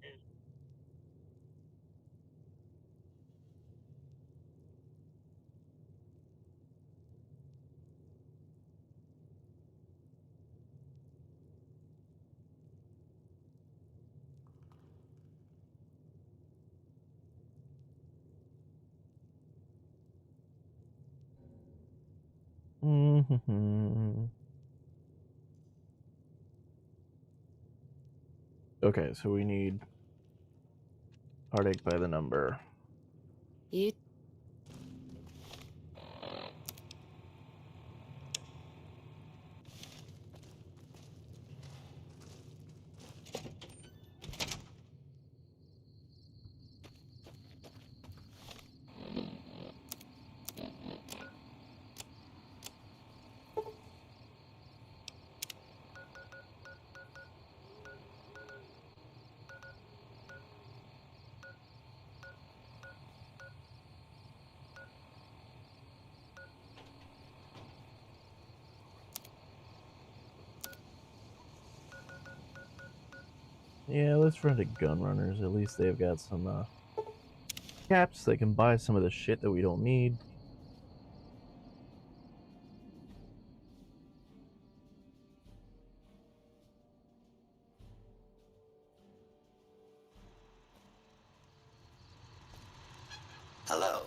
Okay, so we need Heartache by the number. You... Yeah, let's run to Gun Runners. At least they've got some caps. They can buy some of the shit that we don't need. Hello.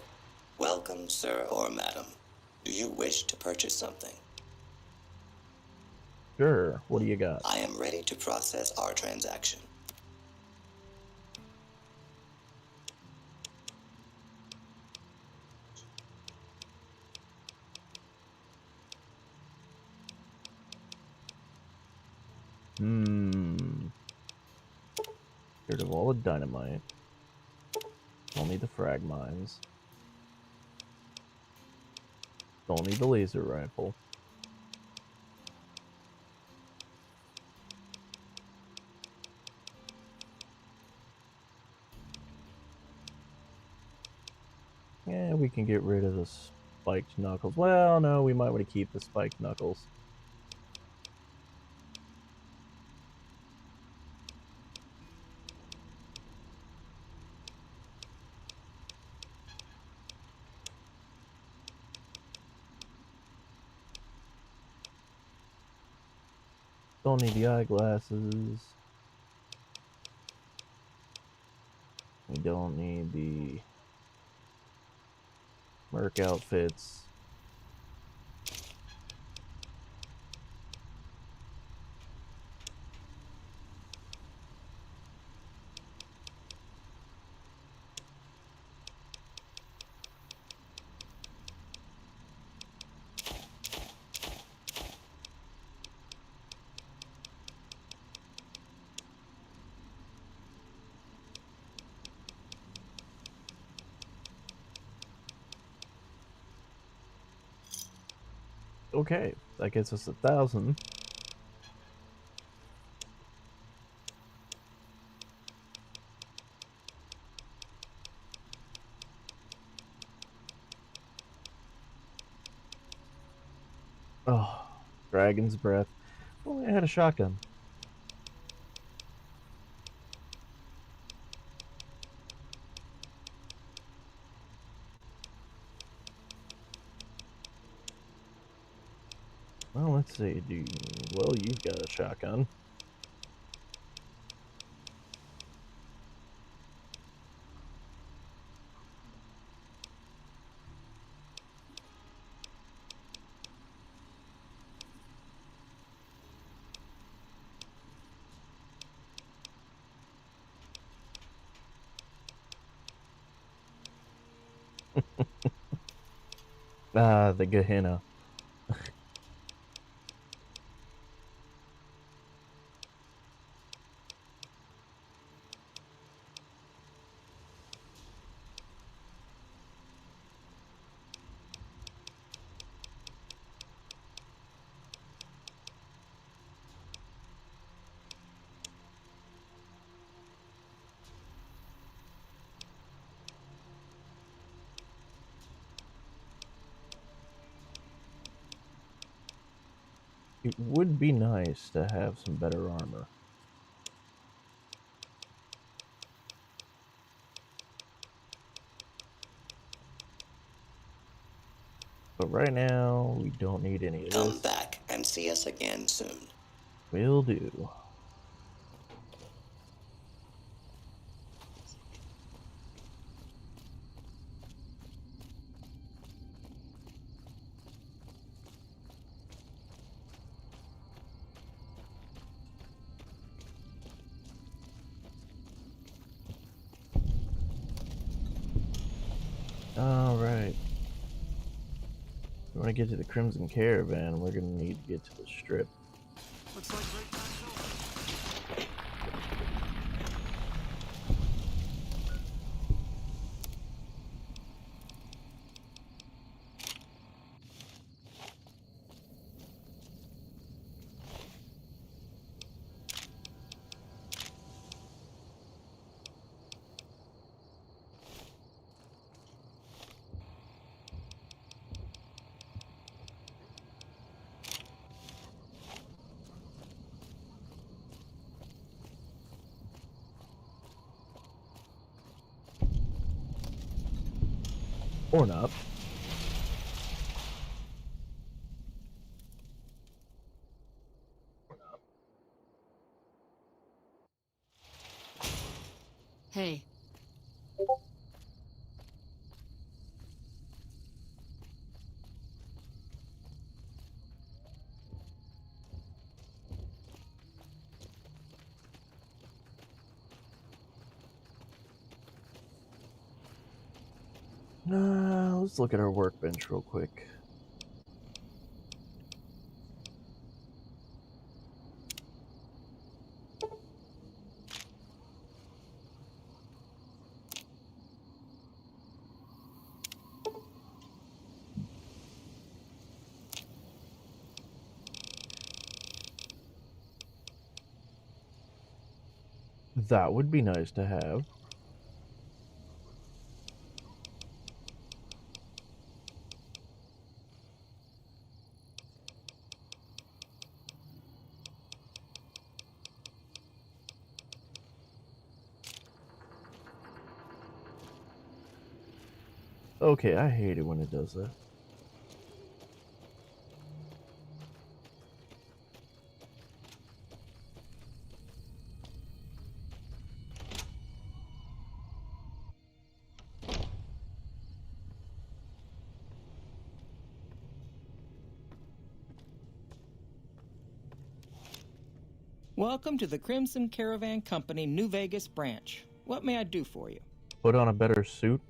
Welcome, sir or madam. Do you wish to purchase something? Sure. What do you got? I am ready to process our transaction. Get rid of all the dynamite. Don't need the frag mines. Don't need the laser rifle. Yeah, we can get rid of the spiked knuckles. Well, no, we might want to keep the spiked knuckles. Don't need the eyeglasses. We don't need the Merc outfits. Okay, that gets us 1,000. Oh, Dragon's Breath. Well, I had a shotgun. Well, let's see. Well, you've got a shotgun. Ah, the Gehenna. It would be nice to have some better armor. But right now, we don't need any of this. Come back and see us again soon. Will do. Alright. If we want to get to the Crimson Caravan, we're going to need to get to the Strip. Looks like great time's over. Or not. Hey. Let's look at our workbench real quick. That would be nice to have. Okay, I hate it when it does that. Welcome to the Crimson Caravan Company New Vegas branch. What may I do for you? Put on a better suit.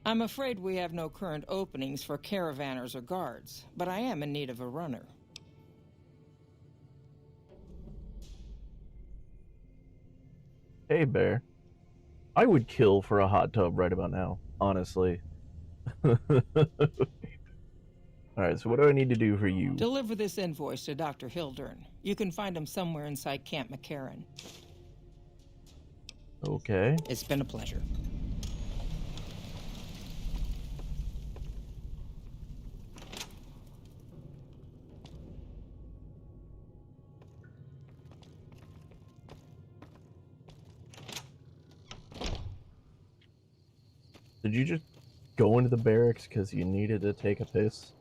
I'm afraid we have no current openings for caravanners or guards, but I am in need of a runner. Hey, Bear. I would kill for a hot tub right about now, honestly. Alright, so what do I need to do for you? Deliver this invoice to Dr. Hildern. You can find him somewhere inside Camp McCarran. Okay. It's been a pleasure. Did you just go into the barracks because you needed to take a piss?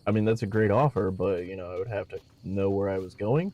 I mean, that's a great offer, but, you know, I would have to know where I was going.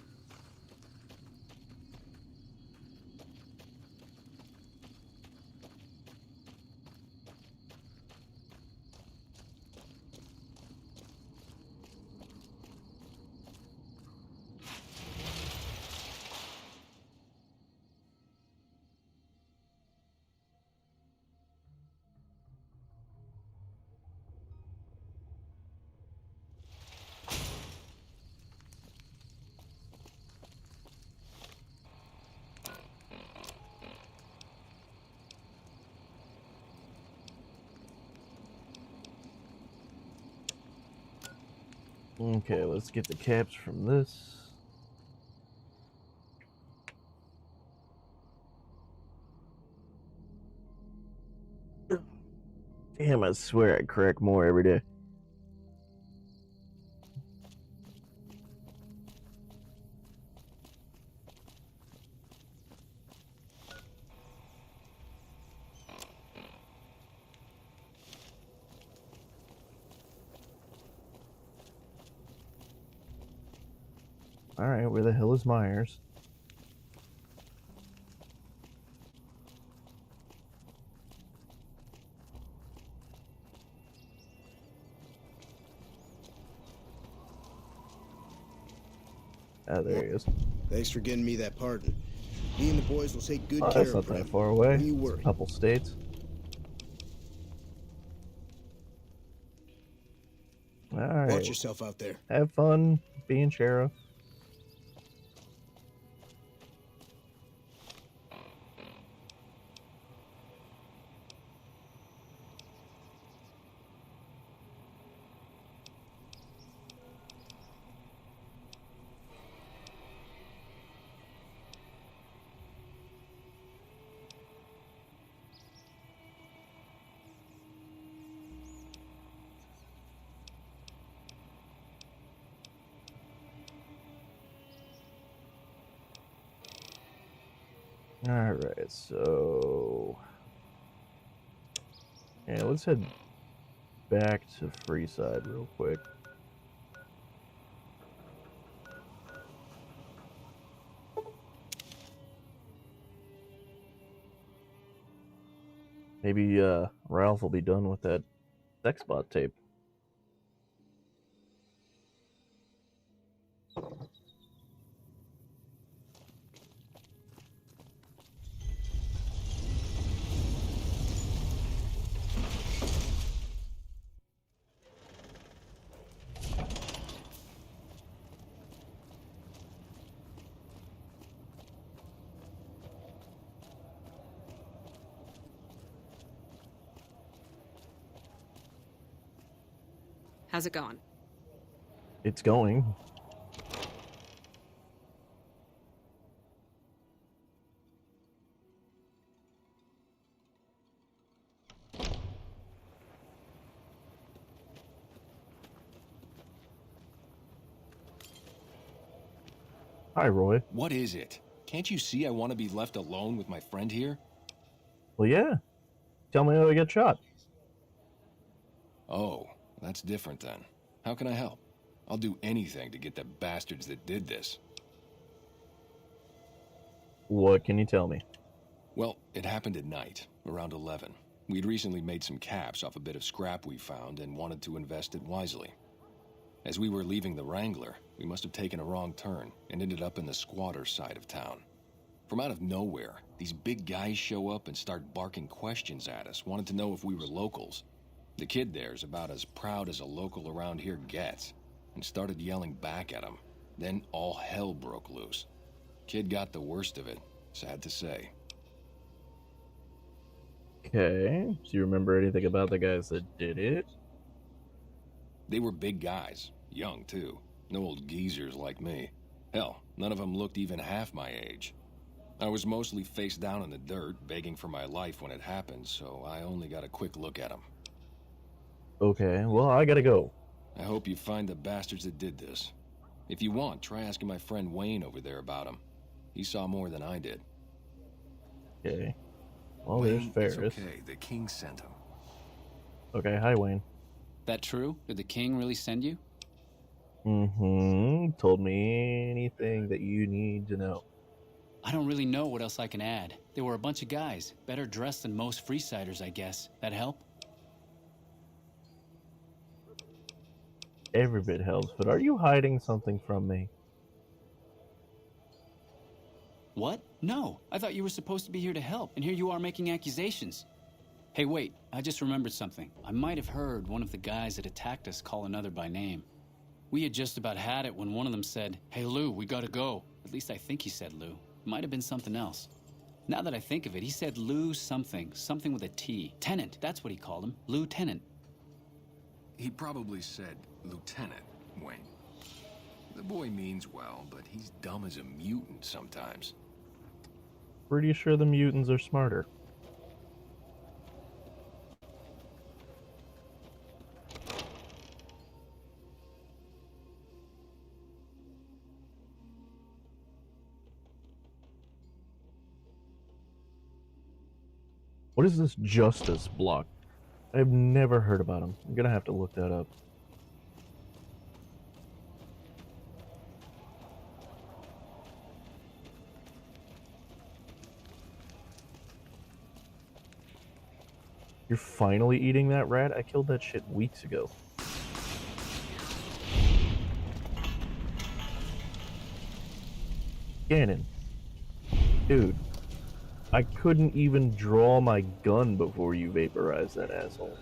Okay, let's get the caps from this. Damn, I swear I crack more every day. Alright, where the hell is Myers? Ah, there he is. Thanks for getting me that pardon. Me and the boys will take good care That's of not Brem. that far away. Don't you It's worry. a couple states. Alright. Watch yourself out there. Have fun being sheriff. Alright, so... yeah, let's head back to Freeside real quick. Maybe Ralph will be done with that sex bot tape. How's it going? It's going. Hi, Roy. What is it? Can't you see I want to be left alone with my friend here? Well, yeah. Tell me how I get shot. Oh, that's different then. How can I help? I'll do anything to get the bastards that did this. What can you tell me? Well, it happened at night, around 11. We'd recently made some caps off a bit of scrap we found and wanted to invest it wisely. As we were leaving the Wrangler, we must have taken a wrong turn and ended up in the squatter side of town. From out of nowhere, these big guys show up and start barking questions at us, wanted to know if we were locals. The kid there's about as proud as a local around here gets, and started yelling back at him. Then all hell broke loose. Kid got the worst of it, sad to say. Okay. Do you remember anything about the guys that did it? They were big guys, young too. No old geezers like me. Hell, none of them looked even half my age. I was mostly face down in the dirt, begging for my life when it happened, so I only got a quick look at them. Okay, well, I gotta go. I hope you find the bastards that did this. If you want, try asking my friend Wayne over there about him. He saw more than I did. Okay. Well, Wayne, there's it's Ferris. okay. The king sent him. Okay, hi, Wayne. That true? Did the king really send you? Mm-hmm. Told me anything that you need to know. I don't really know what else I can add. There were a bunch of guys, better dressed than most Freesiders, I guess. That help? Every bit helps, but are you hiding something from me? What? No, I thought you were supposed to be here to help, and here you are making accusations. Hey, wait, I just remembered something. I might have heard one of the guys that attacked us call another by name. We had just about had it when one of them said, "Hey, Lou, we gotta go." At least I think he said Lou. Might have been something else. Now that I think of it, he said Lou something with a T. Tennant, that's what he called him, Lieutenant. He probably said Lieutenant, Wayne. The boy means well, but he's dumb as a mutant sometimes. Pretty sure the mutants are smarter. What is this justice block? I've never heard about him. I'm gonna have to look that up. You're finally eating that rat? I killed that shit weeks ago. Cannon. Dude. I couldn't even draw my gun before you vaporized that asshole.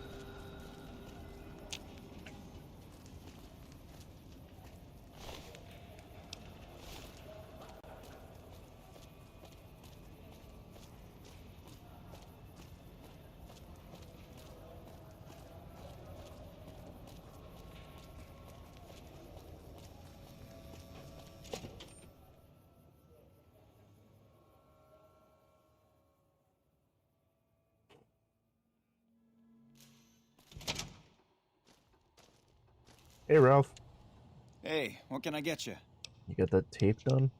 Hey, Ralph. Hey, what can I get you? You got that tape done?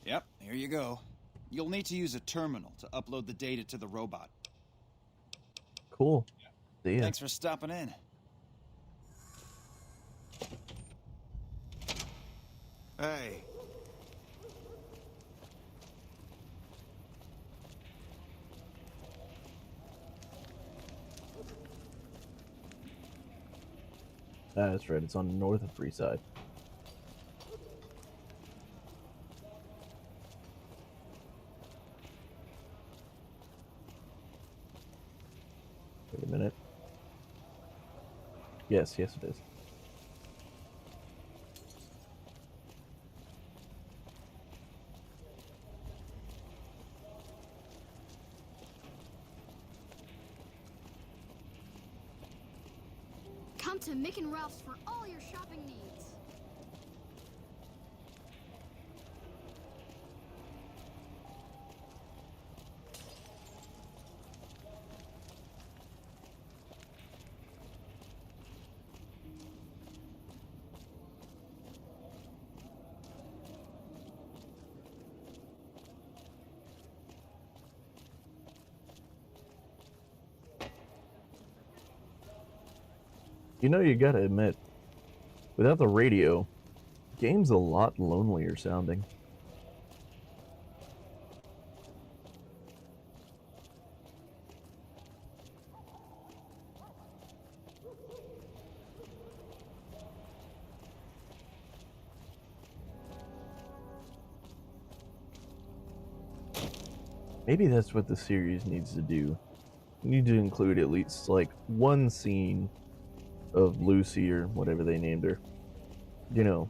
Yep, here you go. You'll need to use a terminal to upload the data to the robot. Cool. See ya. Thanks for stopping in. Hey. Ah, that's right. It's on north of Freeside. Wait a minute. Yes, yes it is. Come to Mick and Ralph's for all your shopping needs. You know, you gotta admit, without the radio, the game's a lot lonelier sounding. Maybe that's what the series needs to do. You need to include at least, like, one scene of Lucy, or whatever they named her, you know,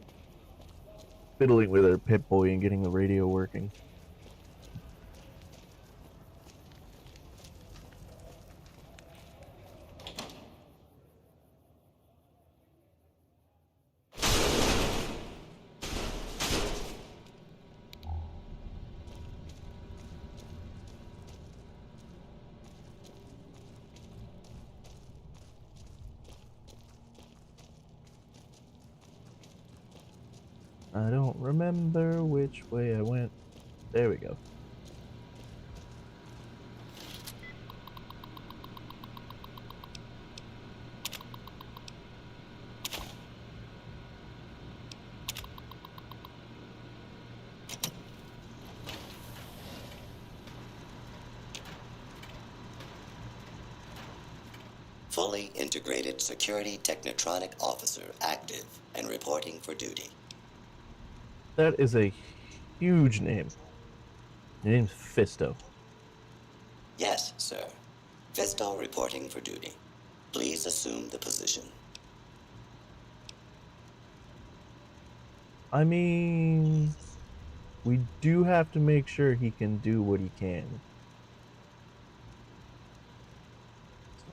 fiddling with her Pip-Boy and getting the radio working. I don't remember which way I went. There we go. Fully integrated security technotronic officer active and reporting for duty. That is a huge name. Your name's Fisto. Yes, sir. Fisto reporting for duty. Please assume the position. I mean, we do have to make sure he can do what he can.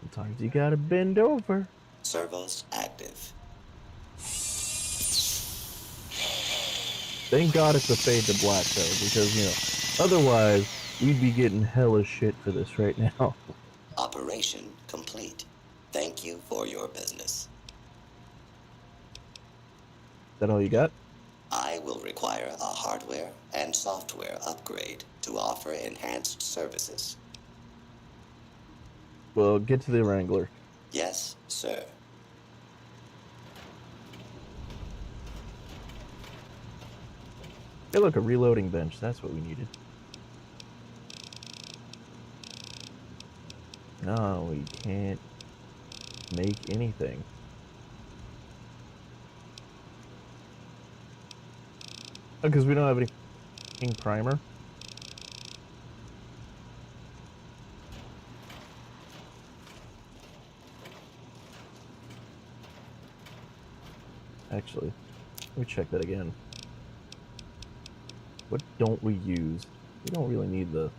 Sometimes you gotta bend over. Servos active. Thank God it's a fade to black, though, because, you know, otherwise, we'd be getting hella shit for this right now. Operation complete. Thank you for your business. Is that all you got? I will require a hardware and software upgrade to offer enhanced services. Well, get to the Wrangler. Yes, sir. Hey, look, a reloading bench. That's what we needed. No, we can't make anything. Oh, because we don't have any primer. Actually, let me check that again. What don't we use? We don't really need the...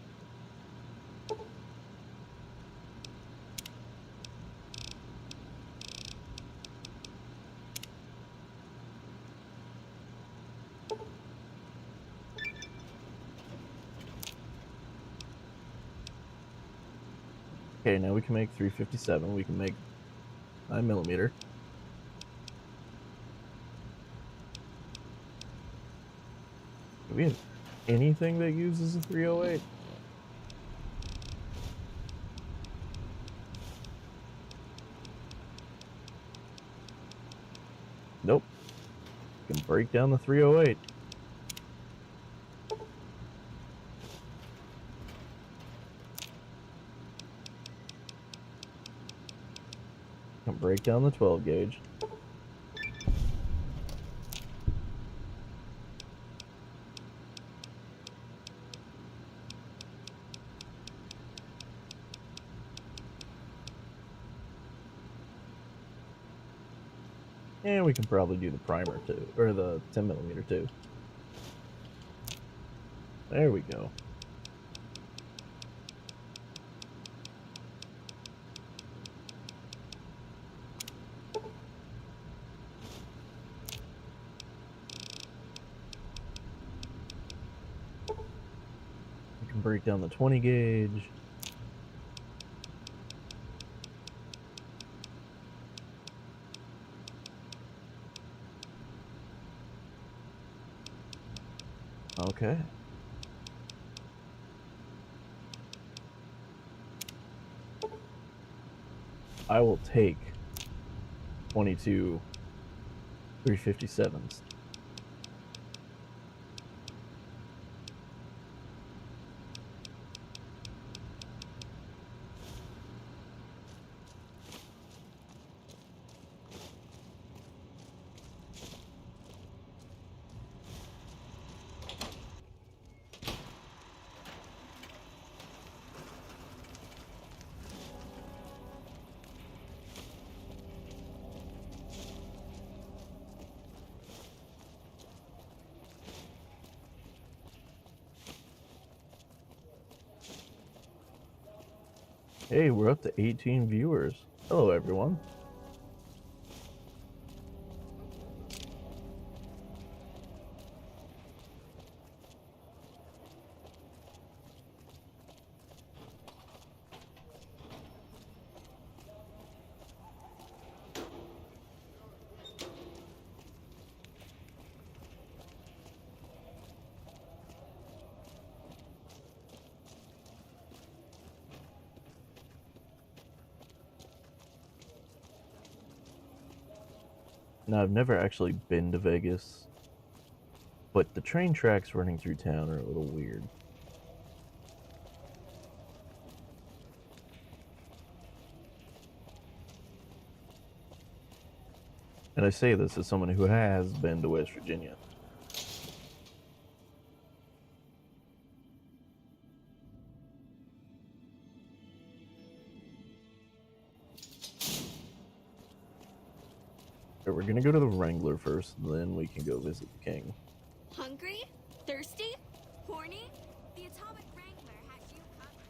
Okay, now we can make 357. We can make 9mm. Do we have anything that uses a 308? Nope. We can break down the 308. Can break down the 12 gauge. And we can probably do the primer too, or the 10mm too. There we go. We can break down the 20 gauge. Okay. I will take 22 357s. Hey, we're up to 18 viewers. Hello, everyone. Now, I've never actually been to Vegas, but the train tracks running through town are a little weird. And I say this as someone who has been to West Virginia. We're gonna go to the Wrangler first, then we can go visit the King. Hungry? Thirsty? Horny? The Atomic Wrangler has you covered.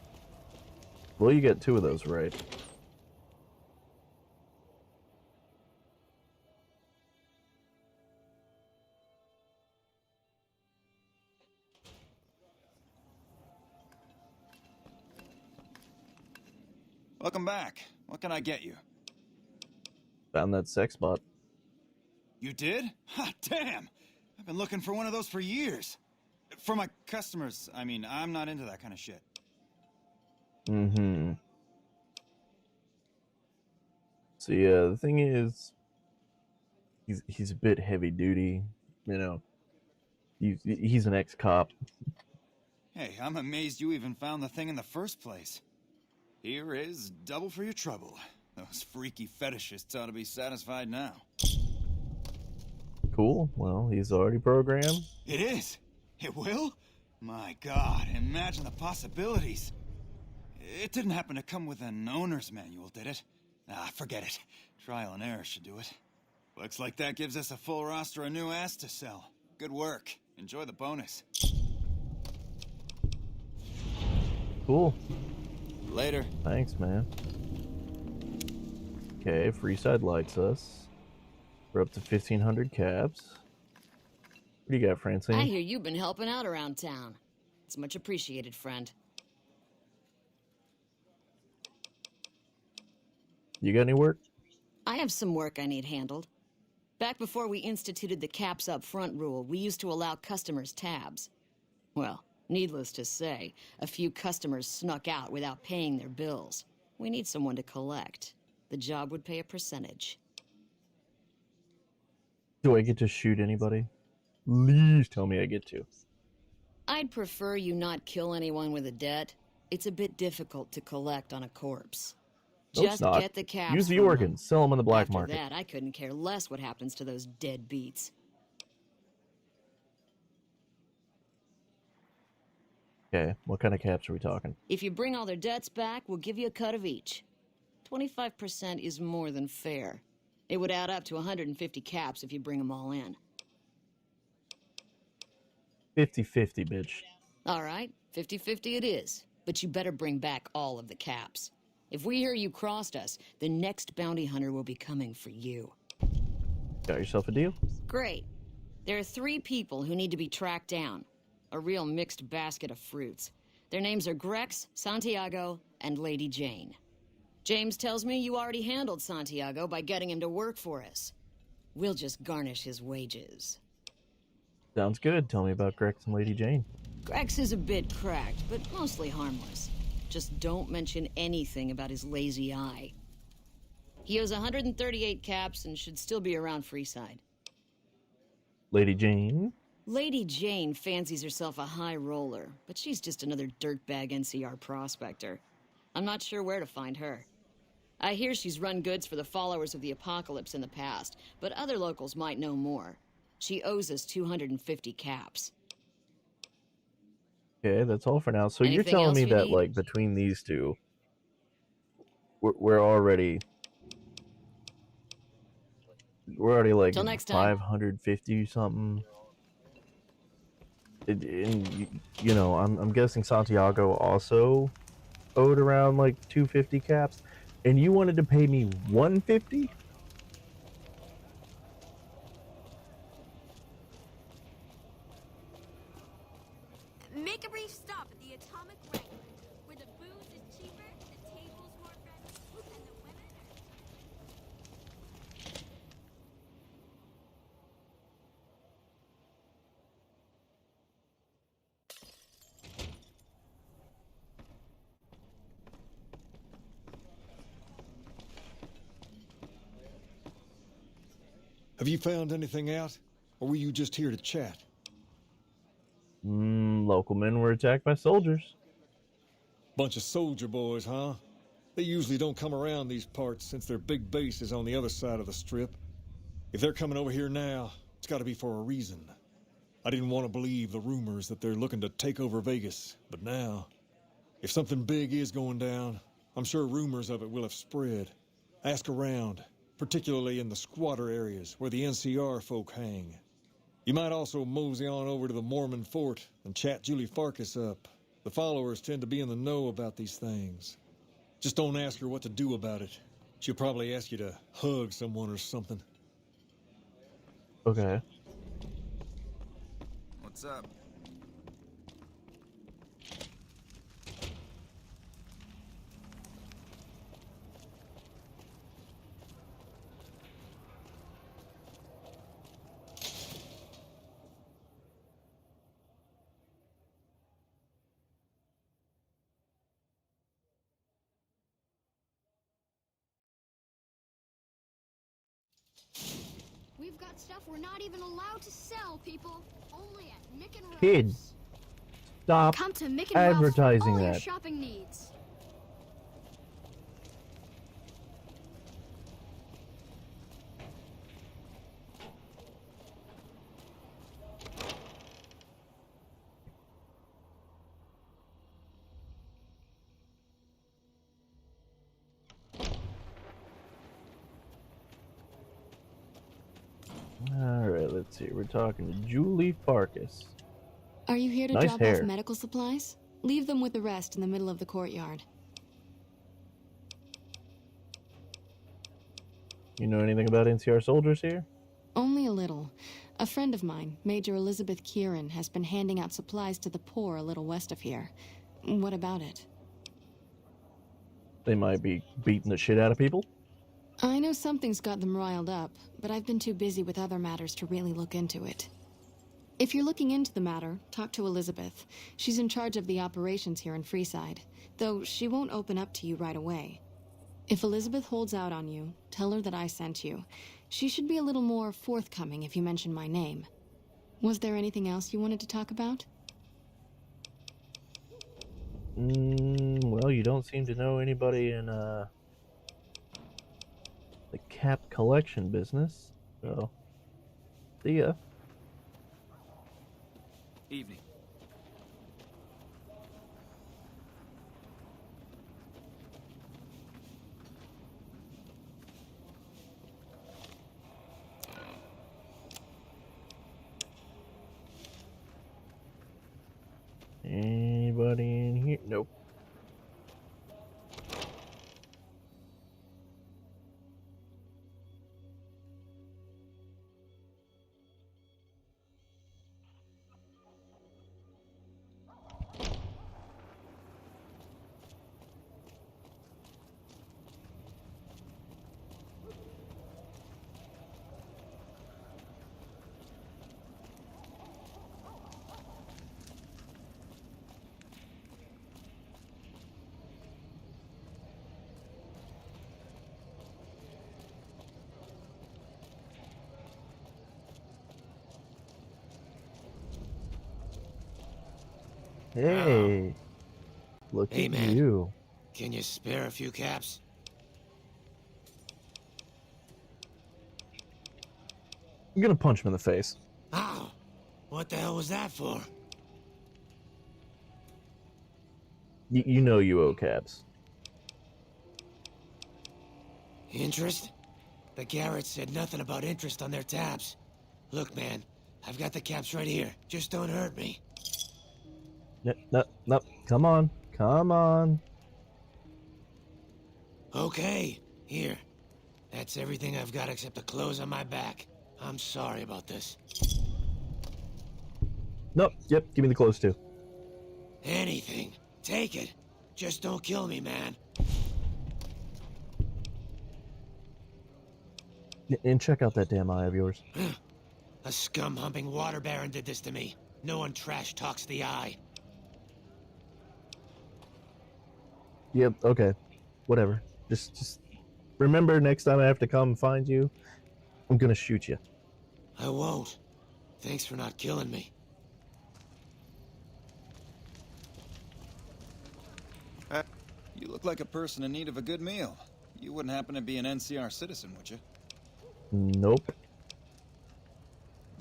Well, you get 2 of those, right? Welcome back. What can I get you? Found that sex bot. You did? Ha, damn! I've been looking for one of those for years. For my customers, I mean, I'm not into that kind of shit. Mm-hmm. So yeah, the thing is, he's a bit heavy duty, you know. He's an ex-cop. Hey, I'm amazed you even found the thing in the first place. Here is double for your trouble. Those freaky fetishists ought to be satisfied now. Cool. Well, he's already programmed. It is? It will? My God, imagine the possibilities. It didn't happen to come with an owner's manual, did it? Ah, forget it. Trial and error should do it. Looks like that gives us a full roster of new ass to sell. Good work. Enjoy the bonus. Cool. Later. Thanks, man. Okay, Freeside likes us. We're up to 1,500 caps. What do you got, Francine? I hear you've been helping out around town. It's much appreciated, friend. You got any work? I have some work I need handled. Back before we instituted the caps up front rule, we used to allow customers tabs. Well, needless to say, a few customers snuck out without paying their bills. We need someone to collect. The job would pay a percentage. Do I get to shoot anybody? Please tell me I get to. I'd prefer you not kill anyone with a debt. It's a bit difficult to collect on a corpse. No, it's Just not. get the caps Use the from organs. Sell them on the black After market. that, I couldn't care less what happens to those dead beats. Okay, what kind of caps are we talking? If you bring all their debts back, we'll give you a cut of each. 25% is more than fair. It would add up to 150 caps if you bring them all in. 50-50, bitch. All right, 50-50 it is. But you better bring back all of the caps. If we hear you crossed us, the next bounty hunter will be coming for you. Got yourself a deal? Great. There are 3 people who need to be tracked down. A real mixed basket of fruits. Their names are Grex, Santiago, and Lady Jane. James tells me you already handled Santiago by getting him to work for us. We'll just garnish his wages. Sounds good. Tell me about Grex and Lady Jane. Grex is a bit cracked, but mostly harmless. Just don't mention anything about his lazy eye. He owes 138 caps and should still be around Freeside. Lady Jane? Lady Jane fancies herself a high roller, but she's just another dirtbag NCR prospector. I'm not sure where to find her. I hear she's run goods for the followers of the apocalypse in the past, but other locals might know more. She owes us 250 caps. Okay, that's all for now. So Anything you're telling else me you that, need? like, between these two, we're already like Till next time. 550 something. And you know, I'm guessing Santiago also owed around like 250 caps, and you wanted to pay me 150? Make a brief stop at the Atomic Wrangler, where the booze is cheaper, the tables more friendly, and the women are... Have you found anything out? Or were you just here to chat? Local men were attacked by soldiers. Bunch of soldier boys, huh? They usually don't come around these parts since their big base is on the other side of the strip. If they're coming over here now, it's gotta be for a reason. I didn't want to believe the rumors that they're looking to take over Vegas, but now, if something big is going down, I'm sure rumors of it will have spread. Ask around, particularly in the squatter areas where the NCR folk hang. You might also mosey on over to the Mormon fort and chat Julie Farkas up. The followers tend to be in the know about these things. Just don't ask her what to do about it. She'll probably ask you to hug someone or something. Okay. What's up? got stuff we're not even allowed to sell, people. Only at Mick and Ralph's. Kids, stop Come to Mick and Ralph's for advertising all your that. shopping needs. Alright, let's see. We're talking to Julie Farkas. Are you here to Nice drop hair. off medical supplies? Leave them with the rest in the middle of the courtyard. You know anything about NCR soldiers here? Only a little. A friend of mine, Major Elizabeth Kieran, has been handing out supplies to the poor a little west of here. What about it? They might be beating the shit out of people. I know something's got them riled up, but I've been too busy with other matters to really look into it. If you're looking into the matter, talk to Elizabeth. She's in charge of the operations here in Freeside, though she won't open up to you right away. If Elizabeth holds out on you, tell her that I sent you. She should be a little more forthcoming if you mention my name. Was there anything else you wanted to talk about? Well, you don't seem to know anybody in, the cap collection business, so... See ya. Evening. Anybody in here? Nope. Hey, look Hey, at man. you. Can you spare a few caps? I'm gonna punch him in the face. Ow! What the hell was that for? You know you owe caps. Interest? The Garretts said nothing about interest on their tabs. Look, man, I've got the caps right here. Just don't hurt me. No, come on, come on. Okay, here. That's everything I've got except the clothes on my back. I'm sorry about this. Nope, yep, give me the clothes too. Anything. Take it. Just don't kill me, man. And check out that damn eye of yours. A scum-humping water baron did this to me. No one trash talks the eye. Yep, okay. Whatever. Just remember next time I have to come find you, I'm gonna shoot you. I won't. Thanks for not killing me. You look like a person in need of a good meal. You wouldn't happen to be an NCR citizen, would you? Nope.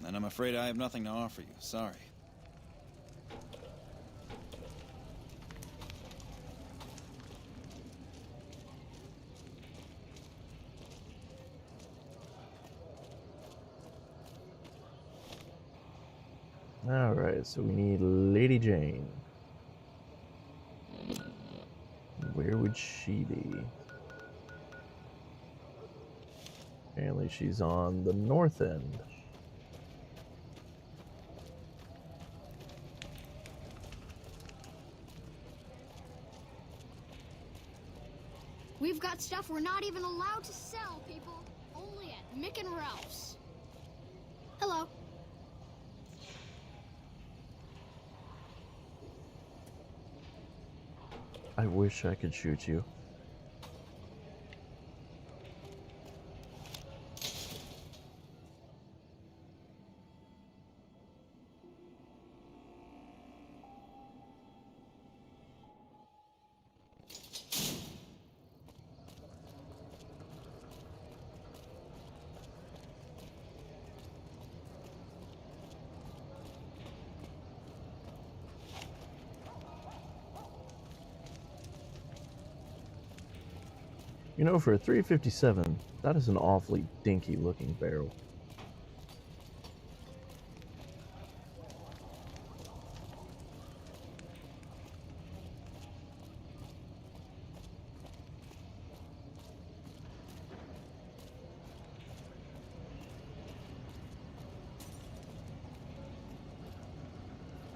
Then I'm afraid I have nothing to offer you. Sorry. Alright, so we need Lady Jane. Where would she be? Apparently she's on the north end. We've got stuff we're not even allowed to sell, people. Only at Mick and Ralph's. Hello. I wish I could shoot you. You know, for a 357, that is an awfully dinky looking barrel.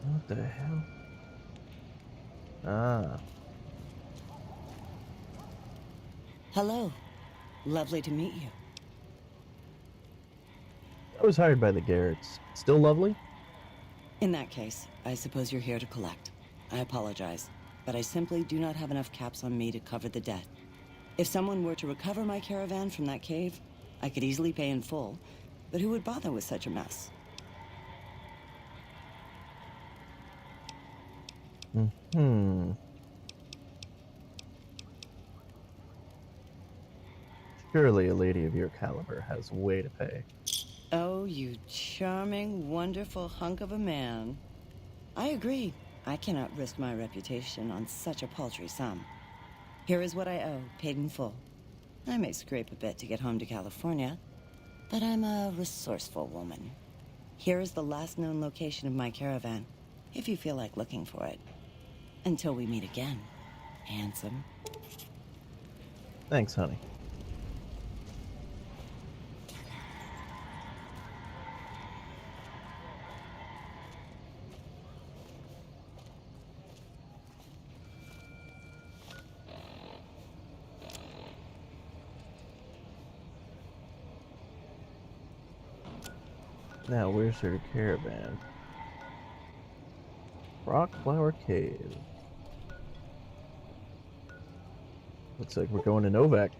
What the hell? Ah. Hello. Lovely to meet you. I was hired by the Garretts. Still lovely? In that case, I suppose you're here to collect. I apologize, but I simply do not have enough caps on me to cover the debt. If someone were to recover my caravan from that cave, I could easily pay in full, but who would bother with such a mess? Hmm. Surely a lady of your caliber has way to pay. Oh, you charming, wonderful hunk of a man. I agree. I cannot risk my reputation on such a paltry sum. Here is what I owe, paid in full. I may scrape a bit to get home to California, but I'm a resourceful woman. Here is the last known location of my caravan, if you feel like looking for it. Until we meet again, handsome. Thanks, honey. Now, where's her caravan? Rockflower Cave. Looks like we're going to Novak.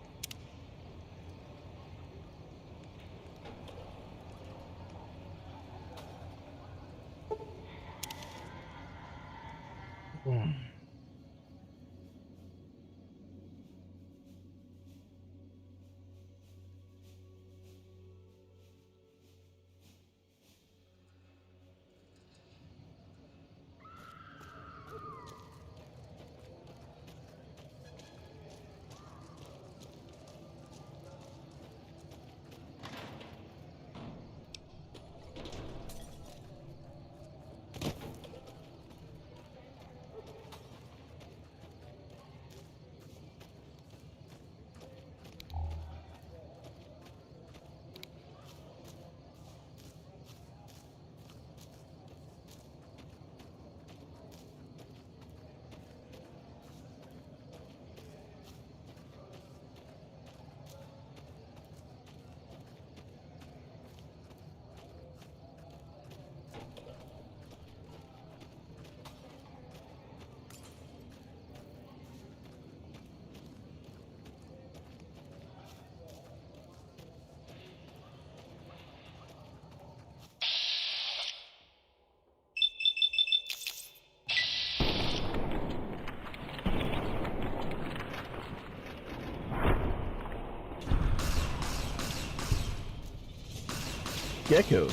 Gecko.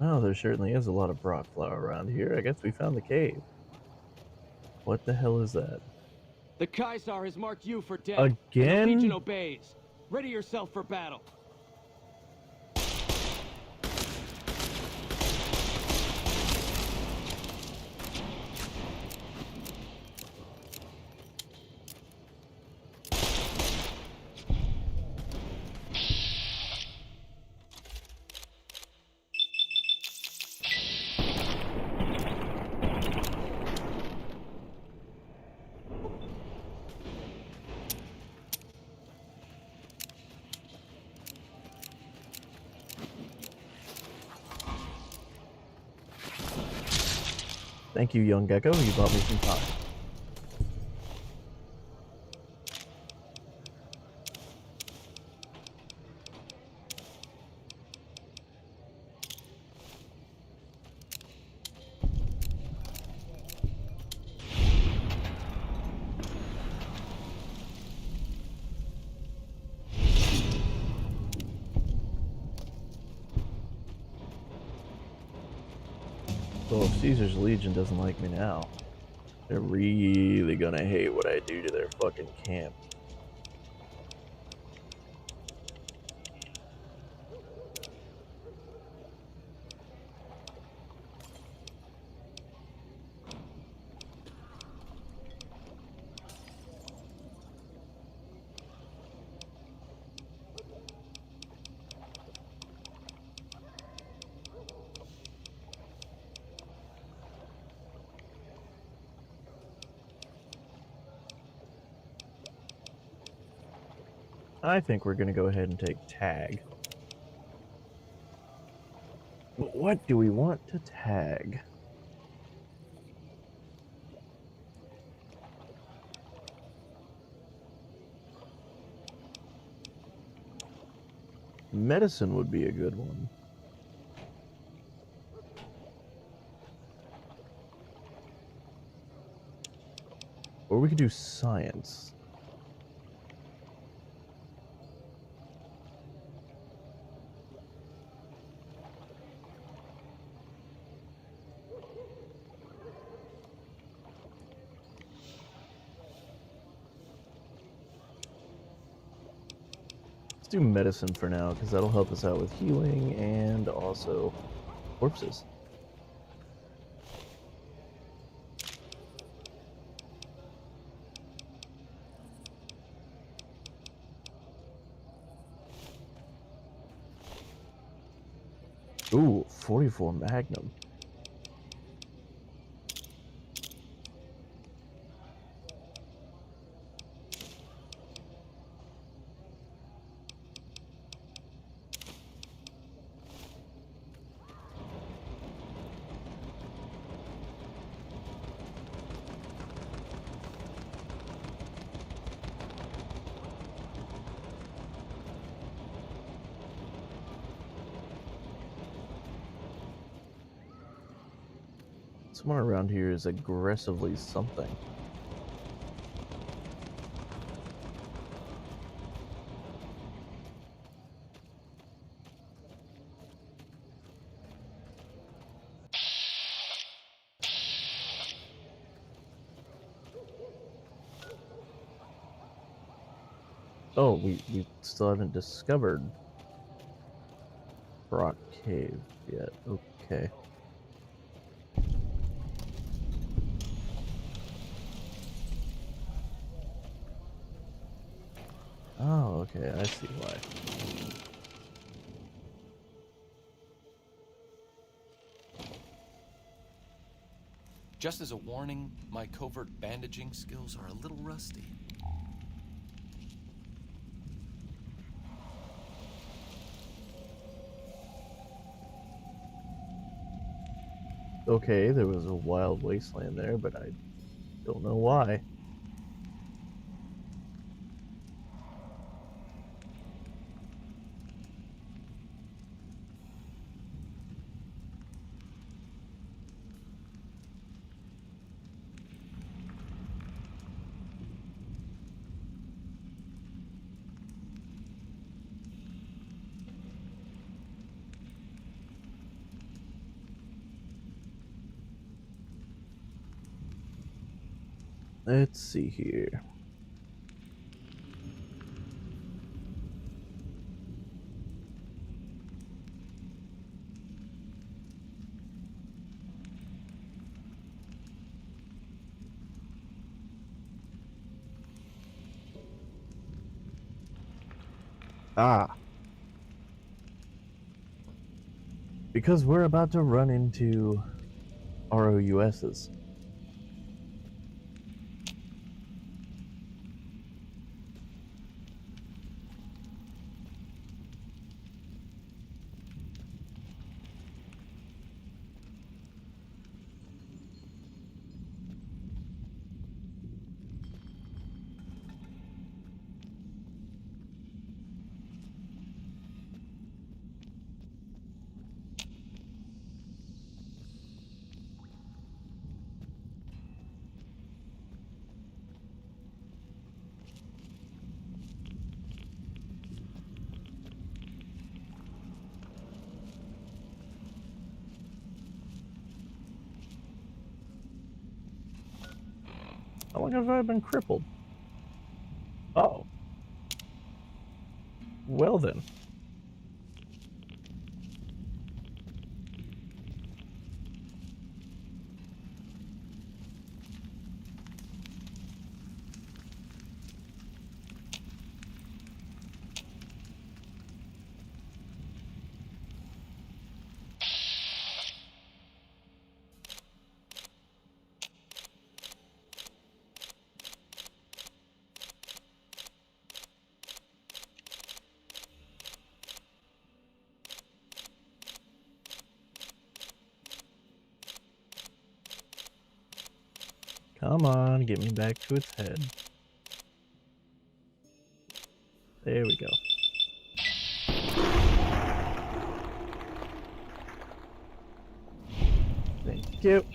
Oh, there certainly is a lot of brock flower around here. I guess we found the cave. What the hell is that? The Kaisar has marked you for death. And the Again? Legion obeys. Ready yourself for battle. Thank you, young gecko. You bought me some time. So if Caesar's Legion doesn't like me now, they're really gonna hate what I do to their fucking camp. I think we're gonna go ahead and take tag. But what do we want to tag? Medicine would be a good one. Or we could do science. Let's do medicine for now, because that'll help us out with healing and also corpses. Ooh, 44 Magnum. Somewhere around here is aggressively something. Oh, we still haven't discovered Rock Cave yet. Okay. Oh, okay, I see why. Just as a warning, my covert bandaging skills are a little rusty. Okay, there was a wild wasteland there, but I don't know why. Let's see here. Ah. Because we're about to run into ROUSs. How long have I been crippled? Oh. Well then. Come on, get me back to its head. There we go. Thank you.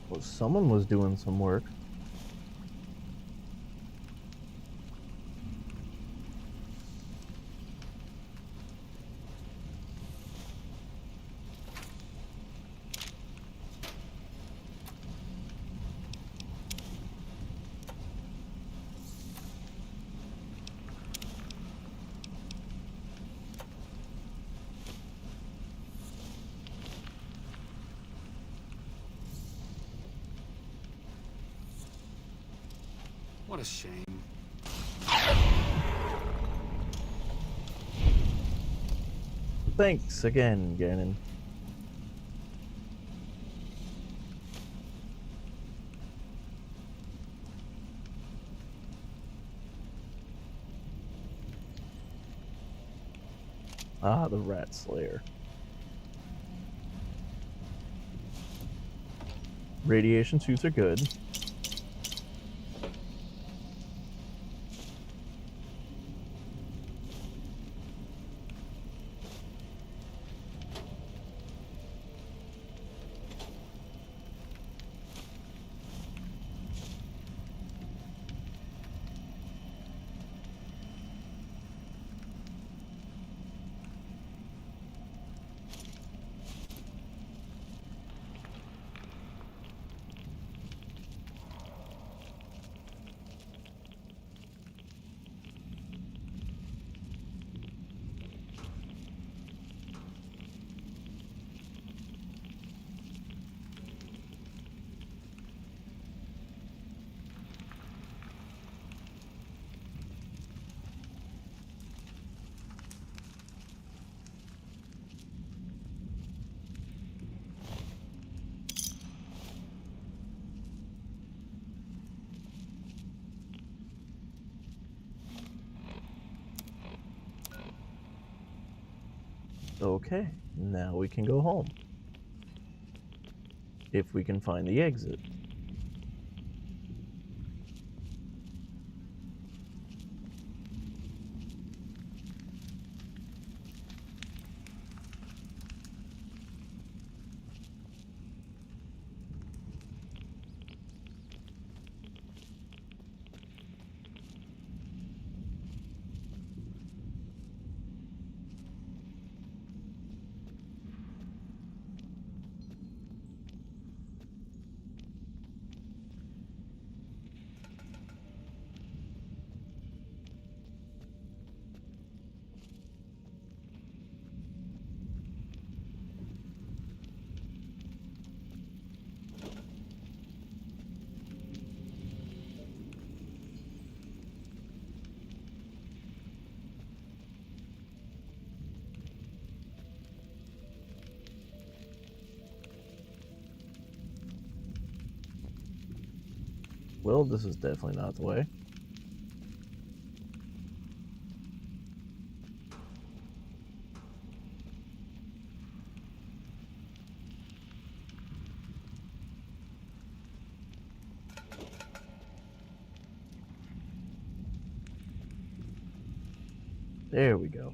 Well, someone was doing some work. What a shame. Thanks again, Gannon. Ah, the Rat Slayer. Radiation suits are good. Okay, now we can go home. If we can find the exit. Well, this is definitely not the way. There we go.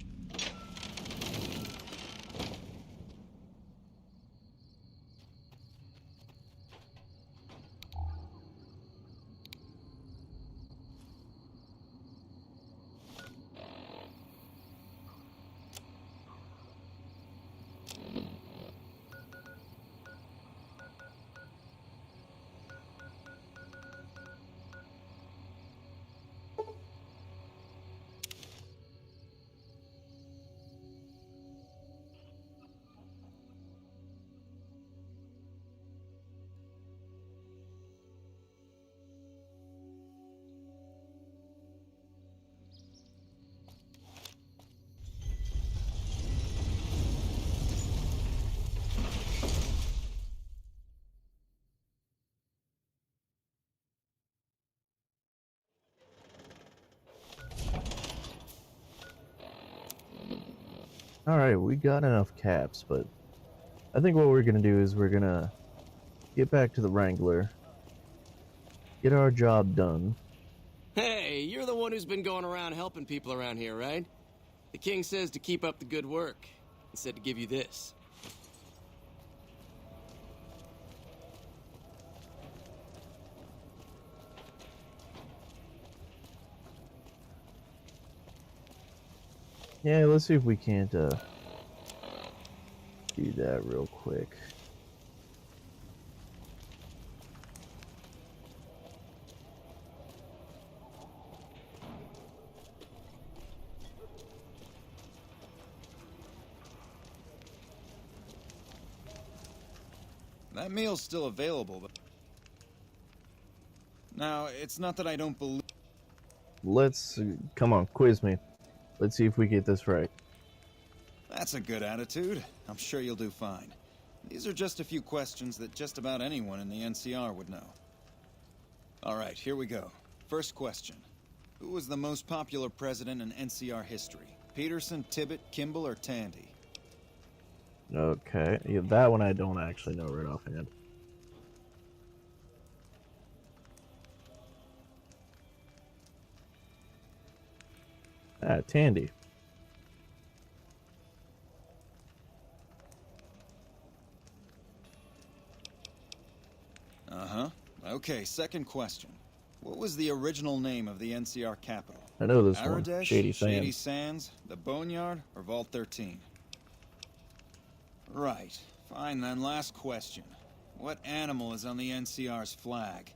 Alright, we got enough caps, but I think what we're gonna do is we're gonna get back to the Wrangler, get our job done. Hey, you're the one who's been going around helping people around here, right? The king says to keep up the good work. He said to give you this. Yeah, let's see if we can't do that real quick. That meal's still available, but... Now, it's not that I don't believe... Let's... come on, quiz me. Let's see if we get this right. That's a good attitude. I'm sure you'll do fine. These are just a few questions that just about anyone in the NCR would know. Alright, here we go. First question. Who was the most popular president in NCR history? Peterson, Tibbet, Kimball, or Tandy? Okay, yeah, that one I don't actually know right offhand. Tandy. Uh-huh. Okay, second question. What was the original name of the NCR capital? I know this one. Aradesh, Shady Sands. Shady Sands, the Boneyard, or Vault 13? Right. Fine then, last question. What animal is on the NCR's flag?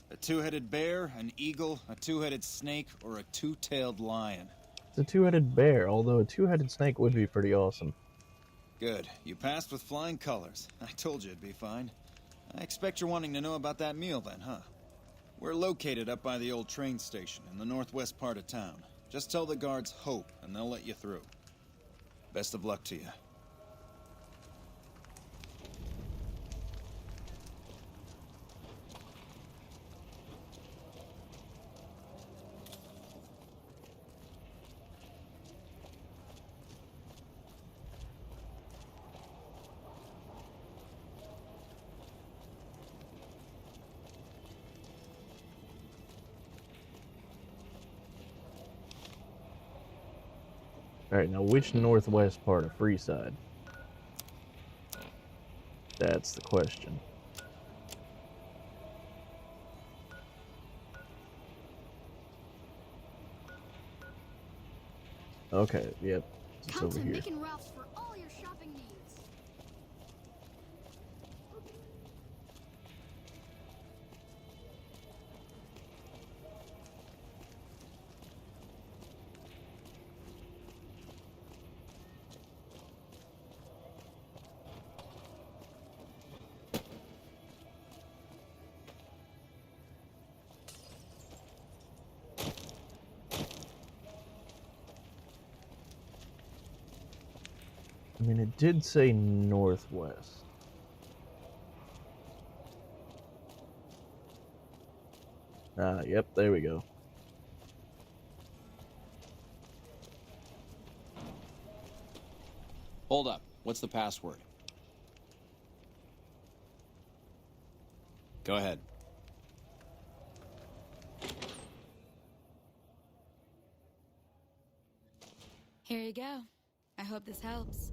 A two-headed bear, an eagle, a two-headed snake, or a two-tailed lion? It's a two-headed bear, although a two-headed snake would be pretty awesome. Good. You passed with flying colors. I told you it'd be fine. I expect you're wanting to know about that meal then, huh? We're located up by the old train station in the northwest part of town. Just tell the guards Hope, and they'll let you through. Best of luck to you. Alright, now which northwest part of Freeside? That's the question. Okay, yep. It's Come over to here. Nick and Ralph's for all your shopping needs. I mean, it did say northwest. Yep, there we go. Hold up. What's the password? Go ahead. Here you go. I hope this helps.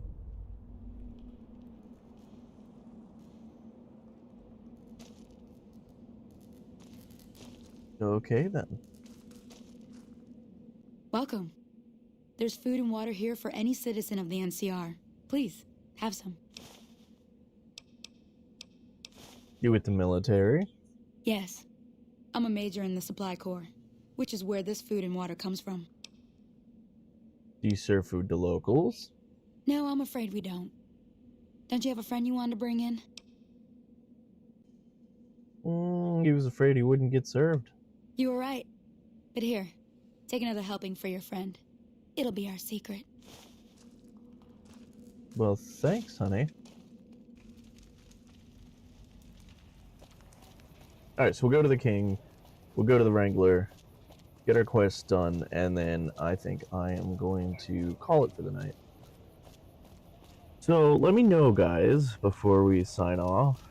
Okay, then. Welcome. There's food and water here for any citizen of the NCR. Please, have some. You with the military? Yes. I'm a major in the Supply Corps, which is where this food and water comes from. Do you serve food to locals? No, I'm afraid we don't. Don't you have a friend you wanted to bring in? He was afraid he wouldn't get served. You were right. But here, take another helping for your friend. It'll be our secret. Well, thanks, honey. Alright, so we'll go to the king, we'll go to the Wrangler, get our quests done, and then I think I am going to call it for the night. So, let me know, guys, before we sign off.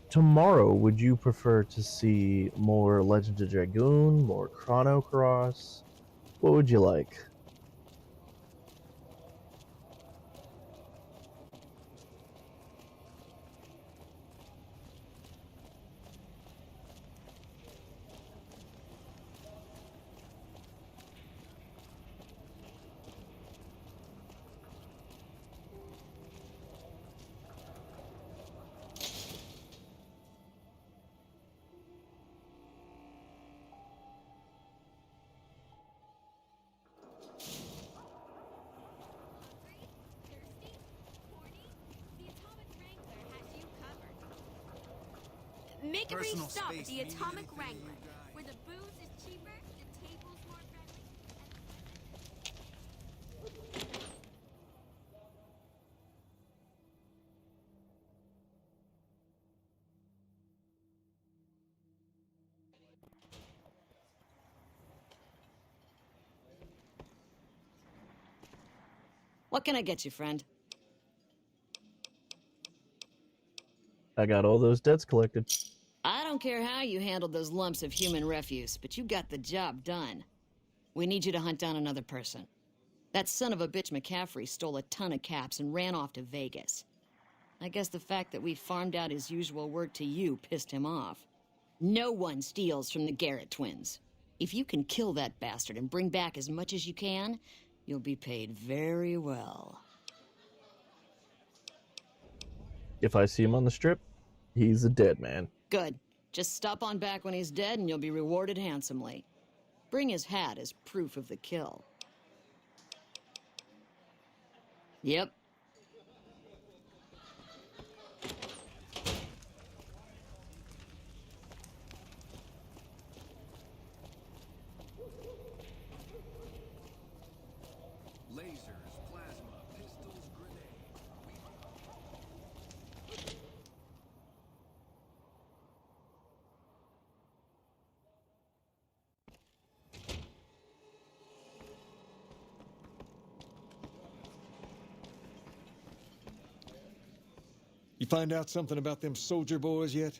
Tomorrow, would you prefer to see more Legend of Dragoon, more Chrono Cross? What would you like? Make a brief Personal stop at space, the need Atomic anything, Wrangler, you guys? where the booze is cheaper, the tables more friendly. What can I get you, friend? I got all those debts collected. I don't care how you handled those lumps of human refuse, but you got the job done. We need you to hunt down another person. That son of a bitch McCaffrey stole a ton of caps and ran off to Vegas. I guess the fact that we farmed out his usual work to you pissed him off. No one steals from the Garrett twins. If you can kill that bastard and bring back as much as you can, you'll be paid very well. If I see him on the strip, he's a dead man. Good. Just stop on back when he's dead and you'll be rewarded handsomely. Bring his hat as proof of the kill. Yep. Lasers, plasma, pistols, grenades. You find out something about them soldier boys yet?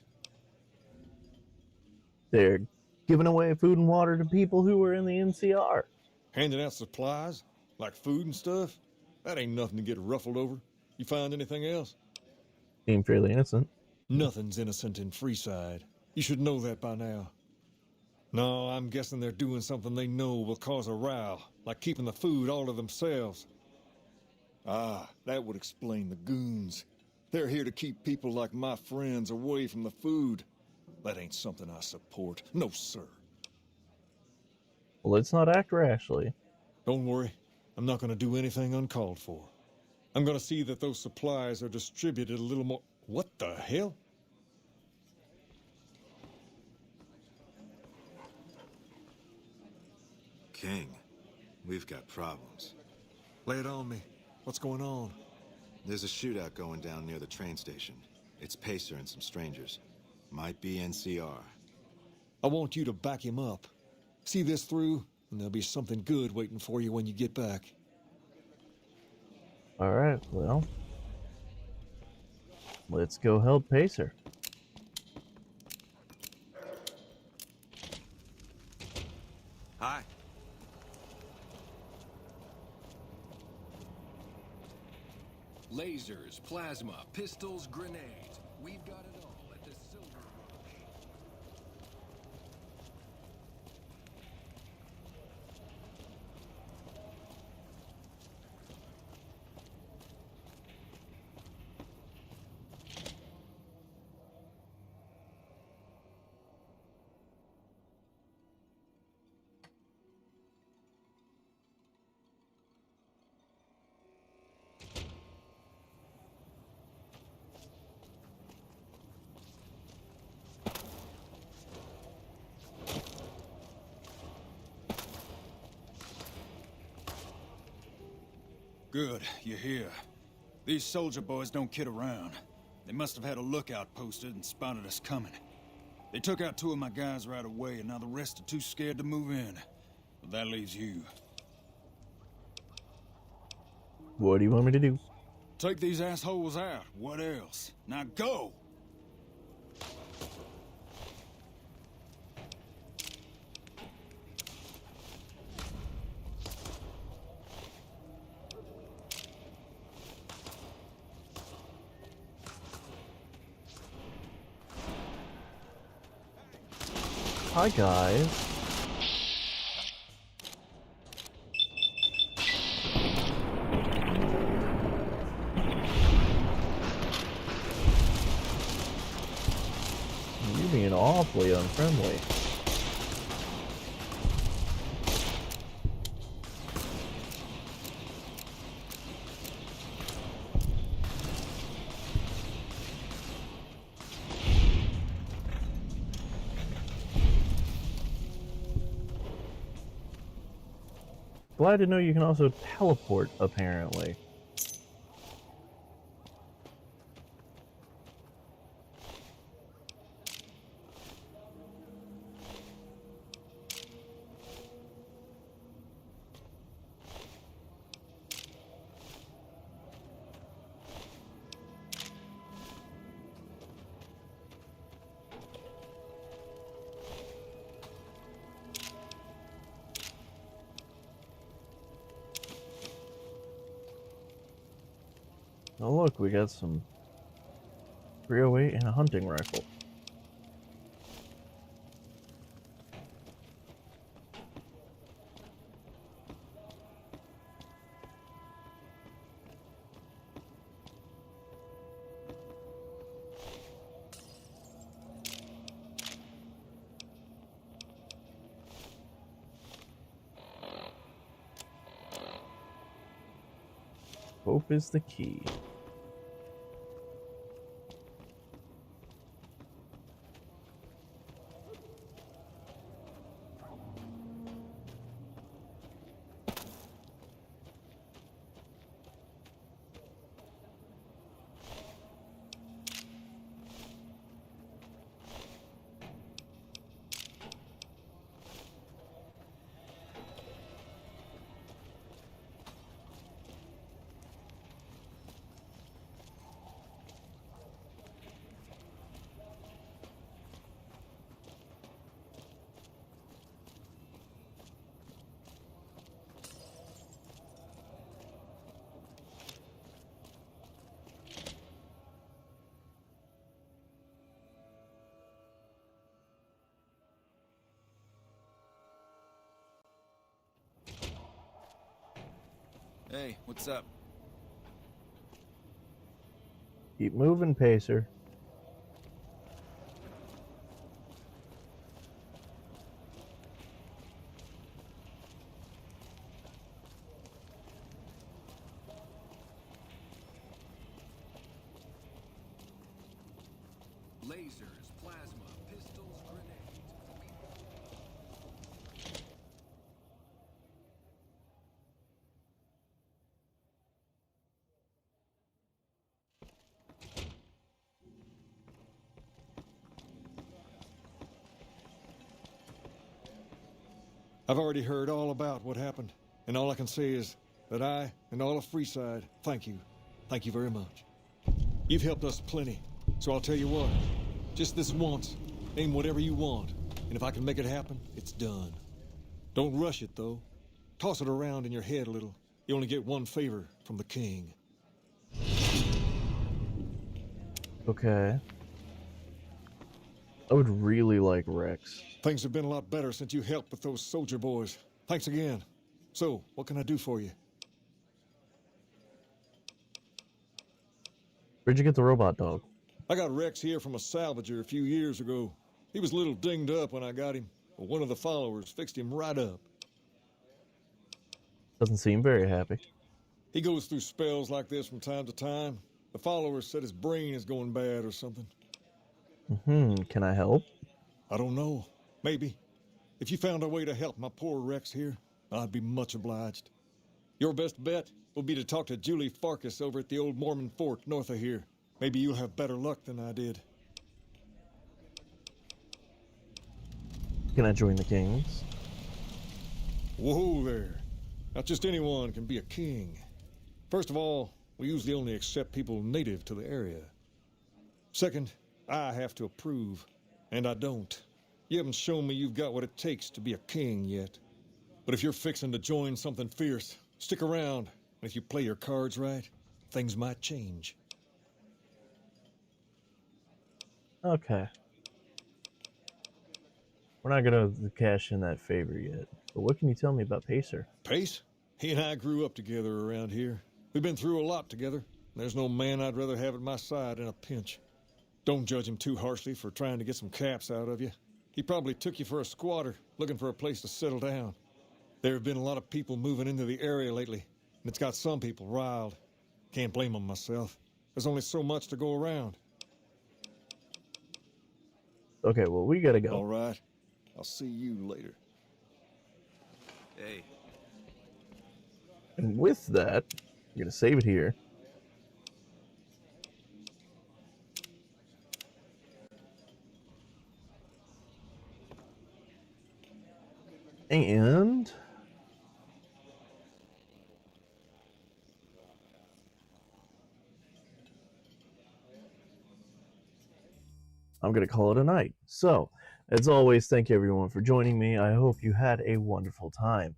They're giving away food and water to people who are in the NCR. Handing out supplies? Like food and stuff? That ain't nothing to get ruffled over. You find anything else? Seem fairly innocent. Nothing's innocent in Freeside. You should know that by now. No, I'm guessing they're doing something they know will cause a row, like keeping the food all to themselves. Ah, that would explain the goons. They're here to keep people like my friends away from the food. That ain't something I support. No, sir. Well, let's not act rashly. Don't worry. I'm not going to do anything uncalled for. I'm going to see that those supplies are distributed a little more... What the hell? King, we've got problems. Lay it on me. What's going on? There's a shootout going down near the train station. It's Pacer and some strangers. Might be NCR. I want you to back him up. See this through, and there'll be something good waiting for you when you get back. All right, well, let's go help Pacer. Hi. Lasers, plasma, pistols, grenades. We've got it all at the Silver Rush. Good, you're here. These soldier boys don't kid around. They must have had a lookout posted and spotted us coming. They took out 2 of my guys right away, and now the rest are too scared to move in. But that leaves you. What do you want me to do? Take these assholes out. What else? Now go! Hi, guys. You're being awfully unfriendly. Glad to know you can also teleport, apparently. Oh look, we got some 308 and a hunting rifle. Hope is the key. Hey, what's up? Keep moving, Pacer. Lasers, plasma, pistols, grenades. I've already heard all about what happened, and all I can say is that I and all of Freeside thank you. Thank you very much. You've helped us plenty, so I'll tell you what. Just this once, aim whatever you want, and if I can make it happen, it's done. Don't rush it, though. Toss it around in your head a little. You only get one favor from the king. Okay. I would really like Rex. Things have been a lot better since you helped with those soldier boys. Thanks again. So, what can I do for you? Where'd you get the robot dog? I got Rex here from a salvager a few years ago. He was a little dinged up when I got him, but one of the followers fixed him right up. Doesn't seem very happy. He goes through spells like this from time to time. The followers said his brain is going bad or something. Can I help? I don't know. Maybe. If you found a way to help my poor Rex here, I'd be much obliged. Your best bet will be to talk to Julie Farkas over at the old Mormon fort north of here. Maybe you'll have better luck than I did. Can I join the kings? Whoa there. Not just anyone can be a king. First of all, we usually only accept people native to the area. Second, I have to approve, and I don't. You haven't shown me you've got what it takes to be a king yet. But if you're fixing to join something fierce, stick around, and if you play your cards right, things might change. Okay. We're not gonna cash in that favor yet. But what can you tell me about Pacer? Pace? He and I grew up together around here. We've been through a lot together. There's no man I'd rather have at my side in a pinch. Don't judge him too harshly for trying to get some caps out of you. He probably took you for a squatter, looking for a place to settle down. There have been a lot of people moving into the area lately, and it's got some people riled. Can't blame them myself. There's only so much to go around. Okay, well, we gotta go. All right. I'll see you later. Hey. And with that, I'm gonna save it here. And I'm going to call it a night. So, as always, thank you everyone for joining me. I hope you had a wonderful time.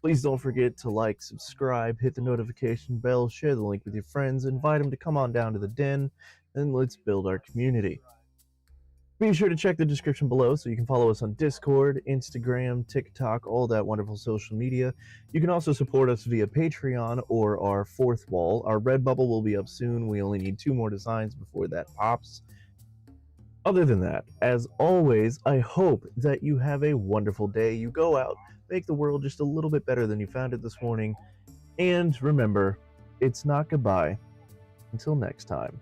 Please don't forget to like, subscribe, hit the notification bell, share the link with your friends, invite them to come on down to the den, and let's build our community. Be sure to check the description below so you can follow us on Discord, Instagram, TikTok, all that wonderful social media. You can also support us via Patreon or our fourth wall. Our Redbubble will be up soon. We only need 2 more designs before that pops. Other than that, as always, I hope that you have a wonderful day. You go out, make the world just a little bit better than you found it this morning. And remember, it's not goodbye. Until next time.